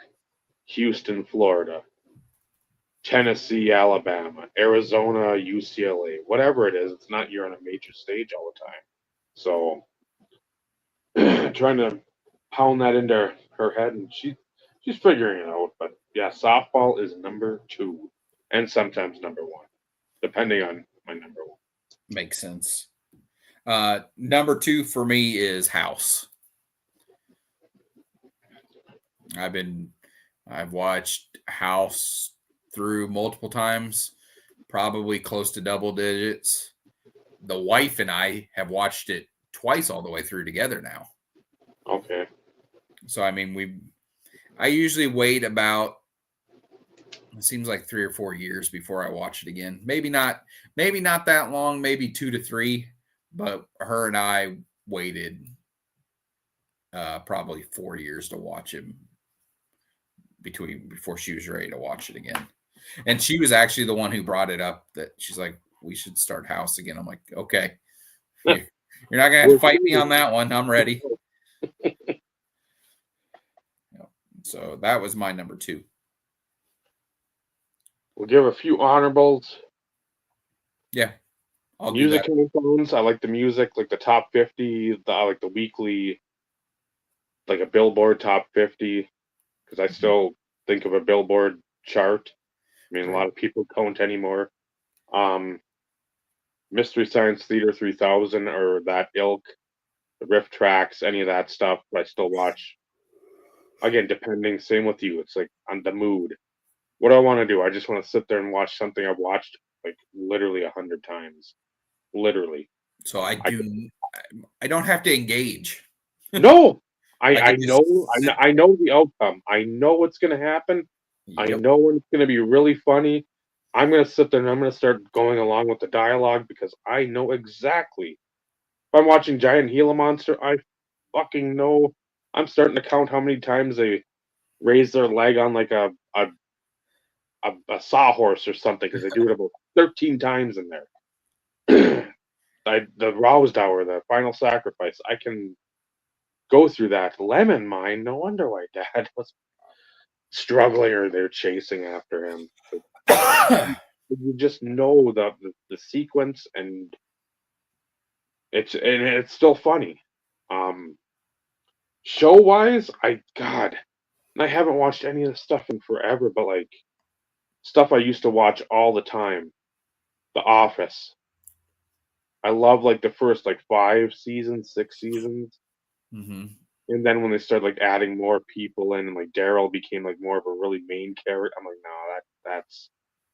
Houston, Florida, Tennessee, Alabama, Arizona, UCLA, whatever it is. It's not you're on a major stage all the time. So trying to pound that into her head, and she's figuring it out. But yeah, softball is number 2, and sometimes number 1, depending on my number 1. Makes sense. Number 2 for me is House. I've watched House through multiple times, probably close to double digits. The wife and I have watched it twice all the way through together now. Okay. So I mean, I usually wait about, it seems like 3 or 4 years before I watch it again. Maybe not that long, maybe 2 to 3, but her and I waited probably 4 years to watch it before she was ready to watch it again. And she was actually the one who brought it up, that she's like, we should start House again. I'm like, okay, you're not gonna have to fight me on that one. I'm ready. So that was my number 2. We'll give a few honorables. Yeah, I'll Music do that. phones. I like the music, like the top 50. I like the weekly, like a Billboard top 50, because I still think of a Billboard chart. I mean, a lot of people don't anymore. Mystery Science Theater 3000 or that ilk, the riff tracks, any of that stuff. I still watch. Again, depending. Same with you. It's like on the mood. What do I want to do? I just want to sit there and watch something I've watched like literally 100 times. Literally. So I don't have to engage. No, I can just know. sit I know the outcome. I know what's going to happen. I Yep. know when it's going to be really funny. I'm going to sit there and I'm going to start going along with the dialogue because I know exactly. If I'm watching Giant Gila Monster, I fucking know. I'm starting to count how many times they raise their leg on like a sawhorse or something, because they do it about 13 times in there. The roused hour, the final sacrifice. I can go through that. Lemon Mine, no wonder why Dad was struggling or they're chasing after him. You just know the sequence, and it's still funny. Show wise, I haven't watched any of this stuff in forever, but like stuff I used to watch all the time. The Office. I love like the first like 5 seasons, 6 seasons. Mm-hmm. And then when they started like adding more people in, and like Daryl became like more of a really main character, I'm like, no, that's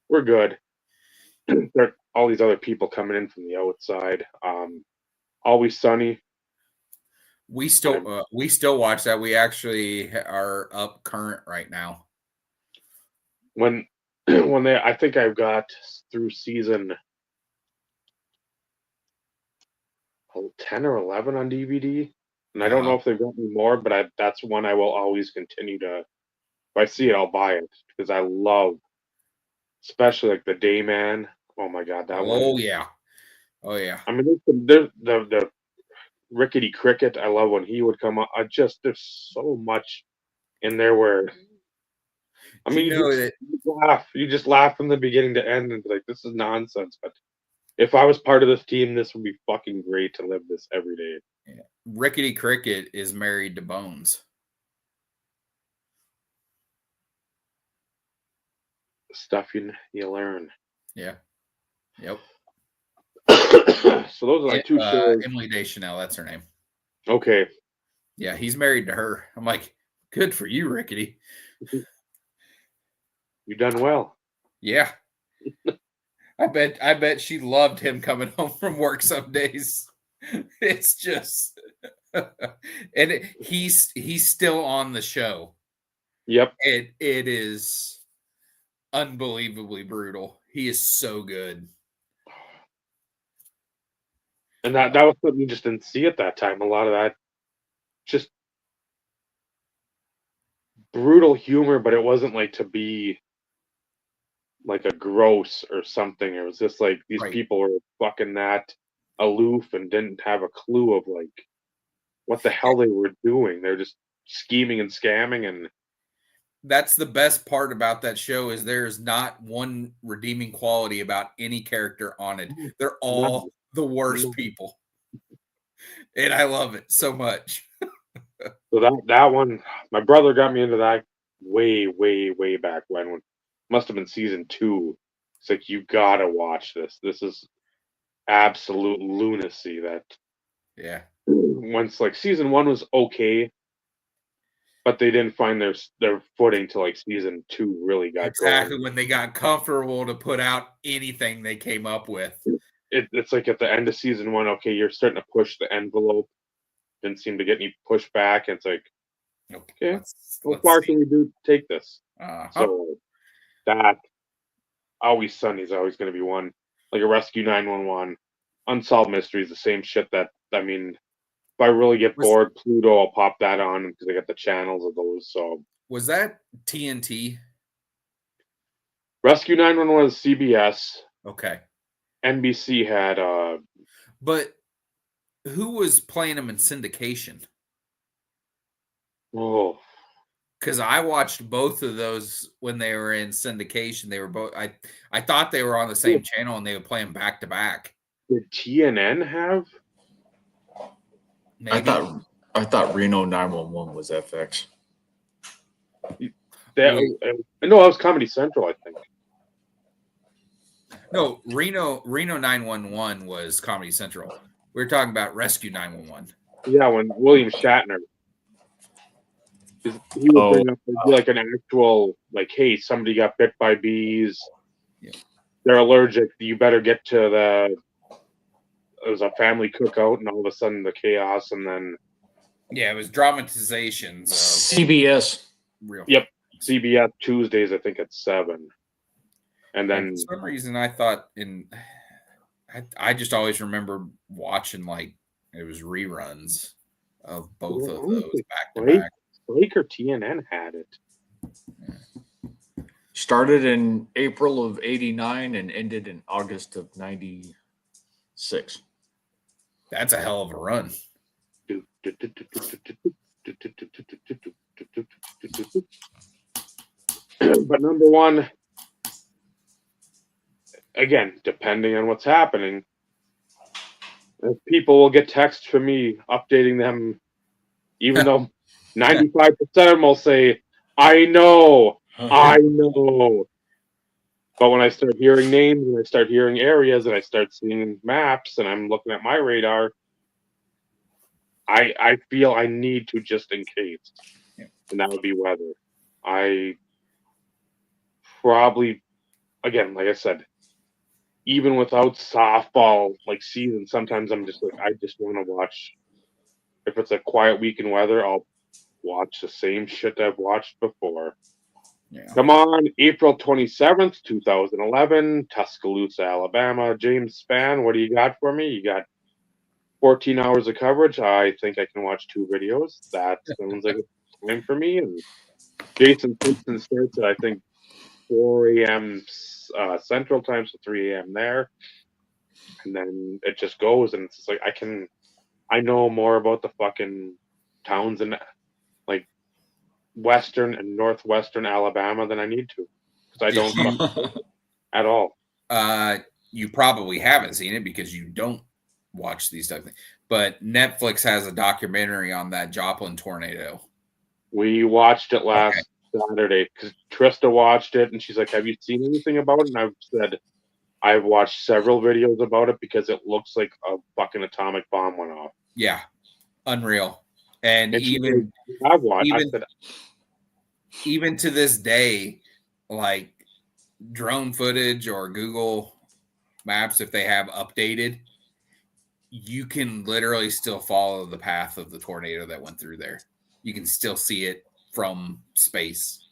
we're good. There are all these other people coming in from the outside. Always Sunny. We still watch that. We actually are up current right now. When I think I've got through season 10 or 11 on DVD, and I don't know if they've got any more, but that's one I will always continue to. If I see it, I'll buy it because I love, especially like the Dayman. Oh my god, that one! Oh yeah. I mean, there's the Rickety Cricket. I love when he would come up. There's so much in there where, I mean, you laugh. You just laugh from the beginning to end and be like, this is nonsense. But if I was part of this team, this would be fucking great to live this every day. Yeah. Rickety Cricket is married to Bones. Stuff you learn. Yeah. Yep. So those are like 2 shows. Emily Deschanel, that's her name. Okay. Yeah, he's married to her. I'm like, good for you, Rickety. You done well. Yeah. I bet she loved him coming home from work some days. It's just and he's still on the show. Yep. It is unbelievably brutal. He is so good. And that was something you just didn't see at that time. A lot of that just brutal humor, but it wasn't like to be like a gross or something. It was just like these people were fucking that aloof and didn't have a clue of like what the hell they were doing. They're just scheming and scamming, and That's the best part about that show is there's not one redeeming quality about any character on it. They're all the worst people. And I love it so much. So that one, my brother got me into that way back when must have been season 2. It's like, you gotta watch this. This is absolute lunacy. That Yeah. once like season 1 was okay, but they didn't find their footing till like season 2 really got Exactly going. when they got comfortable to put out anything they came up with. It's like at the end of season 1, okay, you're starting to push the envelope. Didn't seem to get any pushback. It's like, Nope. okay, how far can we do take this? So that Always Sunny's always going to be one, like a Rescue 911, Unsolved Mysteries, the same shit. That, I mean, if I really get bored, Pluto, I'll pop that on because I got the channels of those. So was that TNT? Rescue 911 was CBS. Okay. NBC had but who was playing them in syndication? Oh, because I watched both of those when they were in syndication. They were both. I thought they were on the same channel and they would play them back to back. did TNN have? Maybe. I thought Reno 911 was FX. No, that was Comedy Central, I think. No, Reno 911 was Comedy Central. We were talking about Rescue 911. Yeah, when William Shatner, he would bring up like an actual, like, hey, somebody got bit by bees. Yeah. They're allergic. You better get to it was a family cookout, and all of a sudden the chaos, and then it was dramatizations. CBS. Real. Yep, CBS Tuesdays, I think at 7. And then for some reason I thought I just always remember watching like it was reruns of both of those back to back. Blake or TNN had it. Started in April of '89 and ended in August of '96. That's a hell of a run. But number one, again, depending on what's happening, people will get texts from me updating them, even though 95% of them will say, I know. But when I start hearing names and I start hearing areas and I start seeing maps and I'm looking at my radar, I feel I need to, just in case. Yeah. And that would be weather. I probably, again, like I said, even without softball like season, sometimes I'm just like, I just want to watch. If it's a quiet week in weather, I'll watch the same shit I've watched before. Yeah. Come on, April 27th, 2011, Tuscaloosa, Alabama. James Spann, what do you got for me? You got 14 hours of coverage. I think I can watch 2 videos. That sounds like a time for me. And Jason Simpson starts at, I think, 4 a.m. Central Time, so 3 a.m. there. And then it just goes, and it's just like I know more about the fucking towns in like western and northwestern Alabama than I need to, because I don't at all. You probably haven't seen it because you don't watch these type of things. But Netflix has a documentary on that Joplin tornado. We watched it last Saturday because Trista watched it, and she's like, "Have you seen anything about it?" And I've said, "I've watched several videos about it because it looks like a fucking atomic bomb went off." Yeah, unreal. And even I've watched. Even to this day, like drone footage or Google Maps, if they have updated, you can literally still follow the path of the tornado that went through there. You can still see it from space.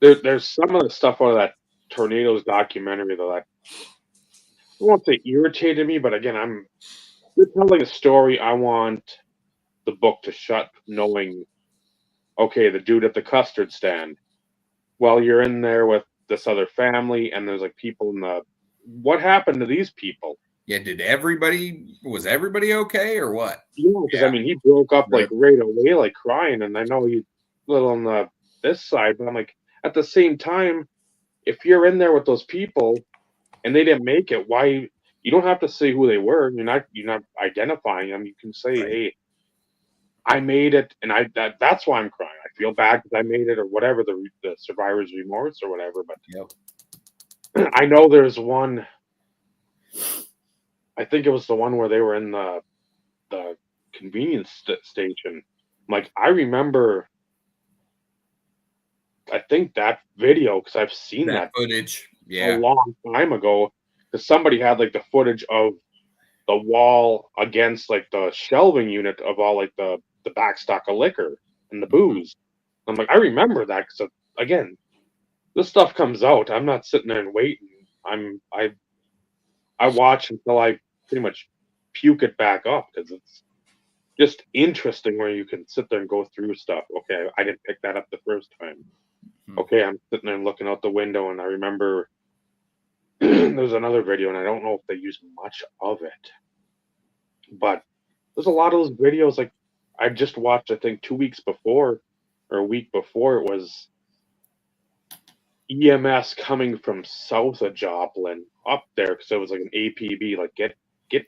There's some of the stuff out of that tornadoes documentary that I won't say irritated me, but again, you're telling a story. I want the book to shut, knowing, okay, the dude at the custard stand. Well, you're in there with this other family, and there's like people in what happened to these people? Yeah, was everybody okay or what? Yeah, because I mean, he broke up like right away, like crying, and I know he's a little on the this side, but I'm like, at the same time, if you're in there with those people and they didn't make it, why? You don't have to say who they were. You're not identifying them. You can say, Right. hey, I made it, and that's why I'm crying. I feel bad because I made it, or whatever, the survivor's remorse or whatever. But Yep. I know there's one. I think it was the one where they were in the convenience station. Like, I remember. I think that video, because I've seen That that footage. a Yeah. long time ago. Because somebody had like the footage of the wall against like the shelving unit of all like the back stock of liquor and the booze. I'm like, I remember that because again, this stuff comes out. I'm not sitting there and waiting. I watch until I pretty much puke it back up because it's just interesting where you can sit there and go through stuff. Okay, I didn't pick that up the first time. Okay, I'm sitting there and looking out the window, and I remember there's another video, and I don't know if they use much of it, but there's a lot of those videos. Like, I just watched, I think 2 weeks before or a week before, it was EMS coming from south of Joplin up there because it was like an APB. Like, get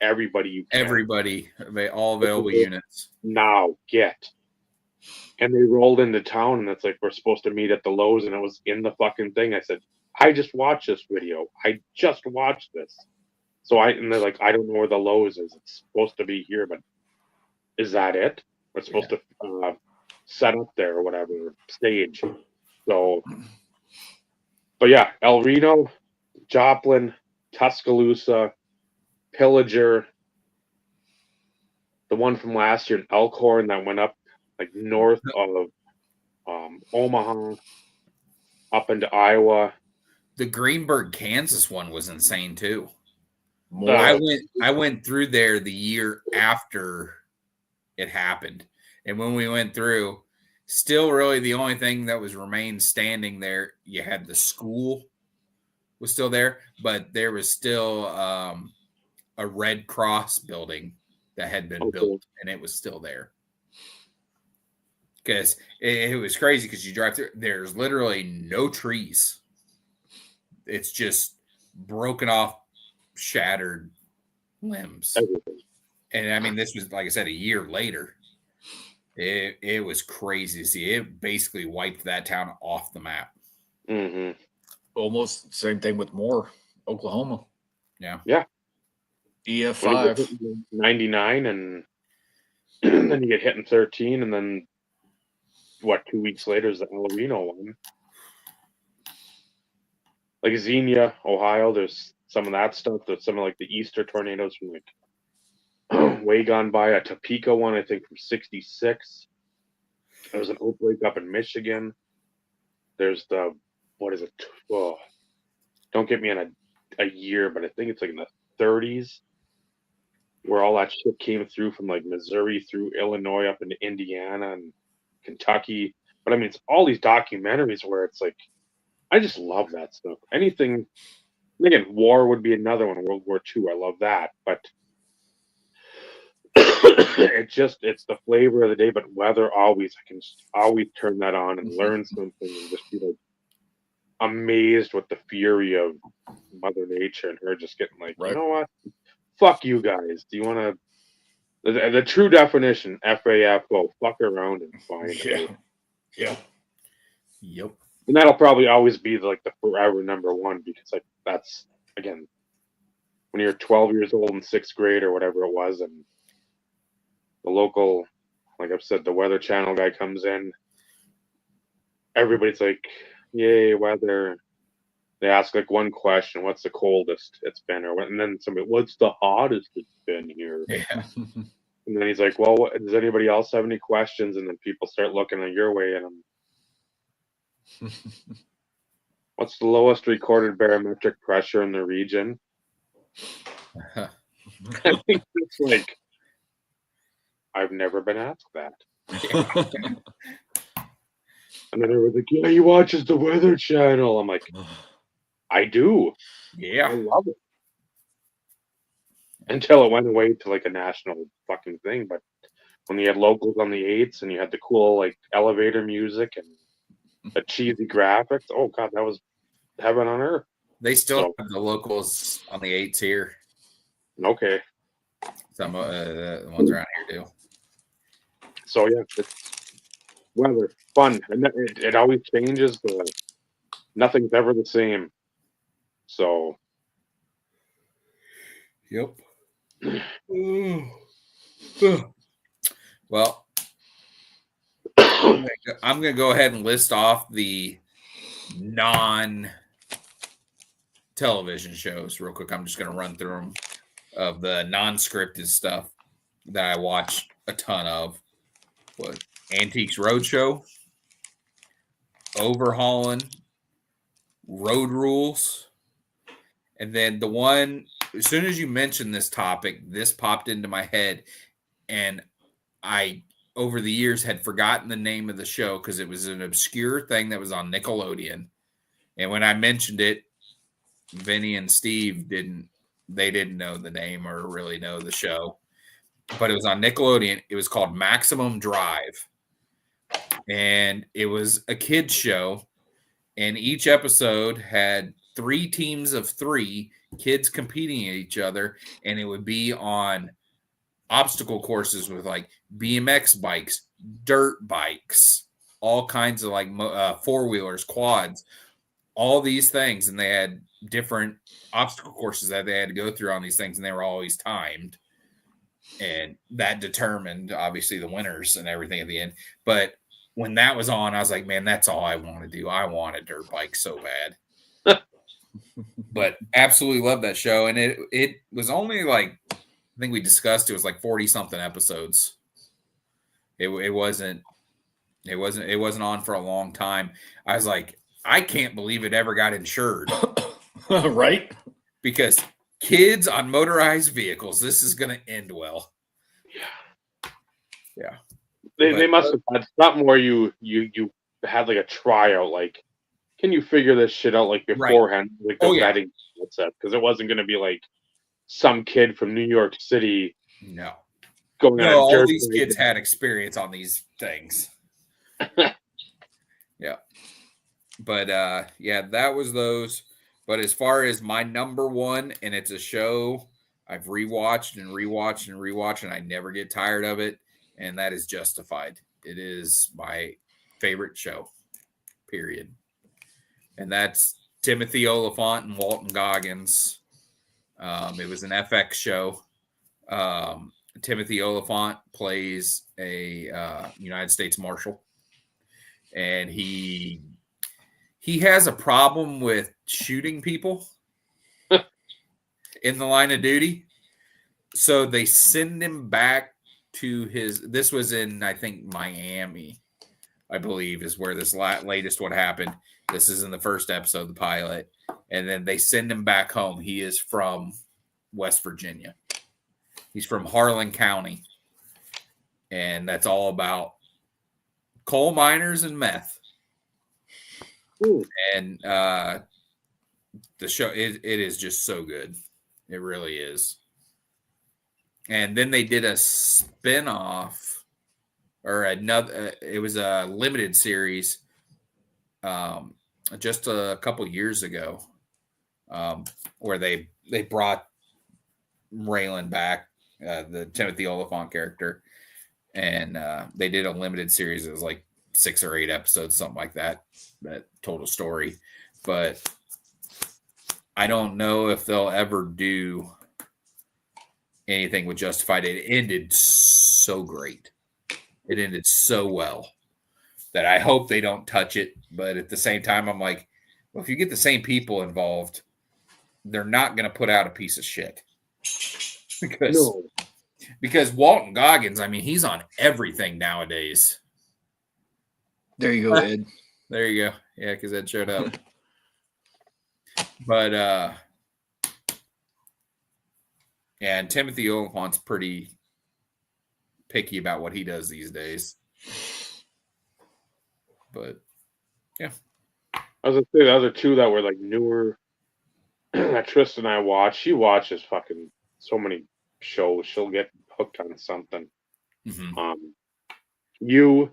everybody you can. Everybody, all available units. Now get. And they rolled into town, and it's like, we're supposed to meet at the Lowe's, and it was in the fucking thing. I said, I just watched this video. I just watched this. And they're like, I don't know where the Lowe's is. It's supposed to be here, but is that it? We're supposed to set up there or whatever, stage. So, but yeah, El Reno, Joplin, Tuscaloosa, Pillager, the one from last year in Elkhorn that went up like north of Omaha, up into Iowa. The Greenberg, Kansas one was insane too. More. I went through there the year after it happened, and when we went through, still really the only thing that was remained standing there, you had the school was still there, but there was still a Red Cross building that had been built, and it was still there. Because it was crazy because you drive through, there's literally no trees. It's just broken off, shattered limbs. And I mean, this was, like I said, a year later. It was crazy to see. It basically wiped that town off the map. Mm-hmm. Almost same thing with Moore, Oklahoma. Yeah. Yeah. EF5. 99, and then you get hit in 13, and then 2 weeks later is the El Reno one. Like Xenia, Ohio, there's some of that stuff. There's some of like the Easter tornadoes from like way gone by. A Topeka one, I think, from 66. There's an outbreak up in Michigan. There's the, what is it? Oh, don't get me on a year, but I think it's like in the 30s, where all that shit came through from like Missouri through Illinois up into Indiana and Kentucky. But I mean, it's all these documentaries where it's like, I just love that stuff. Anything, again, war would be another one. World War II, I love that. But it's the flavor of the day. But weather, always, I can always turn that on and learn something and just be like amazed with the fury of Mother Nature and her just getting like, Right. You know what? Fuck you guys. Do you want to? The true definition, FAFO, fuck around and find it. Yeah. Yep. And that'll probably always be like the forever number one, because like that's, again, when you're 12 years old in 6th grade or whatever it was, and the local, like I've said, the Weather Channel guy comes in, everybody's like, yay, weather. They ask like one question, what's the coldest it's been? And then somebody, what's the hottest it's been here? Yeah. And then he's like, well, does anybody else have any questions? And then people start looking at your way, and what's the lowest recorded barometric pressure in the region? I think it's like, I've never been asked that. And then everyone's like, yeah, he watches the Weather Channel. I'm like, I do. I Yeah. love it. Until it went away to like a national fucking thing. But when you had locals on the 8s and you had the cool like elevator music, and the cheesy graphics. Oh god, that was heaven on earth. They still So- have the locals on the 8s here. Okay, Some the ones around here do. so yeah, it's weather fun, and it always changes. Nothing's ever the same. So Yep. Well, I'm gonna go ahead and list off the non-television shows real quick. I'm just gonna run through them of the non-scripted stuff that I watch a ton of. What? Antiques Roadshow, Overhauling, Road Rules, and then the one. As soon as you mentioned this topic, this popped into my head, and I, over the years, had forgotten the name of the show because it was an obscure thing that was on Nickelodeon. And when I mentioned it, Vinny and Steve didn't know the name or really know the show. But it was on Nickelodeon. It was called Maximum Drive. And it was a kid's show. And each episode had 3 teams of 3 kids competing each other. And it would be on obstacle courses with like BMX bikes, dirt bikes, all kinds of like 4-wheelers, quads, all these things. And they had different obstacle courses that they had to go through on these things. And they were always timed. And that determined obviously the winners and everything at the end. But when that was on, I was like, man, that's all I want to do. I want a dirt bike so bad. But absolutely love that show. And it was only like, I think we discussed it was like 40 something episodes. It wasn't on for a long time. I was like, I can't believe it ever got insured. Right? Because kids on motorized vehicles, this is going to end well. Yeah. they must have had something where you had like a tryout, like, can you figure this shit out like beforehand? Right. Like the vetting set, because it wasn't going to be like some kid from New York City. No. Going on all these kids had experience on these things. Yeah. But yeah, that was those. But as far as my number one, and it's a show I've rewatched and rewatched and rewatched, and I never get tired of it, and that is Justified. It is my favorite show, period. And that's Timothy Oliphant and Walton Goggins. It was an FX show. Timothy Oliphant plays a United States Marshal, and he has a problem with shooting people in the line of duty. So they send him back to this was in, I think, Miami, I believe, is where this latest one happened. This is in the first episode, the pilot. And then they send him back home. He is from West Virginia. He's from Harlan County. And that's all about coal miners and meth. Ooh. And the show, it is just so good. It really is. And then they did a spinoff, or another. It was a limited series, just a couple years ago, where they brought Raylan back, the Timothy Oliphant character, and they did a limited series. It was like 6 or 8 episodes, something like that. That told a story, but I don't know if they'll ever do anything with Justified. It ended so great. It ended so well that I hope they don't touch it. But at the same time, I'm like, well, if you get the same people involved, they're not going to put out a piece of shit. Because Walton Goggins, I mean, he's on everything nowadays. There you go, Ed. There you go. Yeah, because Ed showed up. But yeah, and Timothy Oliphant's pretty picky about what he does these days. But yeah, I was gonna say the other two that were like newer that Tristan and I watch. She watches fucking so many shows. She'll get hooked on something. Mm-hmm.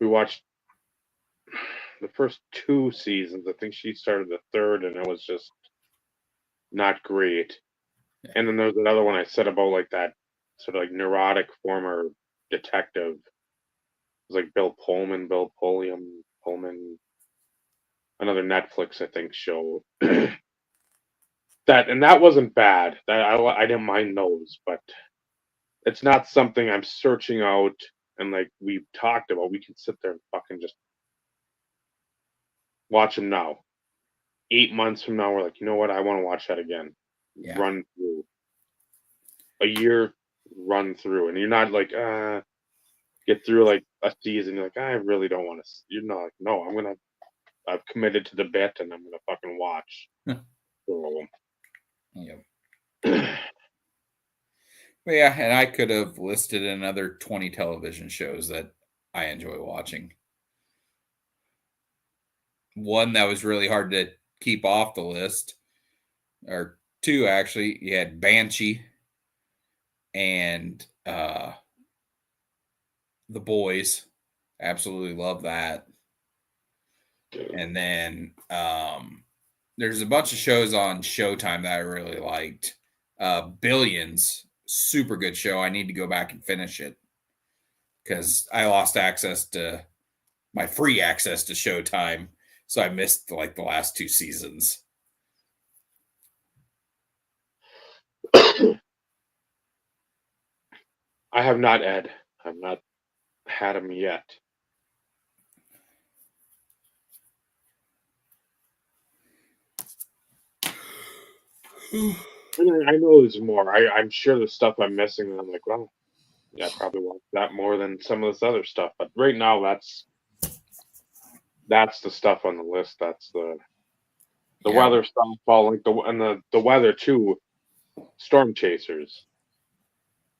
We watched the first 2 seasons. I think she started the third, and it was just not great. Yeah. And then there's another one I said about like that sort of like neurotic former detective. It was like Bill Pullman, another Netflix I think show. that wasn't bad. That I didn't mind those, but it's not something I'm searching out. And like we've talked about, we can sit there and fucking just watch them now. 8 months from now, we're like, you know what? I want to watch that again. Yeah. Run through a year, run through, and you're not like, get through like a season. You're like, I really don't want to. You're not like, no, I've committed to the bet, and I'm gonna fucking watch. So, Yep. But yeah, and I could have listed another 20 television shows that I enjoy watching. One that was really hard to keep off the list, or two actually. You had Banshee and The Boys. Absolutely love that. And then there's a bunch of shows on Showtime that I really liked. Billions, super good show. I need to go back and finish it because I lost access to my free access to Showtime, so I missed like the last 2 seasons. I have not, Ed. I've not had him yet. And I know there's more. I'm sure there's stuff I'm missing, and I'm like, well, yeah, I probably watch that more than some of this other stuff. But right now, that's the stuff on the list. That's the Yeah. weather stuff, all like the weather too. Storm chasers.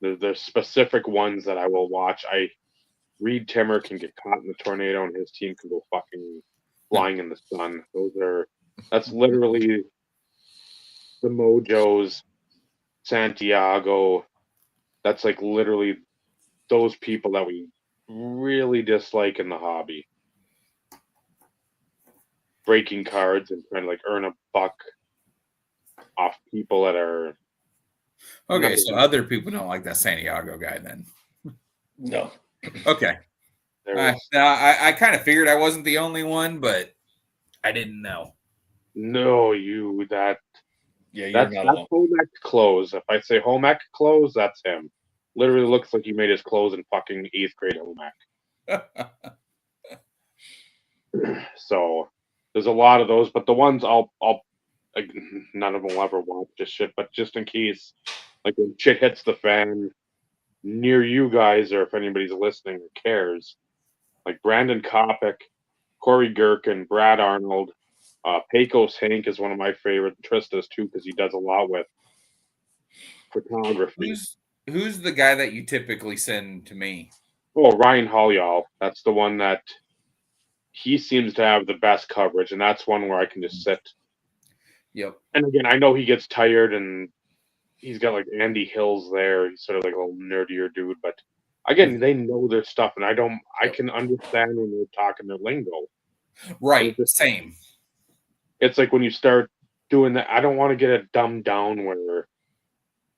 There's specific ones that I will watch. Reed Timmer can get caught in the tornado, and his team can go fucking flying in the sun. That's literally the Mojos, Santiago. That's like literally those people that we really dislike in the hobby. Breaking cards and trying to like earn a buck off people that are Okay, so other people don't like that Santiago guy then. No. Okay. I kind of figured I wasn't the only one, but I didn't know. No, that's home ec clothes. If I say home ec clothes, that's him. Literally looks like he made his clothes in fucking 8th grade home ec. So there's a lot of those, but the ones I'll like, none of them will ever watch this shit, but just in case, like when shit hits the fan near you guys, or if anybody's listening or cares, like Brandon Kopic, Corey Gherkin, Brad Arnold, Pecos Hank is one of my favorite. Trista's too, because he does a lot with photography. Who's the guy that you typically send to me? Oh, Ryan Holyall. That's the one that he seems to have the best coverage, and that's one where I can just sit. Yep. And again, I know he gets tired, and he's got like Andy Hills there. He's sort of like a little nerdier dude, but again, they know their stuff, and I can understand when they're talking their lingo. Right. Same. It's like when you start doing that, I don't want to get it dumbed down where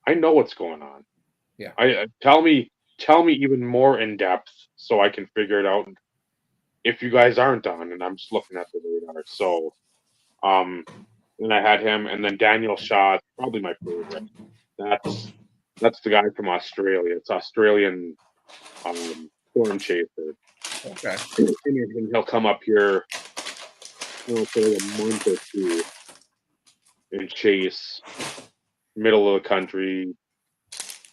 I know what's going on. Yeah. Tell me even more in depth so I can figure it out if you guys aren't on, and I'm just looking at the radar. So, and I had him, and then Daniel Shaw, probably my favorite. That's the guy from Australia. It's Australian storm chaser. Okay. And he'll come up here, for like a month or two and chase middle of the country.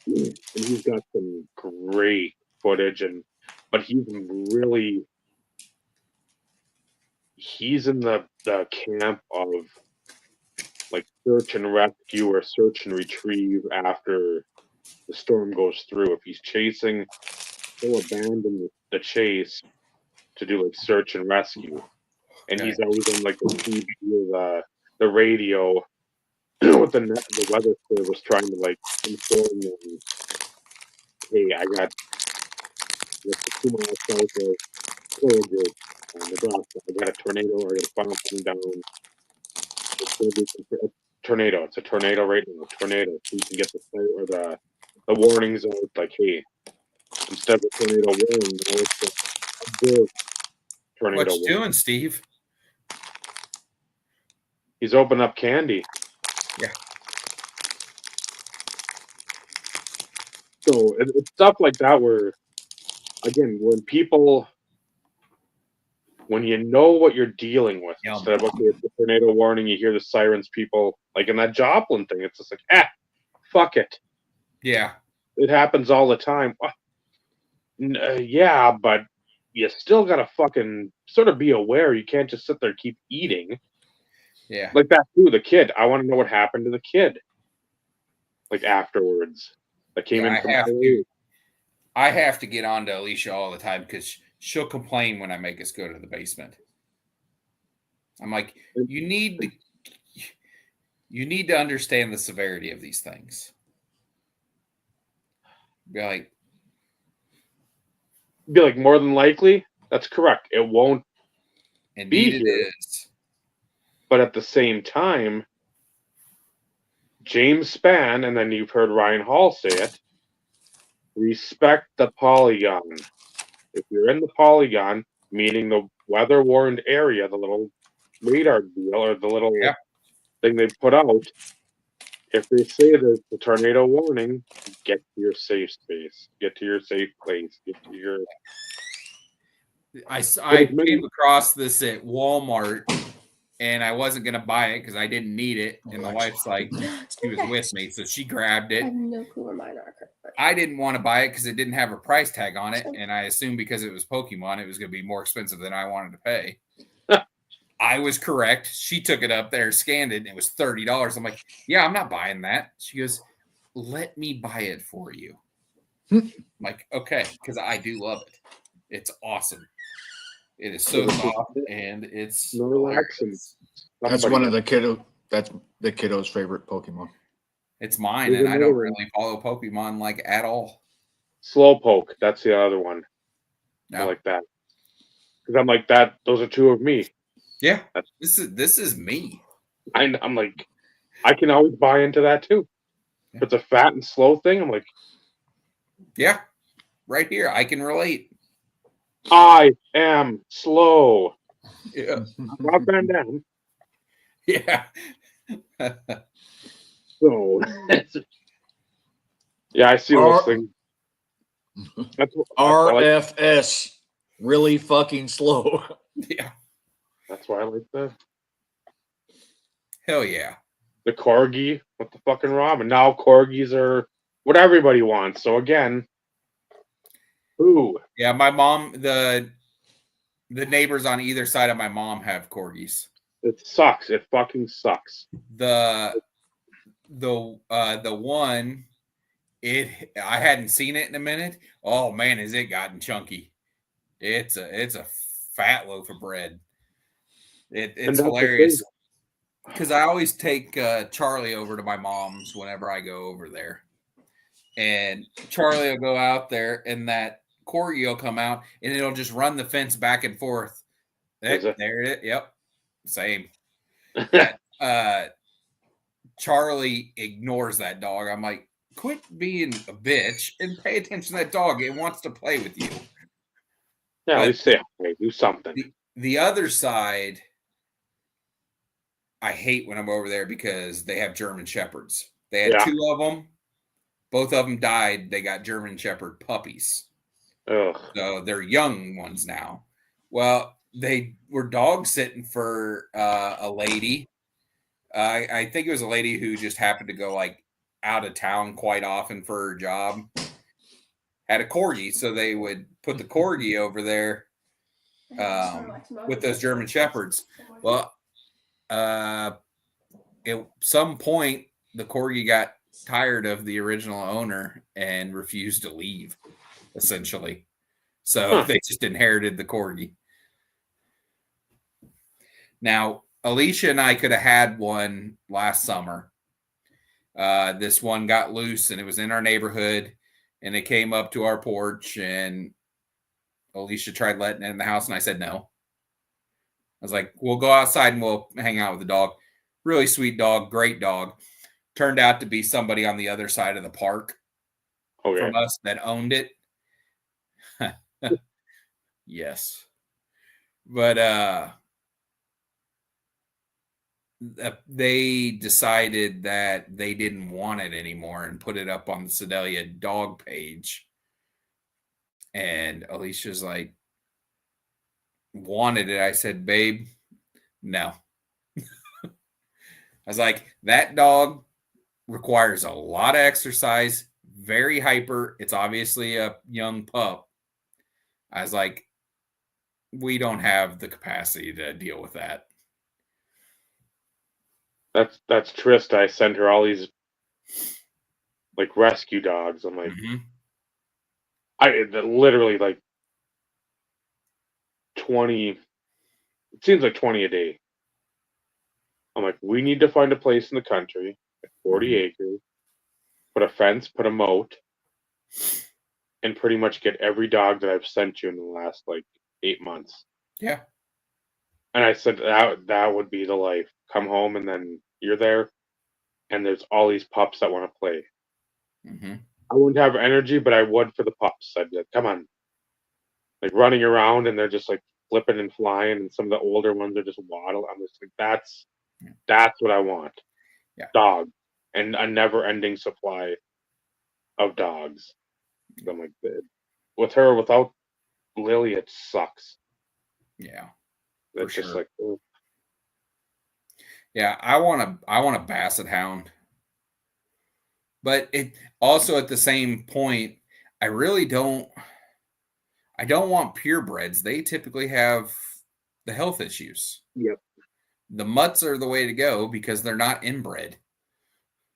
And he's got some great footage, but he's in the camp of like search and rescue or search and retrieve after the storm goes through. If he's chasing, he'll abandon the chase to do like search and rescue. And he's always on like the TV or the radio with the weather service trying to like inform them, hey, I got 2 miles south of Colgate, I got a tornado or a funnel coming down. It's gonna be a tornado. It's a tornado right now. Tornado. So you can get the warnings out like, hey, instead of a tornado warning, now it's a big tornado What you warning. doing, Steve? He's opening up candy. Yeah. So it's stuff like that where, again, when you know what you're dealing with, Yum. instead of, okay, it's a tornado warning, you hear the sirens, people, like in that Joplin thing, it's just like, fuck it. Yeah. It happens all the time. Yeah, but you still gotta fucking sort of be aware. You can't just sit there and keep eating. Yeah. Like that too, the kid. I want to know what happened to the kid. Like afterwards. That came in from LA. I have to get on to Alicia all the time because she'll complain when I make us go to the basement. I'm like, you need to understand the severity of these things. Be like, more than likely, that's correct. It won't indeed be it here. is. But at the same time, James Spann, and then you've heard Ryan Hall say it, respect the polygon. If you're in the polygon, meaning the weather warned area, the little radar deal or the little thing they put out, if they say there's a tornado warning, get to your safe space, get to your safe place, get to your. I came across this at Walmart, and I wasn't gonna buy it because I didn't need it. And the wife's like, she was with me, so she grabbed it. I have no clue where mine are. I didn't want to buy it because it didn't have a price tag on it, and I assumed because it was Pokemon, it was going to be more expensive than I wanted to pay. I was correct. She took it up there, scanned it, and it was $30. I'm like, yeah, I'm not buying that. She goes, let me buy it for you. I'm like, okay, because I do love it. It's awesome. It is so soft, and it's relaxing. That's one of the kiddo's favorite Pokemon. It's mine, and I don't really follow Pokemon like at all. Slowpoke, that's the other one. No. I like that. Because I'm like that. Those are two of me. Yeah, this is me. I'm like, I can always buy into that too. Yeah. If it's a fat and slow thing, I'm like, yeah, right here, I can relate. I am slow. Yeah, Rob Van Dam. Yeah. So, yeah, I see those things. That's what, RFS, really fucking slow. Yeah. That's why I like the. Hell yeah. The corgi with the fucking Rob, and now corgis are what everybody wants. So again, ooh. Yeah, my mom, the neighbors on either side of my mom have corgis. It sucks. It fucking sucks. The one, I hadn't seen it in a minute. Oh man, has it gotten chunky? It's a fat loaf of bread. It's hilarious because I always take Charlie over to my mom's whenever I go over there, and Charlie will go out there, and that corgi will come out, and it'll just run the fence back and forth. There it is. Yep, same. Charlie ignores that dog. I'm like, quit being a bitch and pay attention to that dog. It wants to play with you. Yeah, at least say, hey, do something. The other side, I hate when I'm over there because they have German Shepherds. They had two of them. Both of them died. They got German Shepherd puppies. Ugh. So they're young ones now. Well, they were dog sitting for a lady. I think it was a lady who just happened to go like out of town quite often for her job. Had a corgi, so they would put the corgi over there with those German Shepherds. Well, at some point, the corgi got tired of the original owner and refused to leave, essentially. So they just inherited the corgi. Now, Alicia and I could have had one last summer. This one got loose, and it was in our neighborhood, and it came up to our porch, and Alicia tried letting it in the house, and I said no. was like, we'll go outside and we'll hang out with the dog. Really sweet dog, great dog. Turned out to be somebody on the other side of the park from us that owned it. Yes. But they decided that they didn't want it anymore and put it up on the Sedalia dog page. And Alicia's like, wanted it. I said, babe, no. I was like, that dog requires a lot of exercise, very hyper. It's obviously a young pup. I was like, we don't have the capacity to deal with that. That's Trista. I send her all these like rescue dogs. I'm like, literally like 20. It seems like 20 a day. I'm like, we need to find a place in the country, 40 acres, put a fence, put a moat, and pretty much get every dog that I've sent you in the last like 8 months. Yeah. And I said that would be the life. Come home and then you're there, and there's all these pups that want to play. I wouldn't have energy, but I would for the pups. I'd be like, come on, like running around, and they're just like flipping and flying, and some of the older ones are just waddle. I'm just like, that's what I want. Yeah. Dog, and a never-ending supply of dogs. I'm like, with her, without Lily, it sucks. Yeah. It's just like, oh. Yeah, I want a basset hound. But it also at the same point, I don't want purebreds. They typically have the health issues. Yep. The mutts are the way to go because they're not inbred.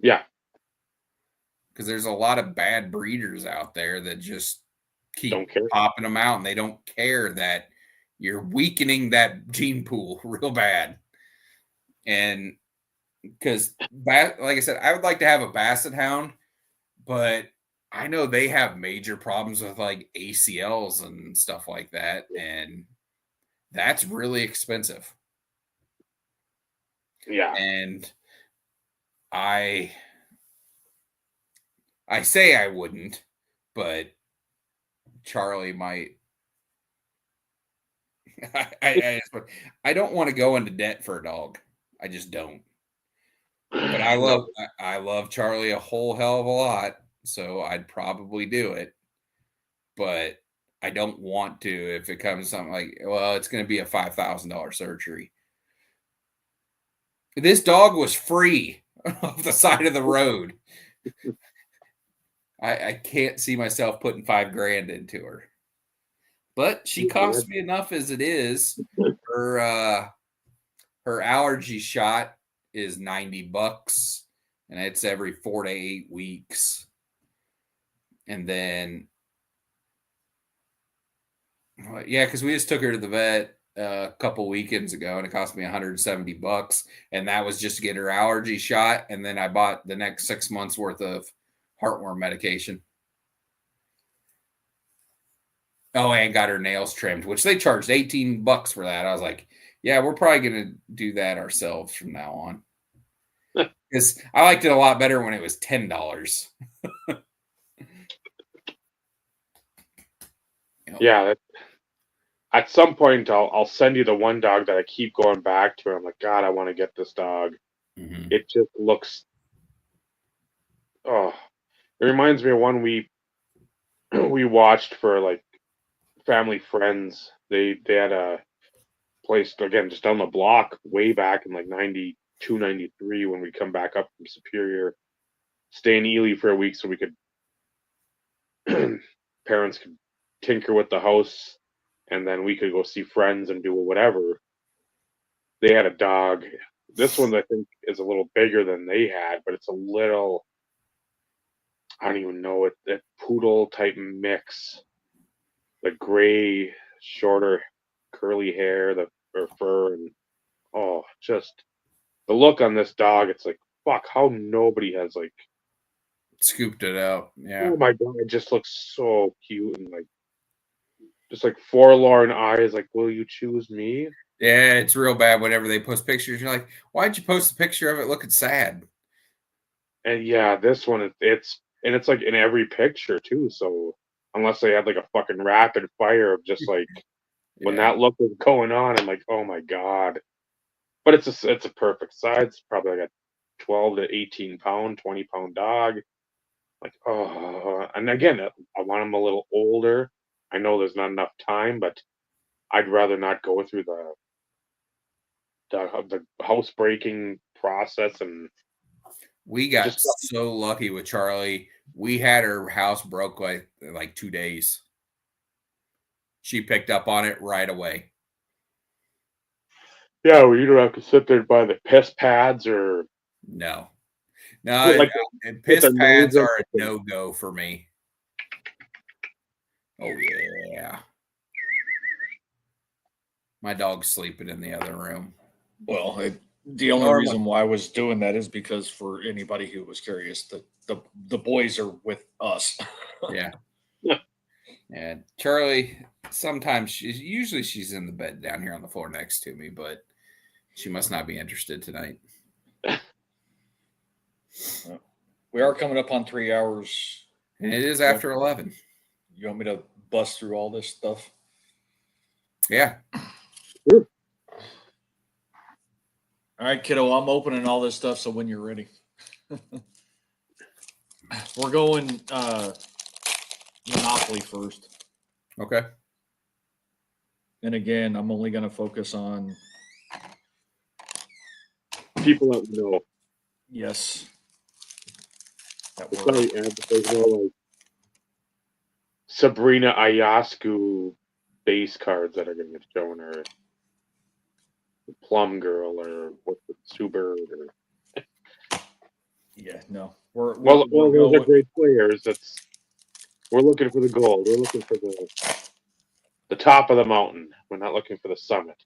Yeah. Because there's a lot of bad breeders out there that just keep care. popping them out, and they don't care that you're weakening that gene pool real bad. And because, like I said, I would like to have a basset hound, but I know they have major problems with like ACLs and stuff like that, and that's really expensive. Yeah. And I say I wouldn't, but Charlie might. I don't want to go into debt for a dog. I just don't. But I love Charlie a whole hell of a lot, so I'd probably do it. But I don't want to if it comes to something like, well, it's going to be a $5,000 surgery. This dog was free off the side of the road. I can't see myself putting $5,000 into her. But she costs me enough as it is. Her allergy shot is $90, and it's every 4 to 8 weeks. And then, yeah, because we just took her to the vet a couple weekends ago, and it cost me $170, and that was just to get her allergy shot. And then I bought the next 6 months worth of heartworm medication. Oh, and got her nails trimmed, which they charged $18 for that. I was like, yeah, we're probably going to do that ourselves from now on. Because I liked it a lot better when it was $10. Yeah. At some point, I'll send you the one dog that I keep going back to. I'm like, God, I want to get this dog. Mm-hmm. It just looks. Oh, it reminds me of one we watched for like family friends. They had a place again just down the block way back in like 92, 93 when we come back up from Superior, stay in Ely for a week so we could parents could tinker with the house, and then we could go see friends and do whatever. They had a dog. This one I think is a little bigger than they had, but it's a little, I don't even know, it poodle type mix. The gray, shorter, curly hair, or fur, and just the look on this dog. It's like, fuck, how nobody has like scooped it out. Yeah. Oh my God, it just looks so cute and like just like forlorn eyes. Like, will you choose me? Yeah, it's real bad whenever they post pictures. You're like, why'd you post a picture of it looking sad? And yeah, this one it's like in every picture too. So unless they had like a fucking rapid fire of just like when Yeah. that look was going on, I'm like, oh my god. But it's a perfect size. It's probably like a 12 to 18 pound, 20-pound dog. Like, oh, and again, I want him a little older. I know there's not enough time, but I'd rather not go through the housebreaking process and We got just so lucky with Charlie. We had her house broke like 2 days. She picked up on it right away. yeah, well, you don't have to sit there by the piss pads or No, like piss their nose pads up. are a no-go for me. Oh yeah, my dog's sleeping in the other room. Well, the only Normal. reason why I was doing that is because for anybody who was curious, the boys are with us. Yeah. And Charlie, sometimes she's in the bed down here on the floor next to me, but she must not be interested tonight. We are coming up on 3 hours. And it is after 11. You want me to bust through all this stuff? Yeah. Sure. All right, kiddo, I'm opening all this stuff, so when you're ready. We're going Monopoly first. Okay. And again, I'm only going to focus on, People that know. yes. That It's word. like, there's no like Sabrina Ionescu base cards that are going to get shown, or Plum Girl, or what's it, Subert, or Yeah, no. We're well, we're those are going, great players. We're looking for the gold. We're looking for the top of the mountain. We're not looking for the summit.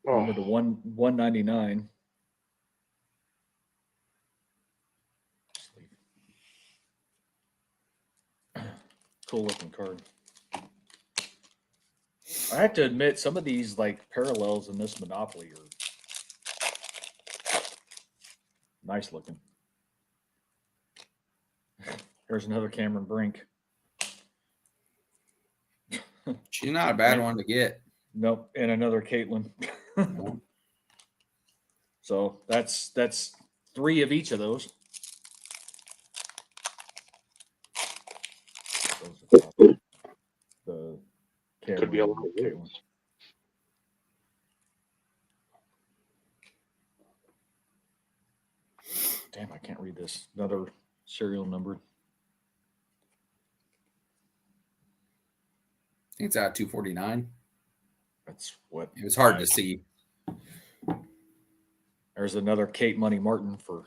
number to Oh, 199. Cool looking card. I have to admit, some of these like parallels in this Monopoly are nice looking. There's another Cameron Brink. She's not a bad one to get. Nope, and another Caitlin. So that's 3 of each of those. The could be a lot Cameron, of Caitlin. words. Damn, I can't read this. Another serial number. I think it's out 249. That's what It was hard to see. There's another Kate Money Martin for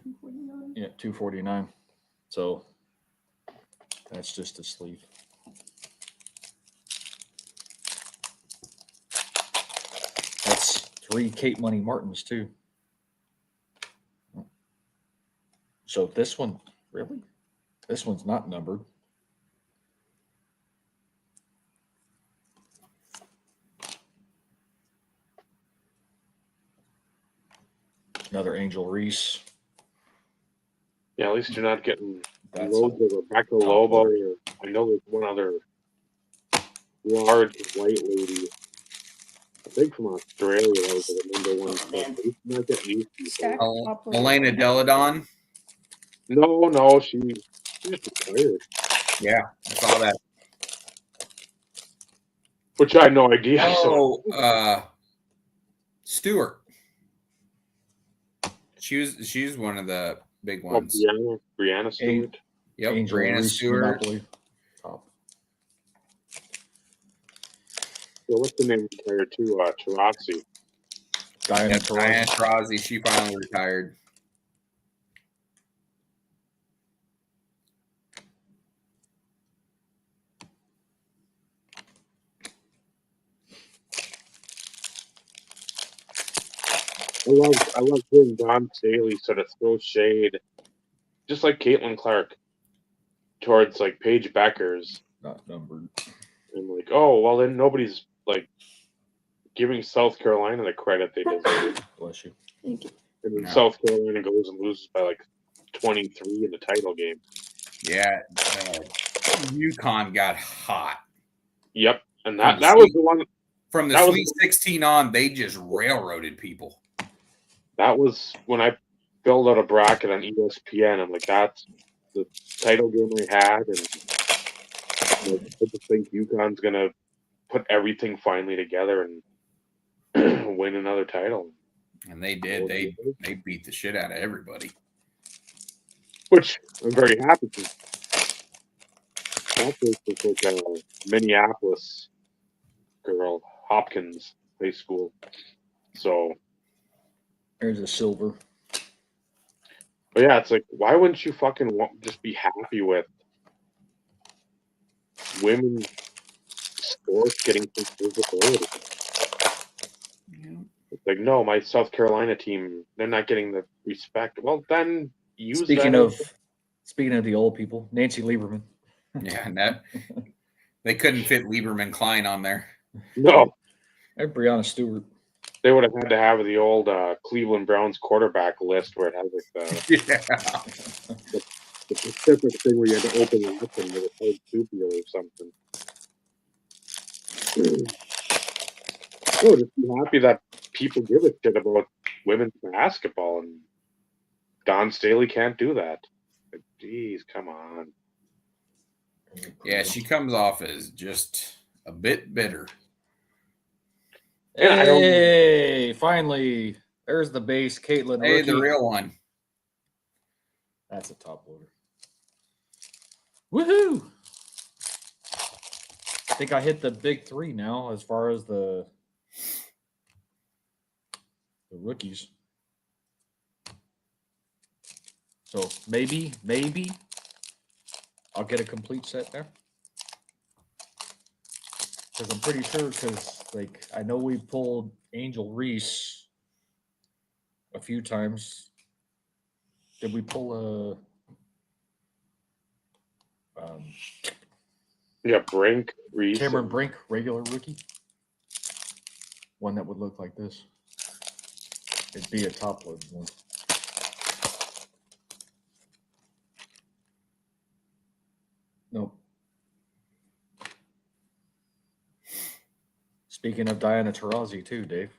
249. yeah, 249. So that's just a sleeve. That's 3 Kate Money Martins too. So this one, really? This one's not numbered. Another Angel Reese. Yeah, at least you're not getting That's loads of Rebecca Lobo. Or I know there's one other large white lady, I think from Australia, that was the number one. Oh, man. At least you're not getting these people. Stack operator. Elena Deladon. No, she's retired. Yeah, I saw that. Which I had no idea. So Stewart. She's one of the big oh, ones. Brianna Stewart. Yep, Angel Brianna Reese Stewart. Monopoly. Top. So what's the name retired too? Tarazzi. Diana Yep, Diana Taurasi. Taurasi, she finally retired. I love hearing Don Staley sort of throw shade, just like Caitlin Clark, towards like Paige Beckers Not numbered. And like, oh well, then nobody's like giving South Carolina the credit they deserve. Bless you. And then No. South Carolina goes and loses by like 23 in the title game. Yeah, UConn got hot. Yep, and From that the was Sweet- the one. From the That was- Sweet 16 on, they just railroaded people. That was when I filled out a bracket on ESPN. I'm like, that's the title game we had, and like, I just think UConn's gonna put everything finally together and win another title. And they did. They beat the shit out of everybody. Which I'm very happy to. That was just like a Minneapolis girl, Hopkins High School. So, There's a silver. but yeah, it's like, why wouldn't you fucking just be happy with women's sports getting some visibility? Yeah. It's like, no, my South Carolina team, they're not getting the respect. Well, then use Speaking that. of the old people, Nancy Lieberman. Yeah, and that they couldn't fit Lieberman Klein on there. No, And Breonna Stewart. they would have had to have the old Cleveland Browns quarterback list where it has like Yeah. the Pacific thing where you had to open it up and it was soupy or something. Oh, just be happy that people give a shit about women's basketball, and Don Staley can't do that. Like, geez, come on. Yeah, she comes off as just a bit bitter. Yeah, I don't- Hey, finally, there's the base, Caitlin. Hey, rookie. the real one. That's a top loader. Woohoo! I think I hit the big three now as far as the rookies. So maybe I'll get a complete set there. Because I'm pretty sure, because like I know we pulled Angel Reese a few times. Did we pull a Yeah, Brink, Reese. Cameron Brink regular rookie? One that would look like this. It'd be a top load one. Nope. Speaking of Diana Taurasi too, Dave.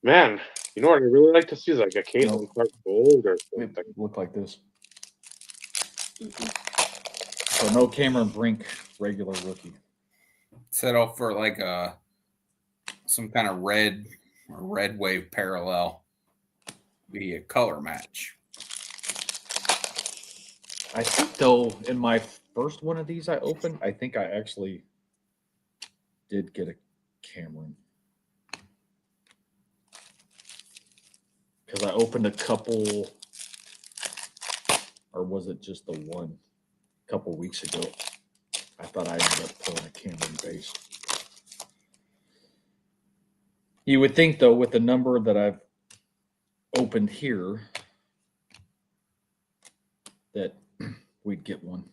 Man, you know what I'd really like to see is like a Caitlin Nope. Clark Gold or It something. look like this. So no Cameron Brink regular rookie. Settle for like some kind of red or red wave parallel. Be a color match. I think though in my first one of these I opened, I think I actually did get a Cameron. Because I opened a couple, or was it just the one? A couple weeks ago. I thought I ended up pulling a Cameron base. You would think though, with the number that I've opened here, that we'd get one.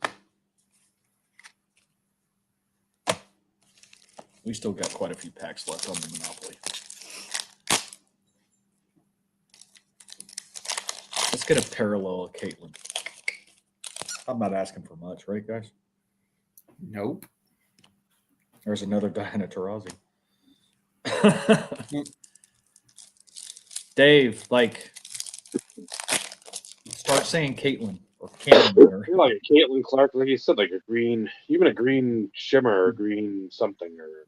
We still got quite a few packs left on the Monopoly. Let's get a parallel of Caitlin. I'm not asking for much, right, guys? Nope. There's another Diana Taurasi. Dave, like, start saying Caitlin or Cameron there. You're like a Caitlin Clark, like you said, like a green, even a green shimmer or green something or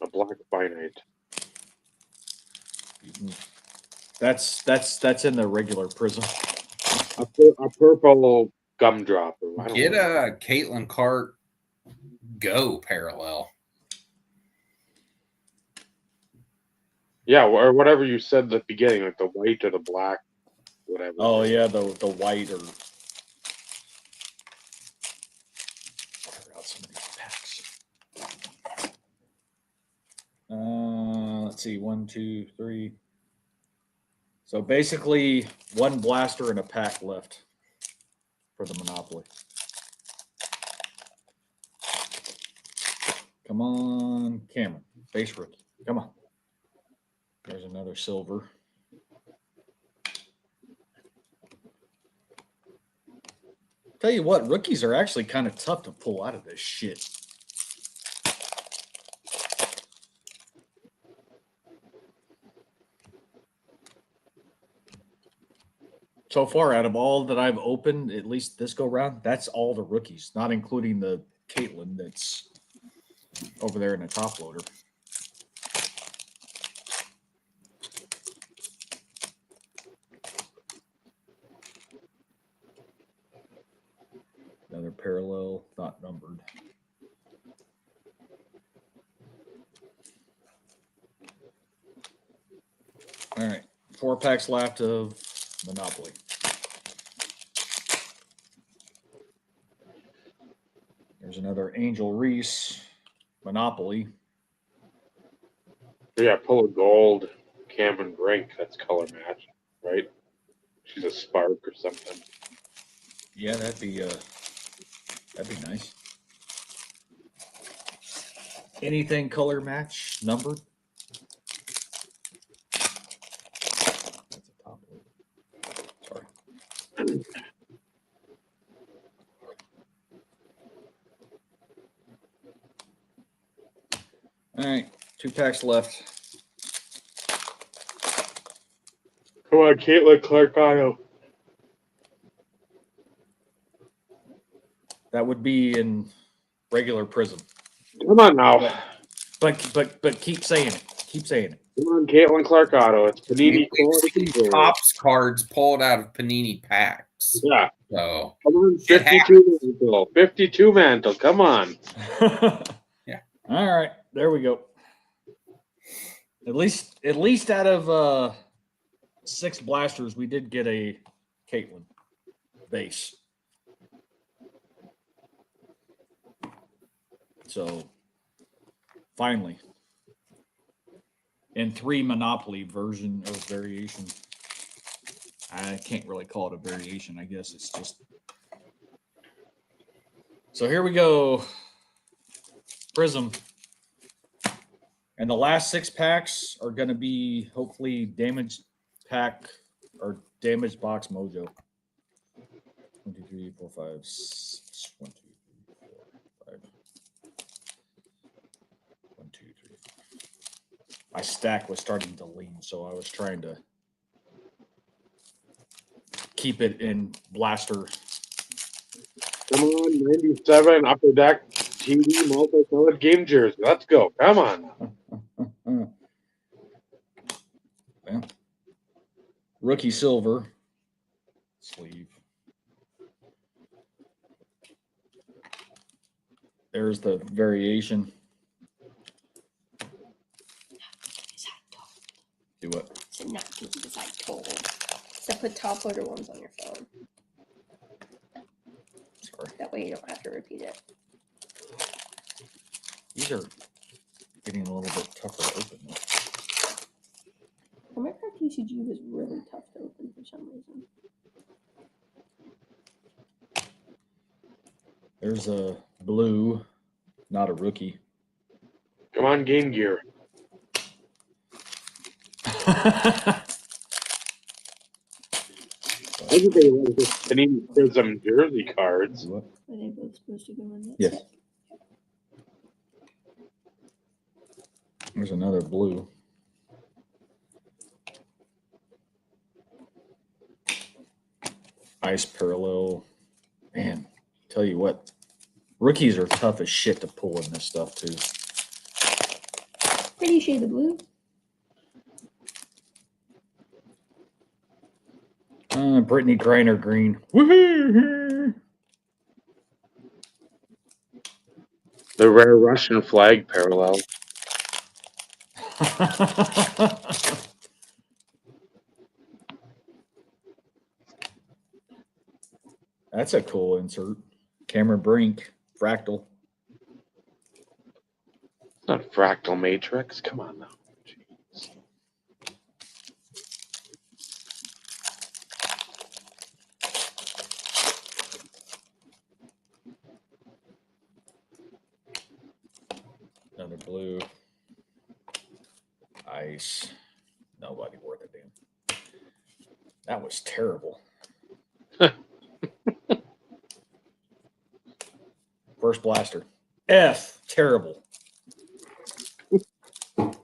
a black finite. That's in the regular prism. A purple gumdrop. Or I don't Get know. a Caitlin Clark Go parallel. Yeah, or whatever you said at the beginning, like the white or the black, whatever. Oh yeah, the white or I forgot some of these packs. Let's see, 1, 2, 3, So basically, one blaster and a pack left for the Monopoly. Come on, Cameron. Base rookie. Come on. There's another silver. Tell you what, rookies are actually kind of tough to pull out of this shit. So far, out of all that I've opened, at least this go round, that's all the rookies, not including the Caitlin that's over there in the top loader. Another parallel, not numbered. All right, 4 packs left of Monopoly. There's another Angel Reese Monopoly. Yeah, pull a gold Cameron Brink. That's color match, right? She's a spark or something. Yeah, that'd be nice. Anything color match numbered? That's a top load. Sorry. All right, 2 packs left. Come on, Caitlin Clark Auto. That would be in regular Prism. Come on now. But keep saying it. Keep saying it. Come on, Caitlin Clark Auto. It's Panini We've quality seen control. Topps cards pulled out of Panini packs. Yeah. So Come on, Shit 52 mantle. 52 mantle. Come on. Yeah. All right, there we go. At least out of 6 blasters, we did get a Caitlin base. So finally, in 3 Monopoly version or variation. I can't really call it a variation. I guess it's just. So here we go. Prism. And the last 6 packs are going to be hopefully damaged pack or damaged box mojo. 1, 2, 3, 4, 5, 6. 1, 2, 3, 4, 5. 1, 2, 3. My stack was starting to lean, so I was trying to keep it in blaster. Come on, 97 Upper Deck TV multicolored game jersey. Let's go. Come on. Well, rookie silver sleeve. There's the variation. Do what? So not do because I told. So put top loader ones on your phone. Sorry. That way you don't have to repeat it. These are getting a little bit tougher to open. Minecraft TCG was really tough to open for some reason. There's a blue, not a rookie. Come on, Game Gear. I think they like this Panini Prism jersey cards. What? Are they both supposed to go in that Yes. set? There's another blue. Ice parallel. Man, tell you what, rookies are tough as shit to pull in this stuff too. Pretty shade of blue. Brittany Griner green. Woohoo! The rare Russian flag parallel. That's a cool insert. Cameron Brink, fractal. It's not Fractal Matrix. Come on now. Jeez. Blue. Ice. Nobody worth a damn. That was terrible. First blaster. F. Terrible. I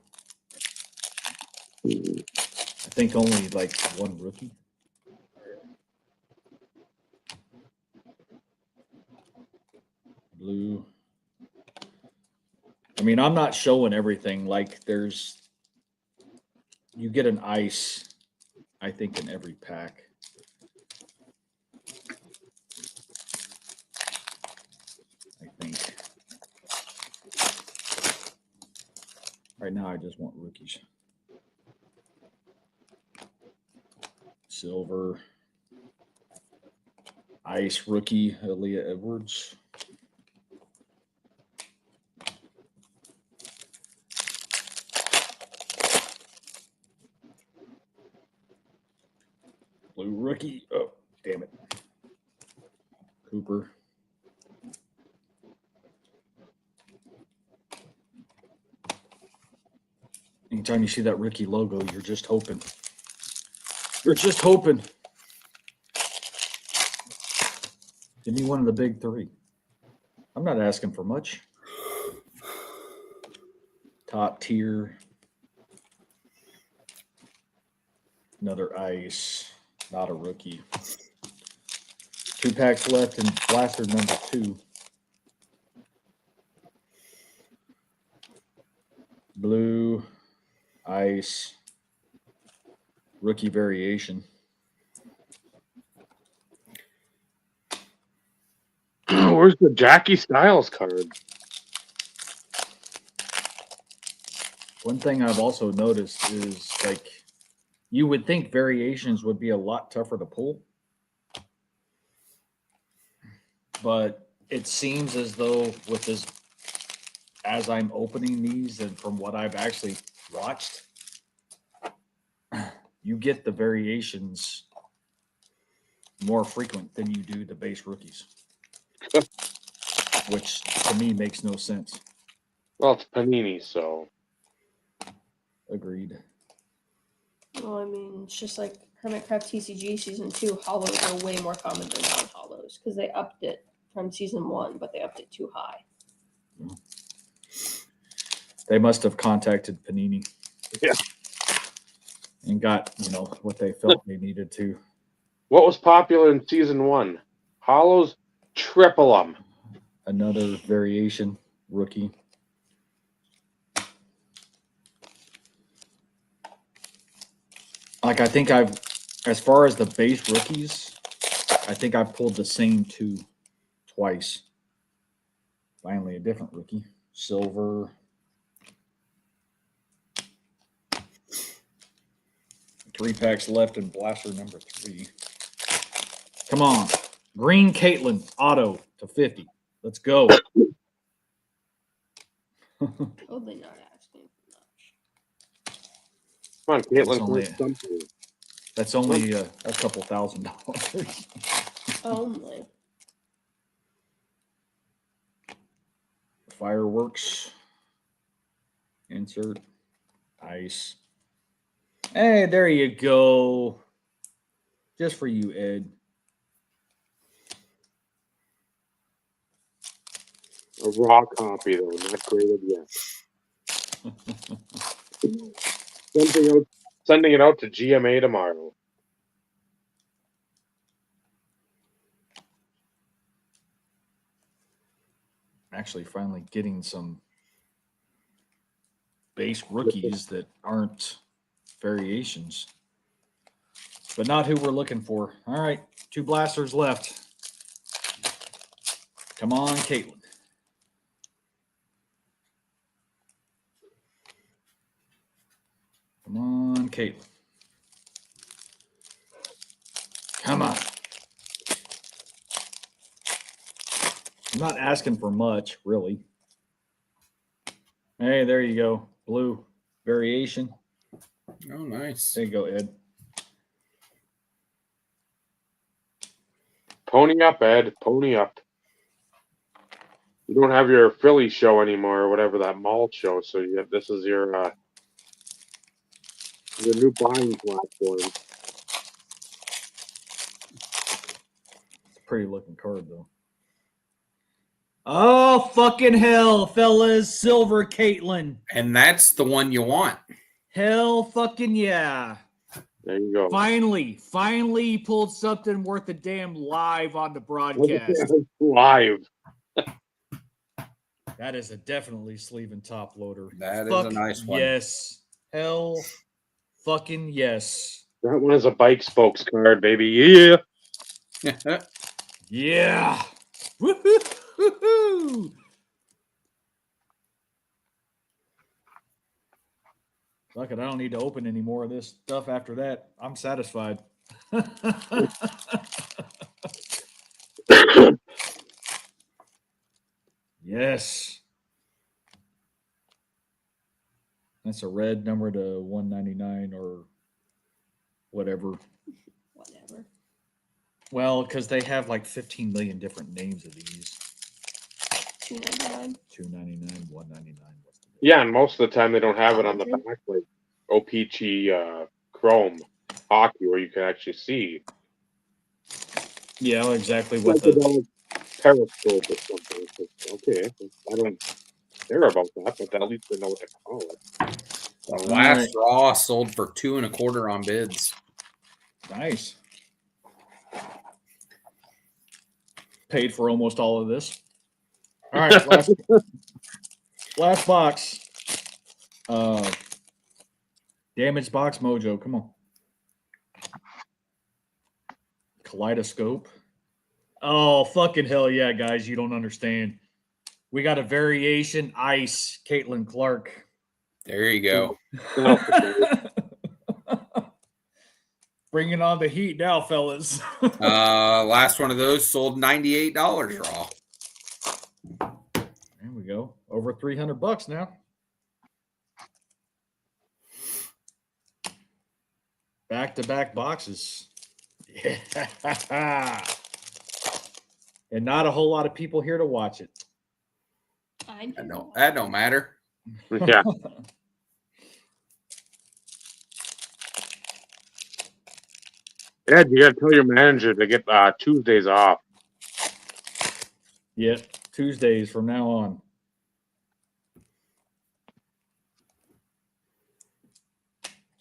think only like one rookie. Blue. I mean, I'm not showing everything. Like you get an ice, I think, in every pack. I think. Right now, I just want rookies. Silver. Ice rookie, Aaliyah Edwards. Blue rookie. Oh, damn it. Cooper. Anytime you see that rookie logo, you're just hoping. You're just hoping. Give me one of the big three. I'm not asking for much. Top tier. Another ice. Not a rookie. 2 packs left in blaster number 2. Blue. Ice. Rookie variation. Where's the Jackie Styles card? One thing I've also noticed is, like, you would think variations would be a lot tougher to pull. But it seems as though with this, as I'm opening these and from what I've actually watched, you get the variations more frequent than you do the base rookies. Which to me makes no sense. Well, it's Panini, so. Agreed. Well, I mean, it's just like Hermitcraft TCG Season 2 hollows are way more common than non-hollows because they upped it from Season 1, but they upped it too high. They must have contacted Panini. Yeah. And got, what they felt they needed to. What was popular in Season 1? Hollows, triple them. Another variation rookie. Like, I think as far as the base rookies, I think I've pulled the same 2 twice. Finally, a different rookie. Silver. Three packs left in blaster number 3. Come on. Green Caitlin, auto to 50. Let's go. Totally not asking for much. Come on, Caitlin. That's only a couple $1,000. Only. Fireworks. Insert. Ice. Hey, there you go. Just for you, Ed. A raw copy, though, not graded yet. Sending it out to GMA tomorrow. Actually, finally getting some base rookies that aren't variations. But not who we're looking for. All right, 2 blasters left. Come on, Caitlin. Come on, Caitlin. Come on. I'm not asking for much, really. Hey, there you go. Blue variation. Oh, nice. There you go, Ed. Pony up, Ed. Pony up. You don't have your Philly show anymore, or whatever that mall show. So this is your new buying platform. Pretty looking card though. Oh fucking hell, fellas! Silver Caitlin. And that's the one you want. Hell fucking yeah! There you go. Finally pulled something worth a damn live on the broadcast. Live. That is a definitely sleeve and top loader. That is a nice one. Yes. Hell fucking yes. That one is a bike spokes card, baby. Yeah. Yeah. Woo-hoo-hoo-hoo. Fuck it, I don't need to open any more of this stuff after that. I'm satisfied. Yes. That's a red number to 199 or whatever. Whatever. Well, because they have like 15 million different names of these. $2.99. 299, 199. Yeah, and most of the time they don't have it on the back like OPG Chrome hockey where you can actually see. Yeah, exactly Like what the Periscope or something. It's okay, I don't care about that, but at least they know what to call it. The last draw sold for $2.25 on bids. Nice. Paid for almost all of this. All right, last box. Damaged box mojo. Come on. Kaleidoscope. Oh, fucking hell yeah, guys. You don't understand. We got a variation ice, Caitlin Clark. There you go. Bringing on the heat now, fellas. Last one of those sold $98 raw. There we go. Over $300 now. Back-to-back boxes. Yeah. And not a whole lot of people here to watch it. That don't matter. Yeah. Ed, you gotta tell your manager to get Tuesdays off. Yep, Tuesdays from now on.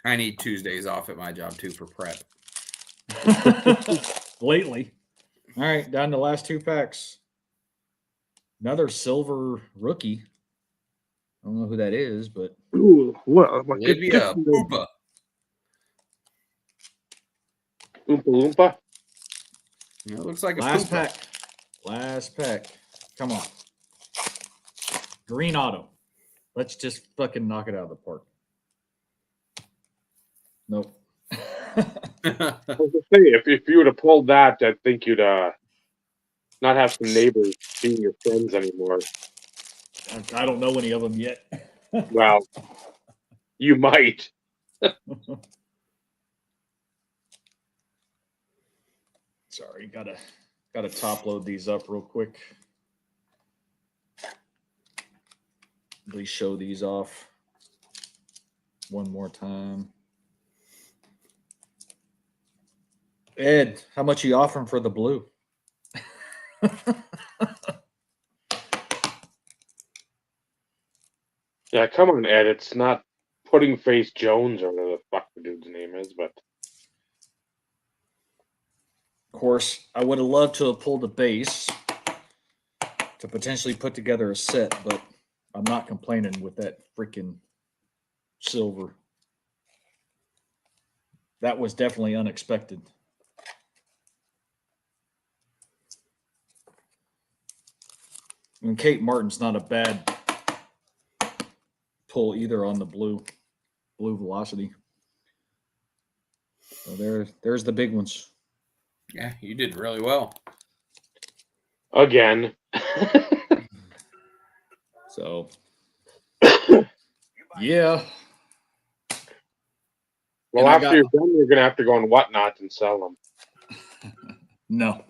I need Tuesdays off at my job too for prep. Lately. All right, down to the last two packs. Another silver rookie. I don't know who that is, but Ooh, what? Olivia Poopa. Oompa Loompa? It looks like a last Poopa. pack. Last pack. Come on. Green auto. Let's just fucking knock it out of the park. Nope. I was gonna say, if you would have pulled that, I think you'd not have some neighbors being your friends anymore. I don't know any of them yet. Well, you might. Sorry, gotta top load these up real quick. At least show these off one more time. Ed, how much are you offering for the blue? Yeah, come on, Ed. It's not Pudding Face Jones or whatever the fuck the dude's name is, but Of course, I would have loved to have pulled a base to potentially put together a set, but I'm not complaining with that freaking silver. That was definitely unexpected. And Kate Martin's not a bad pull either on the blue velocity. So there's the big ones. Yeah, you did really well. again. So yeah. Well, And after you're done, you're gonna have to go on Whatnot and sell them. No.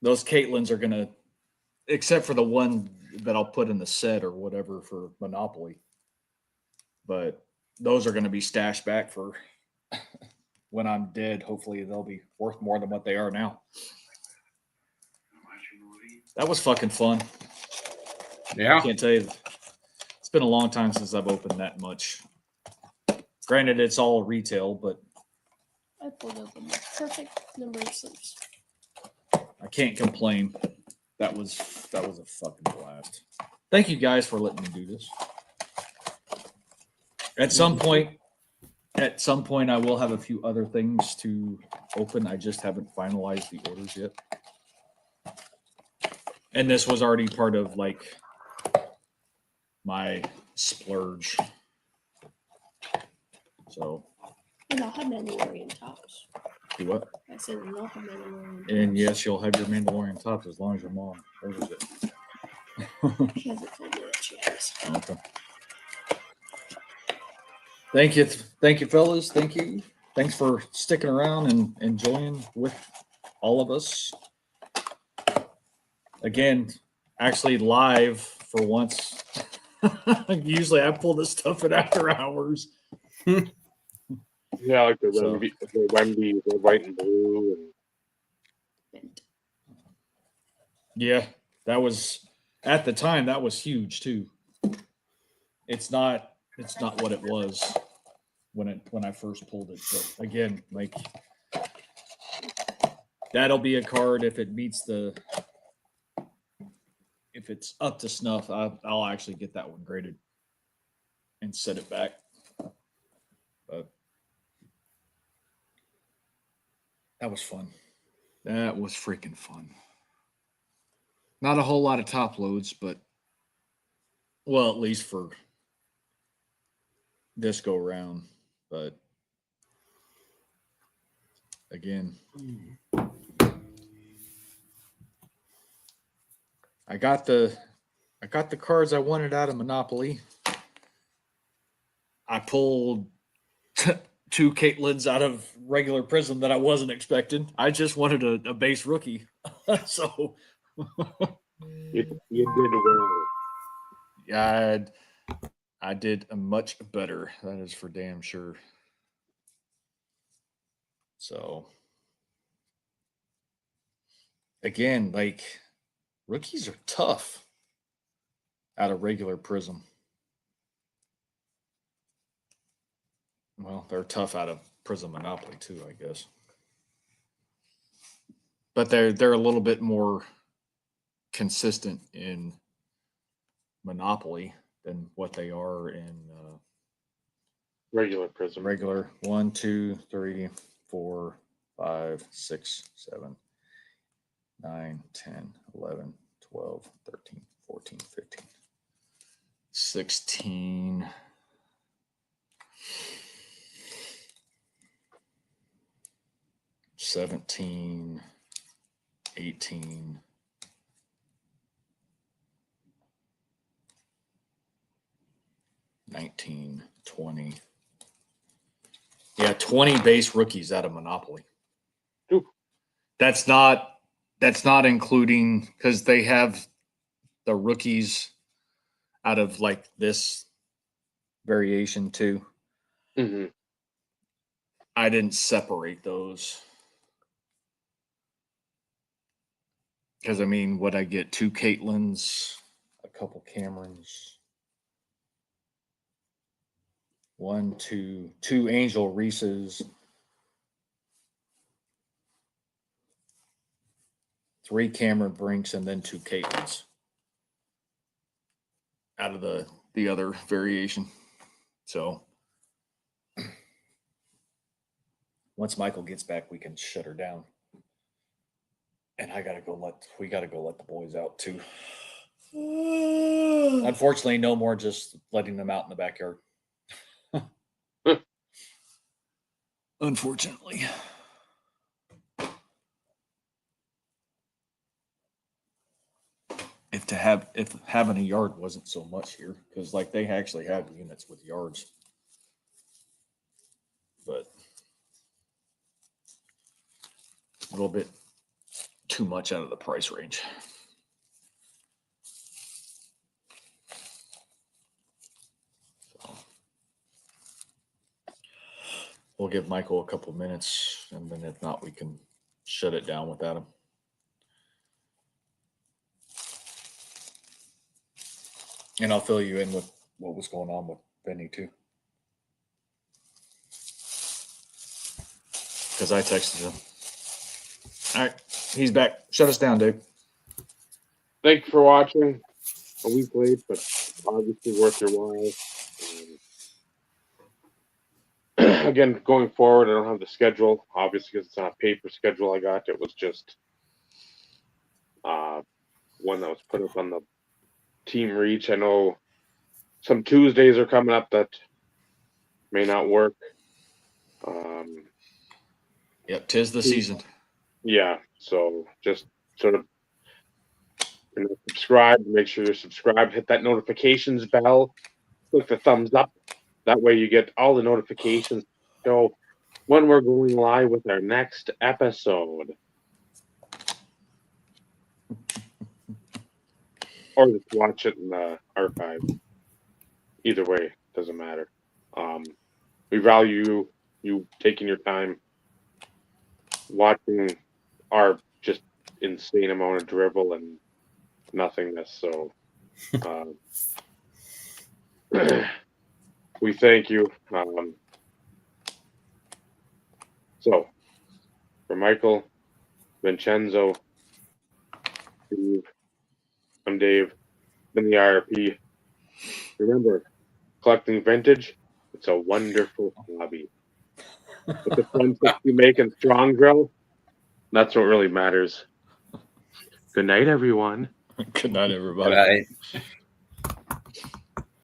Those Caitlins are gonna except for the one that I'll put in the set or whatever for Monopoly. But those are going to be stashed back for when I'm dead. Hopefully they'll be worth more than what they are now. That was fucking fun. I Yeah. can't tell you. It's been a long time since I've opened that much. Granted, it's all retail, but I pulled open the perfect number of slips. I can't complain. That was a fucking blast. Thank you guys for letting me do this. At some point, I will have a few other things to open. I just haven't finalized the orders yet. And this was already part of like my splurge. So. And I'll have Mandalorian tops. Do what? I said, and I'll have Mandalorian tops. And yes, you'll have your Mandalorian tops as long as your mom orders it. She hasn't told me that she has. Okay. Thank you, fellas. Thank you. Thanks for sticking around and enjoying with all of us. Again, actually live for once. Usually I pull this stuff in after hours. Yeah, like the So- Wemby, the white and blue, and Yeah, that was at the time that was huge too. It's not what it was when I first pulled it. But again, like that'll be a card if it meets if it's up to snuff. I'll actually get that one graded and set it back. But that was fun. That was freaking fun. Not a whole lot of top loads, but well, at least for this go round. But again, I got the cards I wanted out of Monopoly. I pulled two Caitlins out of regular Prism that I wasn't expecting. I just wanted a base rookie. So you did well. yeah, I did a much better. That is for damn sure. So again, like rookies are tough out of regular Prism. Well, they're tough out of Prism Monopoly too, I guess. But they're a little bit more consistent in Monopoly than what they are in Regular Prism. regular. 1, 2, 3, 4, 5, 6, 7, 9, 10, 11, 12, 13, 14, 15, 16. 17, 18, 19, 20. Yeah, 20 base rookies out of Monopoly. Ooh. That's not including because they have the rookies out of like this variation too. Mm-hmm. I didn't separate those. Because I mean, would I get 2 Caitlins, a couple Camerons, 1, 2, 2 Angel Reeses, 3 Cameron Brinks, and then 2 Caitlins out of the other variation. So once Michael gets back, we can shut her down. And we gotta go let the boys out too. Unfortunately, no more just letting them out in the backyard. Unfortunately. If having a yard wasn't so much here, because like they actually have units with yards. But a little bit too much out of the price range. we'll give Michael a couple minutes, and then if not, we can shut it down without him. And I'll fill you in with what was going on with Benny too. Because I texted him. All right, he's back. Shut us down, dude. Thank you for watching. A week late, but obviously worth your while. Again, going forward, I don't have the schedule, obviously, because it's not a paper schedule I got. It was just one that was put up on the Team Reach. I know some Tuesdays are coming up that may not work. Yep, 'tis the season. Yeah, so just sort of subscribe. Make sure you're subscribed. Hit that notifications bell. Click the thumbs up. That way you get all the notifications. So when we're going live with our next episode. Or just watch it in the archive. Either way, doesn't matter. We value you taking your time watching our just insane amount of dribble and nothingness. So we thank you. So for Michael, Vincenzo, Steve, I'm Dave, been the IRP. Remember, collecting vintage, it's a wonderful hobby. But the friendships you make in Strong Grill, that's what really matters. Good night, everyone. Good night, everybody. Right.